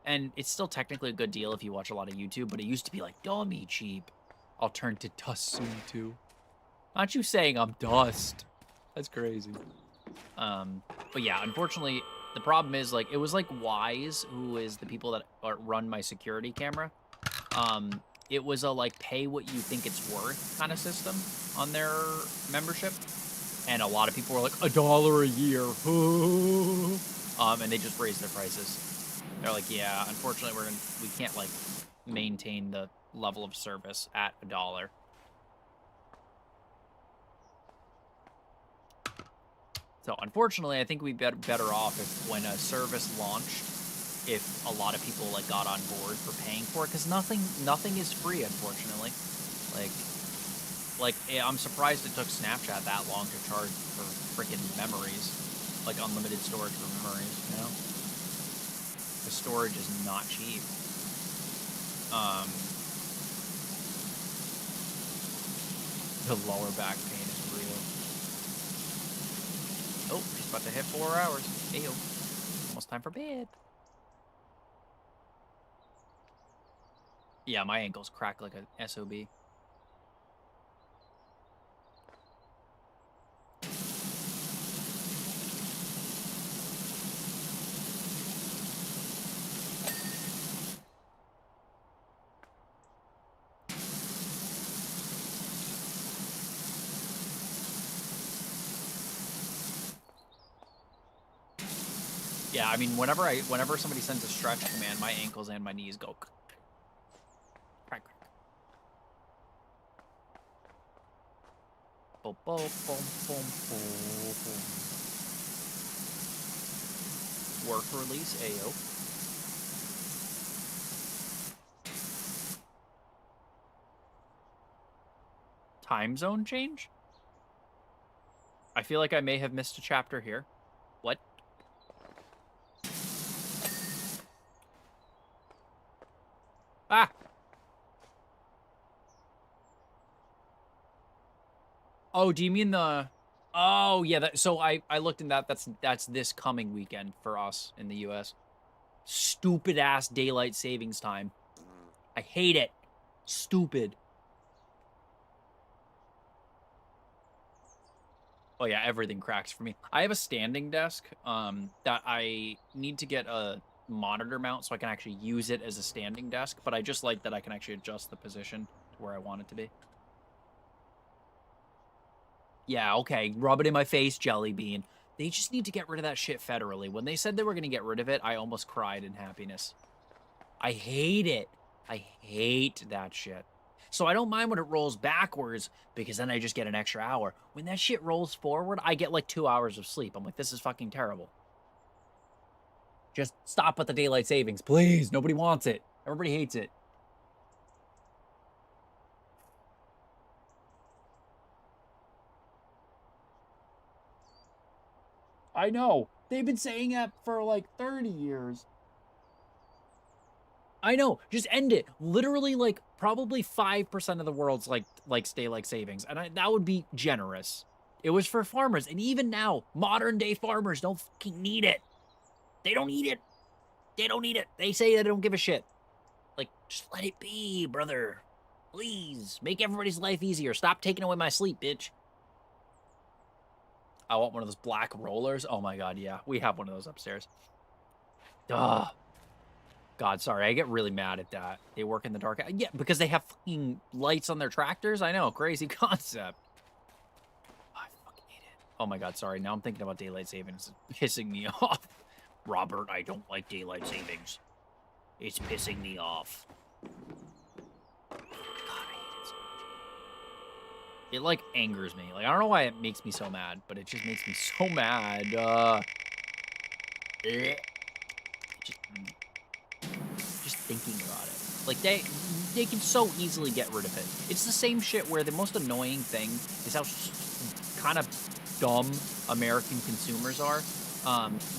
And it's still technically a good deal if you watch a lot of YouTube, but it used to be like dummy cheap. I'll turn to dust soon too. Not you saying I'm dust. That's crazy. But yeah, unfortunately, the problem is, like, it was like Wise, who is the people that run my security camera. It was a, like, pay what you think it's worth kind of system on their membership. And a lot of people were like, $1 a year. And they just raised their prices. They're like, yeah, unfortunately, we can't, like, maintain the level of service at $1. So, unfortunately, I think we'd be better off if, when a service launched, if a lot of people, like, got on board for paying for it, because nothing is free, unfortunately. Like, I'm surprised it took Snapchat that long to charge for freaking memories, like, unlimited storage for memories, you know? The storage is not cheap. The lower back pain is real. Oh, she's about to hit 4 hours. Ayo. Almost time for bed. Yeah, my ankles crack like a SOB. Yeah, I mean, whenever somebody sends a stretch command, my ankles and my knees go crack. Boom, boom, boom, boom, boom. Work release, AO. Time zone change? I feel like I may have missed a chapter here. What? Ah! Oh, do you mean the... Oh, yeah, so I looked in that. That's this coming weekend for us in the U.S. Stupid-ass daylight savings time. I hate it. Stupid. Oh yeah, everything cracks for me. I have a standing desk that I need to get a monitor mount so I can actually use it as a standing desk, but I just like that I can actually adjust the position to where I want it to be. Yeah, okay, rub it in my face, Jelly Bean. They just need to get rid of that shit federally. When they said they were going to get rid of it, I almost cried in happiness. I hate it. I hate that shit. So I don't mind when it rolls backwards because then I just get an extra hour. When that shit rolls forward, I get like 2 hours of sleep. I'm like, this is fucking terrible. Just stop with the daylight savings, please. Nobody wants it. Everybody hates it. I know. They've been saying that for like 30 years. I know. Just end it. Literally, like, probably 5% of the world's like daylight savings. And that would be generous. It was for farmers. And even now, modern day farmers don't fucking need it. They don't need it. They don't need it. They say they don't give a shit. Like, just let it be, brother. Please. Make everybody's life easier. Stop taking away my sleep, bitch. I want one of those black rollers. Oh my god, yeah. We have one of those upstairs. Duh. God, sorry. I get really mad at that. They work in the dark. Yeah, because they have fucking lights on their tractors. I know. Crazy concept. I fucking hate it. Oh my god, sorry. Now I'm thinking about daylight savings. It's pissing me off. Robert, I don't like daylight savings. It's pissing me off. God, I hate it so much. It, like, angers me. Like, I don't know why it makes me so mad, but it just makes me so mad. Just thinking about it. Like, they can so easily get rid of it. It's the same shit where the most annoying thing is how kind of dumb American consumers are.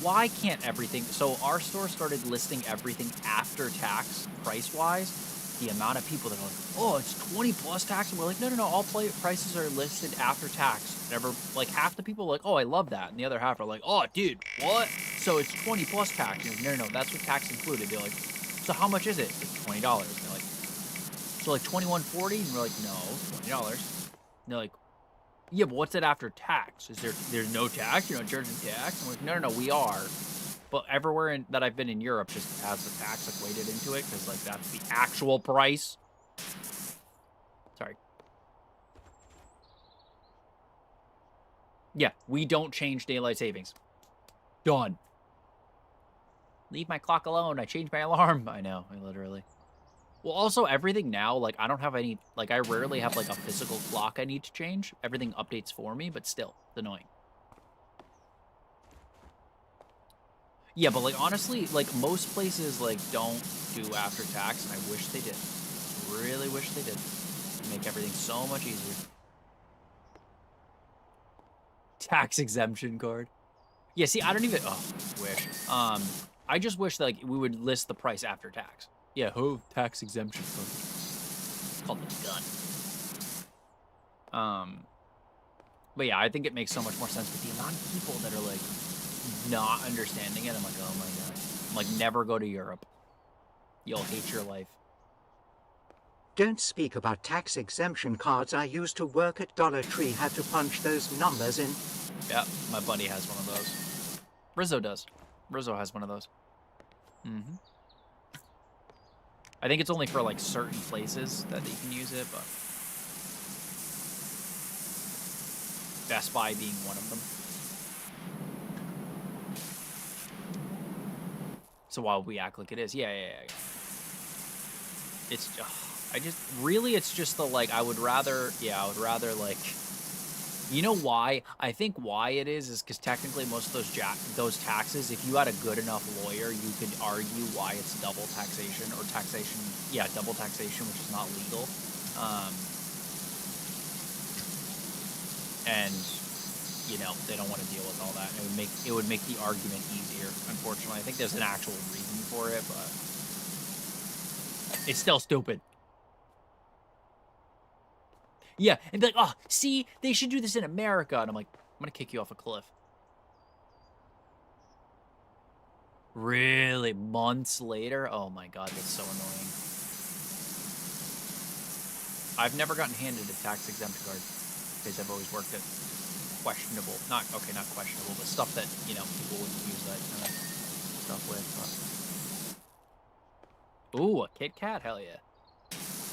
Why can't everything... So our store started listing everything after tax, price-wise. The amount of people that are like, oh, it's 20 plus tax. And we're like, no, all prices are listed after tax. Never, like, half the people are like, oh, I love that. And the other half are like, oh, dude, what? So it's 20 plus tax. And like, no, that's what tax included. They're like, so how much is it? It's $20. And they're like, so like $21.40? And we're like, no, $20. And they're like, yeah, but what's it after tax? There's no tax? You're not charging tax? I'm like, no, we are. But everywhere that I've been in Europe just has the tax equated into it because, like, that's the actual price. Sorry. Yeah, we don't change daylight savings. Done. Leave my clock alone. I changed my alarm. I know, I literally. Well, also, everything now, like, I don't have any... Like, I rarely have, like, a physical clock I need to change. Everything updates for me, but still, it's annoying. Yeah, but, like, honestly, like, most places, like, don't do after tax, and I wish they did. Really wish they did. It'd make everything so much easier. Tax exemption card. Yeah, see, I don't even... Oh, wish. I just wish, like, we would list the price after tax. Yeah, tax exemption card. It's called the gun. But yeah, I think it makes so much more sense with the amount of people that are, like, not understanding it. I'm like, oh my god. I'm like, never go to Europe. You'll hate your life. Don't speak about tax exemption cards. I used to work at Dollar Tree, had to punch those numbers in. Yeah, my buddy has one of those. Rizzo does. Rizzo has one of those. Mm-hmm. I think it's only for, like, certain places that you can use it, but... Best Buy being one of them. So while we act like it is, yeah. It's, it's just the, like, I would rather, like, you know why? I think why it is because technically most of those taxes, if you had a good enough lawyer, you could argue why it's double taxation or taxation, double taxation, which is not legal. And, you know, they don't want to deal with all that. It would make the argument easier, unfortunately. I think there's an actual reason for it, but it's still stupid. Yeah, and be like, oh, see, they should do this in America. And I'm like, I'm going to kick you off a cliff. Really? Months later? Oh my god, that's so annoying. I've never gotten handed a tax-exempt card because I've always worked it. questionable. Not questionable, but stuff that, you know, people wouldn't use that kind of stuff with. But... Ooh, a Kit Kat? Hell yeah.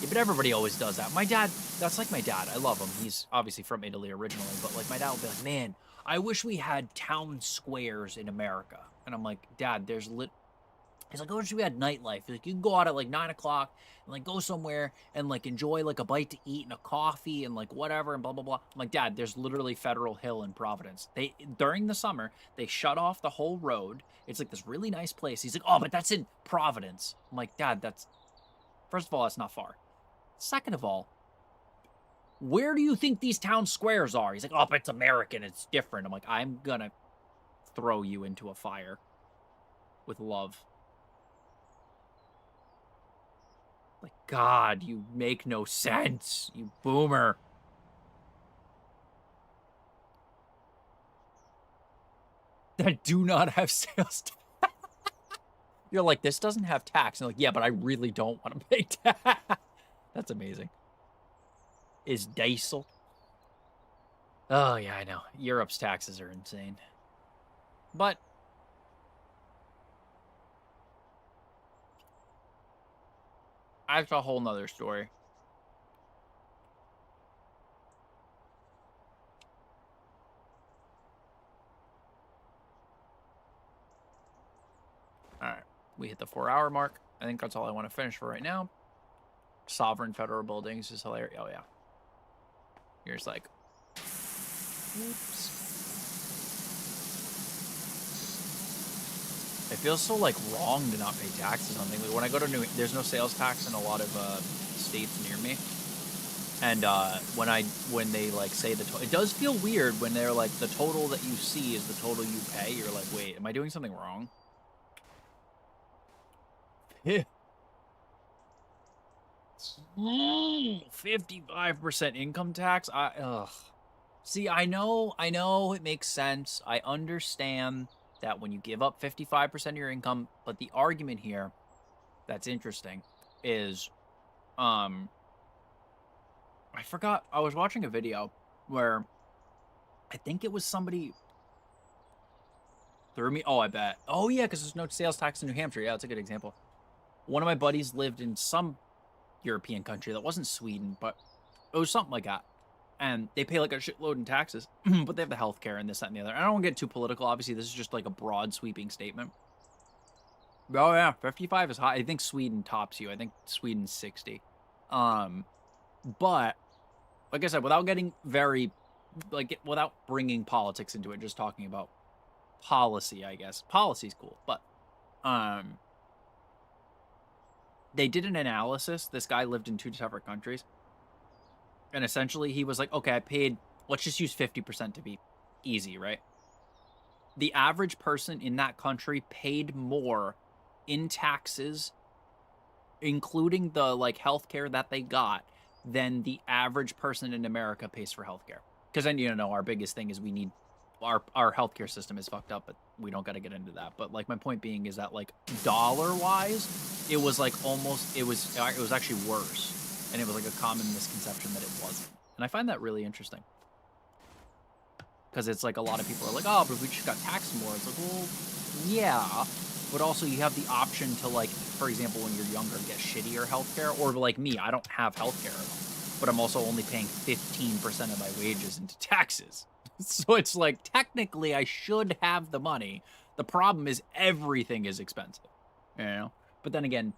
Yeah, but everybody always does that. My dad, that's like my dad. I love him. He's obviously from Italy originally, but like my dad will be like, man, I wish we had town squares in America. And I'm like, Dad, there's he's like, I wish we had nightlife. Like, you can go out at like 9 o'clock and like go somewhere and like enjoy like a bite to eat and a coffee and like whatever and blah, blah, blah. I'm like, Dad, there's literally Federal Hill in Providence. During the summer, they shut off the whole road. It's like this really nice place. He's like, oh, but that's in Providence. I'm like, Dad, first of all, that's not far. Second of all, where do you think these town squares are? He's like, oh, but it's American. It's different. I'm like, I'm gonna throw you into a fire with love. Like, God, you make no sense, you boomer. That do not have sales tax. You're like, this doesn't have tax. And like, yeah, but I really don't want to pay tax. That's amazing. Is diesel? Oh, yeah, I know. Europe's taxes are insane. But that's a whole nother story. All right, we hit the 4-hour mark. I think that's all I want to finish for right now. Sovereign federal buildings is hilarious. Oh, yeah. Here's like... Oops. It feels so, like, wrong to not pay taxes on things. When I go to there's no sales tax in a lot of states near me. And when they, like, say it does feel weird when they're like, the total that you see is the total you pay. You're like, wait, am I doing something wrong? 55% income tax? Ugh. See, I know it makes sense. I understand that when you give up 55% of your income, but the argument here that's interesting is, I forgot, I was watching a video where I think it was somebody threw me, oh, I bet. Oh, yeah, because there's no sales tax in New Hampshire. Yeah, that's a good example. One of my buddies lived in some European country that wasn't Sweden, but it was something like that. And they pay like a shitload in taxes, but they have the healthcare and this, that, and the other. I don't want to get too political. Obviously, this is just like a broad sweeping statement. Oh yeah, 55 is high. I think Sweden tops you. I think Sweden's 60. But like I said, without getting very, like, without bringing politics into it, just talking about policy, I guess. Policy's cool, but they did an analysis. This guy lived in 2 separate countries. And essentially, he was like, okay, I paid, let's just use 50% to be easy, right? The average person in that country paid more in taxes, including the, like, healthcare that they got, than the average person in America pays for healthcare. Because then, you know, our biggest thing is we need, our healthcare system is fucked up, but we don't got to get into that. But, like, my point being is that, like, dollar-wise, it was, like, almost, it was actually worse. And it was like a common misconception that it wasn't. And I find that really interesting. Because it's like a lot of people are like, oh, but if we just got taxed more. It's like, well, yeah. But also you have the option to, like, for example, when you're younger, get shittier healthcare. Or like me, I don't have healthcare at all. But I'm also only paying 15% of my wages into taxes. So it's like, technically, I should have the money. The problem is everything is expensive. You know? But then again,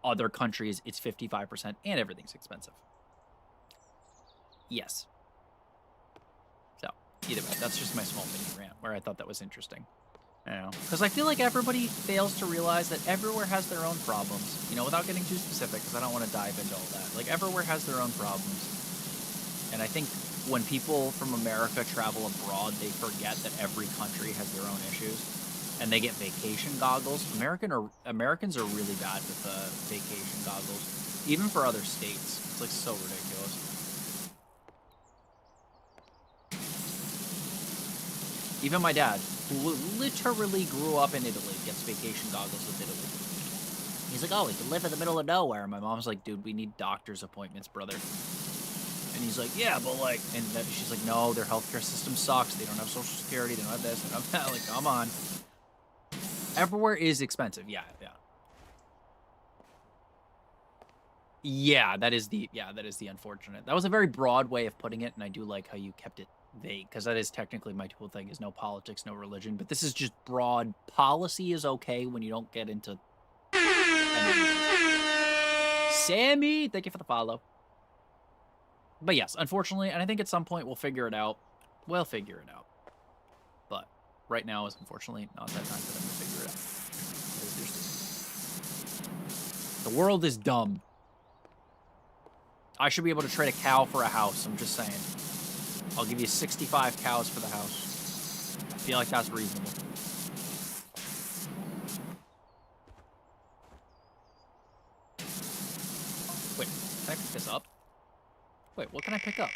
other countries, it's 55% and everything's expensive. Yes. So, either way, that's just my small mini rant where I thought that was interesting. You know, because I feel like everybody fails to realize that everywhere has their own problems. You know, without getting too specific, because I don't want to dive into all that. Like, everywhere has their own problems. And I think when people from America travel abroad, they forget that every country has their own issues. And they get vacation goggles. Americans are really bad with vacation goggles, even for other states. It's like so ridiculous. Even my dad, who literally grew up in Italy, gets vacation goggles with Italy. He's like, oh, we can live in the middle of nowhere. My mom's like, dude, we need doctor's appointments, brother. And he's like, yeah, but like, and then she's like, no, their healthcare system sucks. They don't have social security. They don't have this. They don't have that. Like, come on. Everywhere is expensive. Yeah. Yeah, that is the unfortunate. That was a very broad way of putting it, and I do like how you kept it vague, because that is technically my whole thing, is no politics, no religion, but this is just broad. Policy is okay when you don't get into... Sammy, thank you for the follow. But yes, unfortunately, and I think at some point we'll figure it out. We'll figure it out. But right now is unfortunately not that time for them to figure it out. The world is dumb. I should be able to trade a cow for a house, I'm just saying. I'll give you 65 cows for the house. I feel like that's reasonable. Wait, can I pick this up? Wait, what can I pick up?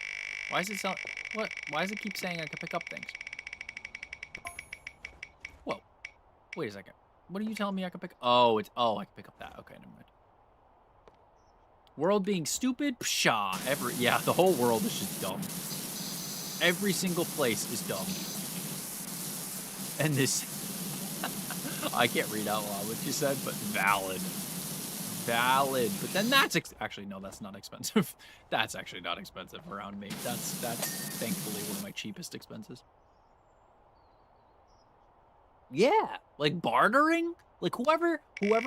Why is it sound... What? Why does it keep saying I can pick up things? Whoa. Wait a second. What are you telling me I can pick... Oh, it's... Oh, I can pick up that. Okay, never mind. World being stupid? Pshaw. Yeah, the whole world is just dumb. Every single place is dumb. And this... I can't read out loud what you said, but valid. Valid. But then that's... Actually, no, that's not expensive. That's actually not expensive around me. That's thankfully one of my cheapest expenses. Yeah. Like bartering? Like whoever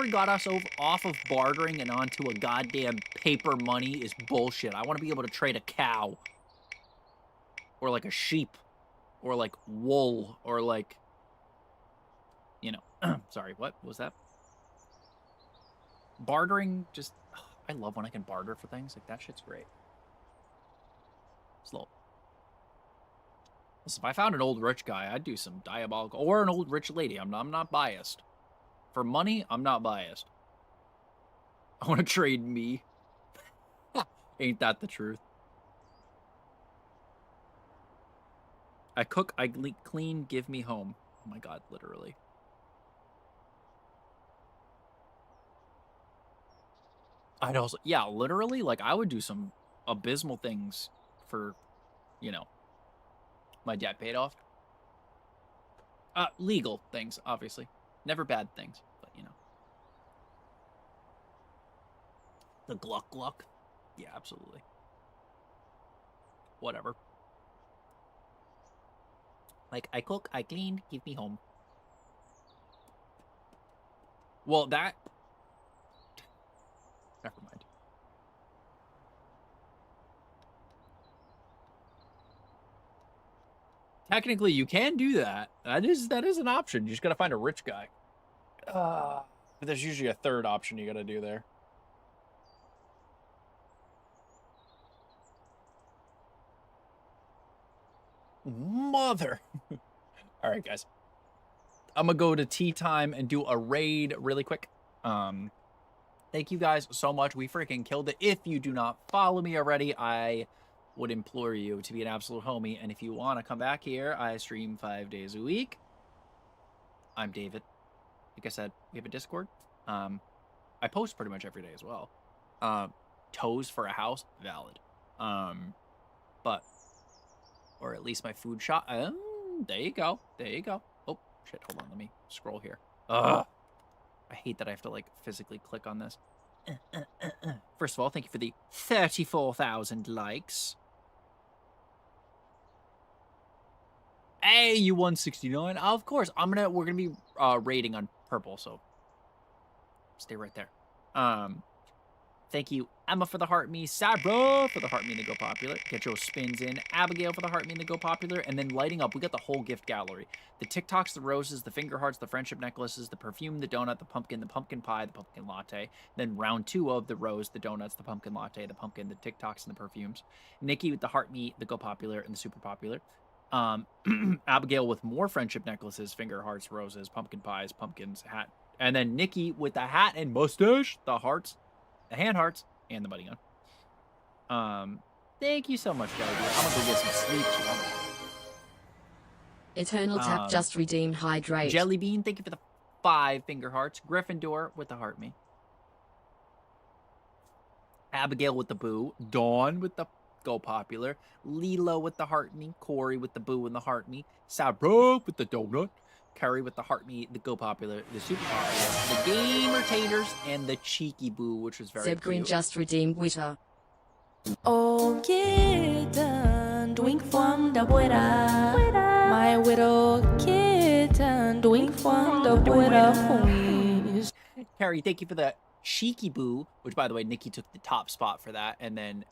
got us off of bartering and onto a goddamn paper money is bullshit. I want to be able to trade a cow. Or like a sheep. Or like wool. Or like... You know. Sorry, what was that? Bartering, just... I love when I can barter for things. Like, that shit's great. Slow. Listen, if I found an old rich guy, I'd do some diabolical... Or an old rich lady. I'm not biased. For money, I'm not biased. I want to trade me. Ain't that the truth? I cook, I clean, give me home. Oh my god, literally. I'd also... Yeah, literally, like, I would do some abysmal things for, you know, my debt paid off. Legal things, obviously. Never bad things, but, you know. The gluck gluck. Yeah, absolutely. Whatever. Like, I cook, I clean, give me home. Well, that... Never mind. Technically, you can do that. That is an option. You just gotta find a rich guy. But there's usually a third option you gotta do there. Mother. All right, guys. I'm gonna go to tea time and do a raid really quick. Thank you guys so much. We freaking killed it. If you do not follow me already, I would implore you to be an absolute homie. And if you want to come back here, I stream 5 days a week. I'm David. Like I said, we have a Discord. I post pretty much every day as well. Toes for a house, valid. But, or at least my food shop. There you go. There you go. Oh, shit. Hold on. Let me scroll here. Ugh. I hate that I have to, like, physically click on this. First of all, thank you for the 34,000 likes. Hey, you 169. Of course, we're gonna be rating on purple, so stay right there. Thank you, Emma, for the heart me, Sabra for the heart me to go popular, get your spins in, Abigail for the heart me to go popular, and then lighting up, we got the whole gift gallery. The TikToks, the roses, the finger hearts, the friendship necklaces, the perfume, the donut, the pumpkin pie, the pumpkin latte. Then round 2 of the rose, the donuts, the pumpkin latte, the pumpkin, the TikToks, and the perfumes. Nikki with the heart me, the go popular, and the super popular. Abigail with more friendship necklaces, finger hearts, roses, pumpkin pies, pumpkins, hat. And then Nikki with the hat and mustache, the hearts, the hand hearts, and the buddy gun. Thank you so much, Jelly Bean. I'm gonna go get some sleep. Eternal Tap just redeemed Hydrate. Jelly Bean, thank you for the 5 finger hearts. Gryffindor with the heart me. Abigail with the boo. Dawn with the Go Popular, Lilo with the heart me, Corey with the boo and the heart me, Sabro with the donut, Curry with the heart me, the Go Popular, the Super Popular, the Gamer Taters, and the Cheeky Boo, which was very Zeb Green cute. just redeemed Witter. Oh, kitten, doink from the buera. My widow kitten, doink from the buera, please. Carrie, thank you for the Cheeky Boo, which, by the way, Nikki took the top spot for that, and then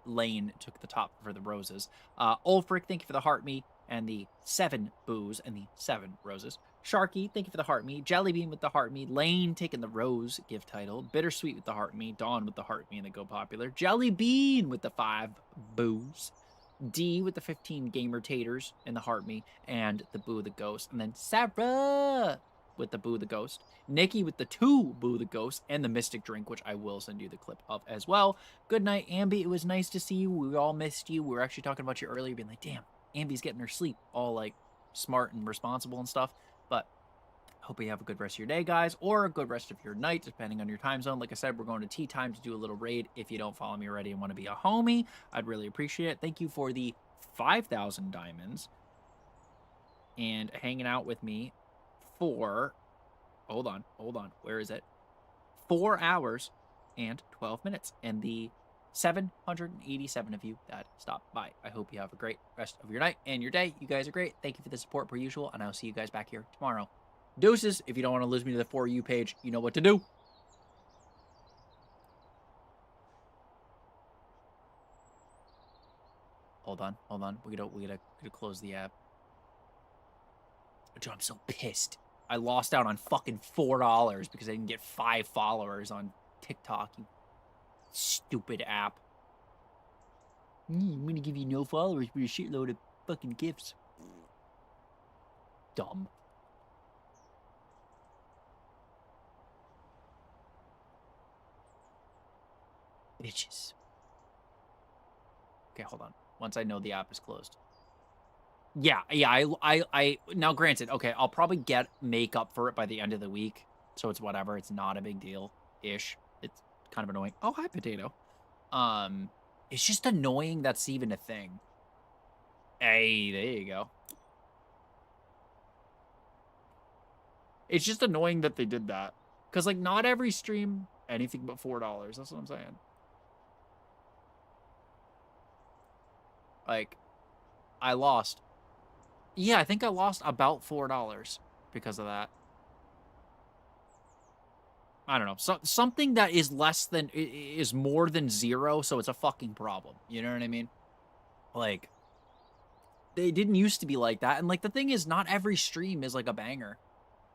Lane took the top for the roses. Ulfric, thank you for the heart me, and the 7 boos and the 7 roses. Sharky, thank you for the heart me. Jellybean with the heart me. Lane taking the rose gift title. Bittersweet with the heart me. Dawn with the heart me and the Go Popular. Jellybean with the 5 boos. D with the 15 gamer taters and the heart me and the boo the ghost. And then Sarah with the boo the ghost. Nikki with the 2 boo the ghost and the mystic drink, which I will send you the clip of as well. Good night, Ambi. It was nice to see you. We all missed you. We were actually talking about you earlier, being like, damn, Ambi's getting her sleep, all like smart and responsible and stuff. But hope you have a good rest of your day, guys, or a good rest of your night, depending on your time zone. Like I said, we're going to tea time to do a little raid. If you don't follow me already and want to be a homie, I'd really appreciate it. Thank you for the 5,000 diamonds and hanging out with me for, hold on, where is it? 4 hours and 12 minutes. And the 787 of you that stopped by. I hope you have a great rest of your night and your day. You guys are great. Thank you for the support per usual, and I'll see you guys back here tomorrow. Deuces. If you don't want to lose me to the For You page, you know what to do. Hold on. We gotta close the app. Dude, I'm so pissed. I lost out on fucking $4 because I didn't get 5 followers on TikTok. You stupid app. I'm gonna give you no followers for a shitload of fucking gifts. Dumb. Bitches. Okay, hold on. Once I know the app is closed. Yeah, I now granted, okay, I'll probably make up for it by the end of the week. So it's whatever, it's not a big deal-ish. It's kind of annoying. Oh, hi, Potato. It's just annoying that's even a thing. Hey, there you go. It's just annoying that they did that. Because, like, not every stream, anything but $4. That's what I'm saying. Like, I lost. Yeah, I think I lost about $4 because of that. I don't know. Something that is less than, is more than 0, so it's a fucking problem. You know what I mean? Like, they didn't used to be like that. And, like, the thing is, not every stream is, like, a banger.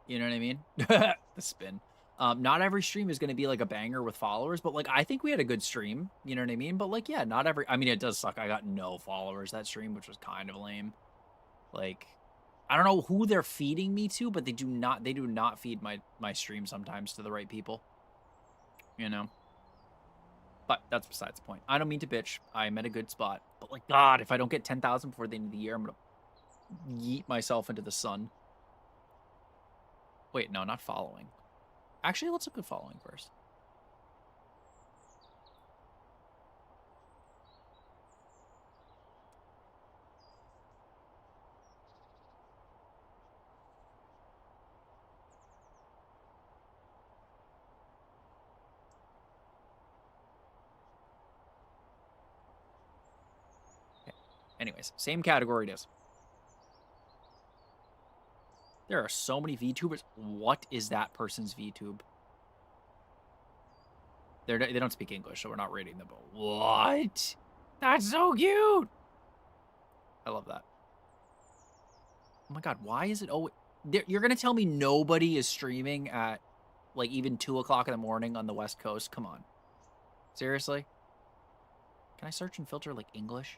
You know what I mean? The spin. Not every stream is going to be, like, a banger with followers. But, like, I think we had a good stream. You know what I mean? But, like, yeah, not every... I mean, it does suck. I got no followers that stream, which was kind of lame. Like... I don't know who they're feeding me to, but they do not feed my stream sometimes to the right people. You know? But that's besides the point. I don't mean to bitch. I'm at a good spot. But like, God, if I don't get 10,000 before the end of the year, I'm going to yeet myself into the sun. Wait, no, not following. Actually, let's look at following first. Anyways, same category it is. There are so many VTubers. What is that person's VTube? They don't speak English, so we're not rating them. But what? That's so cute. I love that. Oh my God, why is it always... You're going to tell me nobody is streaming at, like, even 2 o'clock in the morning on the West Coast? Come on. Seriously? Can I search and filter, like, English?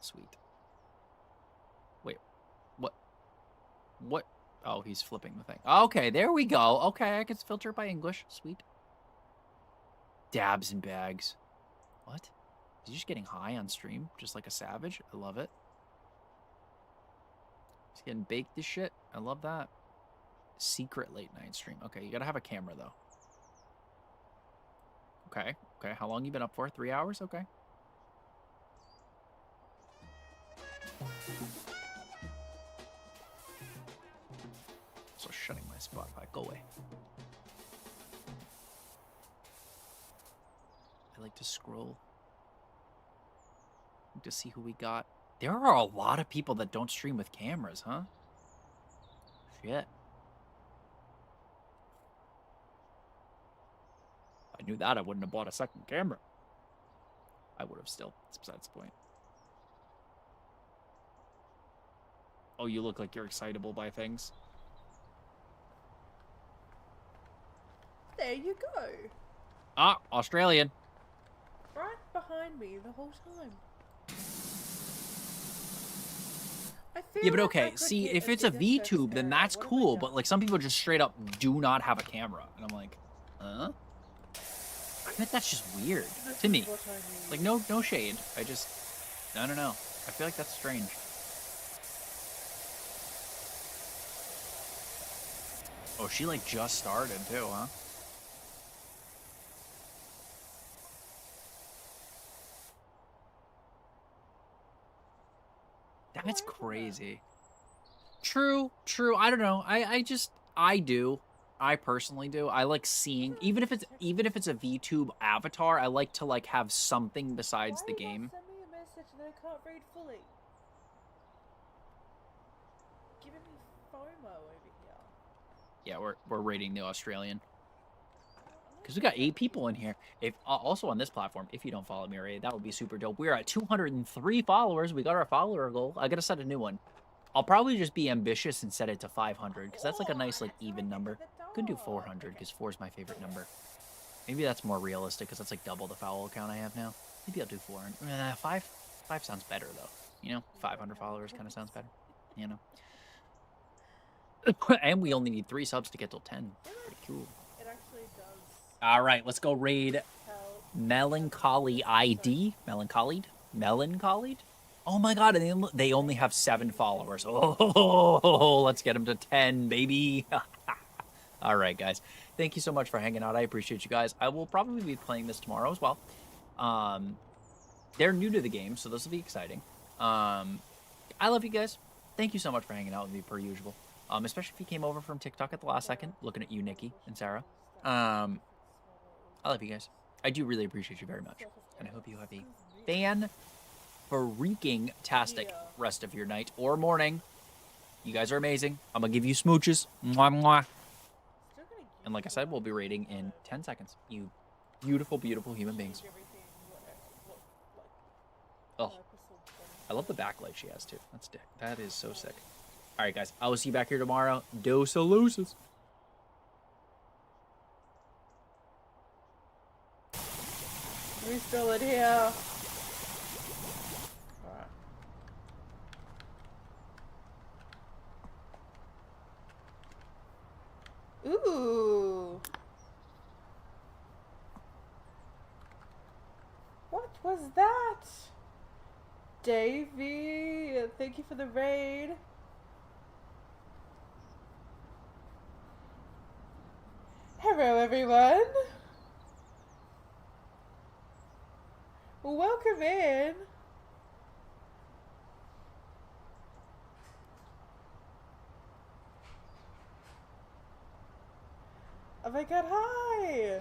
Sweet. Wait, what? Oh, he's flipping the thing. Okay, there we go. Okay, I can filter it by English. Sweet. Dabs and bags. What? Is he just getting high on stream? Just like a savage? I love it. He's getting baked as shit. I love that. Secret late night stream. Okay, you gotta have a camera, though. Okay. Okay. How long you been up for? 3 hours? Okay. So shutting my Spotify. Go away. I like to scroll to see who we got. There are a lot of people that don't stream with cameras, huh? Shit. If I knew that, I wouldn't have bought a second camera. I would have still. It's besides the point. Oh, you look like you're excitable by things. There you go. Ah, Australian. Right behind me the whole time. I feel Yeah, but like I okay, could see, hit if a it's a bigger search VTube, then area. that's What have I cool, done? but, like, some people just straight up do not have a camera. And I'm like, huh? I think that's just weird This to is me. what I need. Like, no shade. I don't know. I feel like that's strange. Oh, she, like, just started, too, huh? That's crazy. True. I don't know. I personally do. I like seeing, even if it's a VTube avatar, I like to like have something besides the game. Send me a message that I can't read fully. Giving me FOMO over here. Yeah, we're rating the Australian. Because we got 8 people in here. If also on this platform, if you don't follow me already, that would be super dope. We're at 203 followers. We got our follower goal. I gotta set a new one. I'll probably just be ambitious and set it to 500 because that's like a nice like even number. Could do 400 because 4 is my favorite number. Maybe that's more realistic because that's like double the follow count I have now. Maybe I'll do 400. 5 sounds better though. You know, 500 followers kind of sounds better. You know. And we only need 3 subs to get till 10. Pretty cool. It actually does. All right, let's go raid Help. Melancholy ID. Melancholied? Oh my god, and they only have 7 followers. Oh, let's get them to 10, baby. All right, guys. Thank you so much for hanging out. I appreciate you guys. I will probably be playing this tomorrow as well. They're new to the game, so this will be exciting. I love you guys. Thank you so much for hanging out with me per usual. Especially if you came over from TikTok at the last second. Looking at you, Nikki and Sarah. I love you guys. I do really appreciate you very much. And I hope you have a freaking-tastic rest of your night or morning. You guys are amazing. I'm going to give you smooches. Mwah, mwah. And like I said, we'll be rating in 10 seconds. You beautiful, beautiful human beings. Oh, I love the backlight she has, too. That is so sick. All right, guys. I will see you back here tomorrow. Dos Luces. We still in here. Ooh. What was that? Davey, thank you for the raid. Hello, everyone. Welcome in. Oh my god, hi!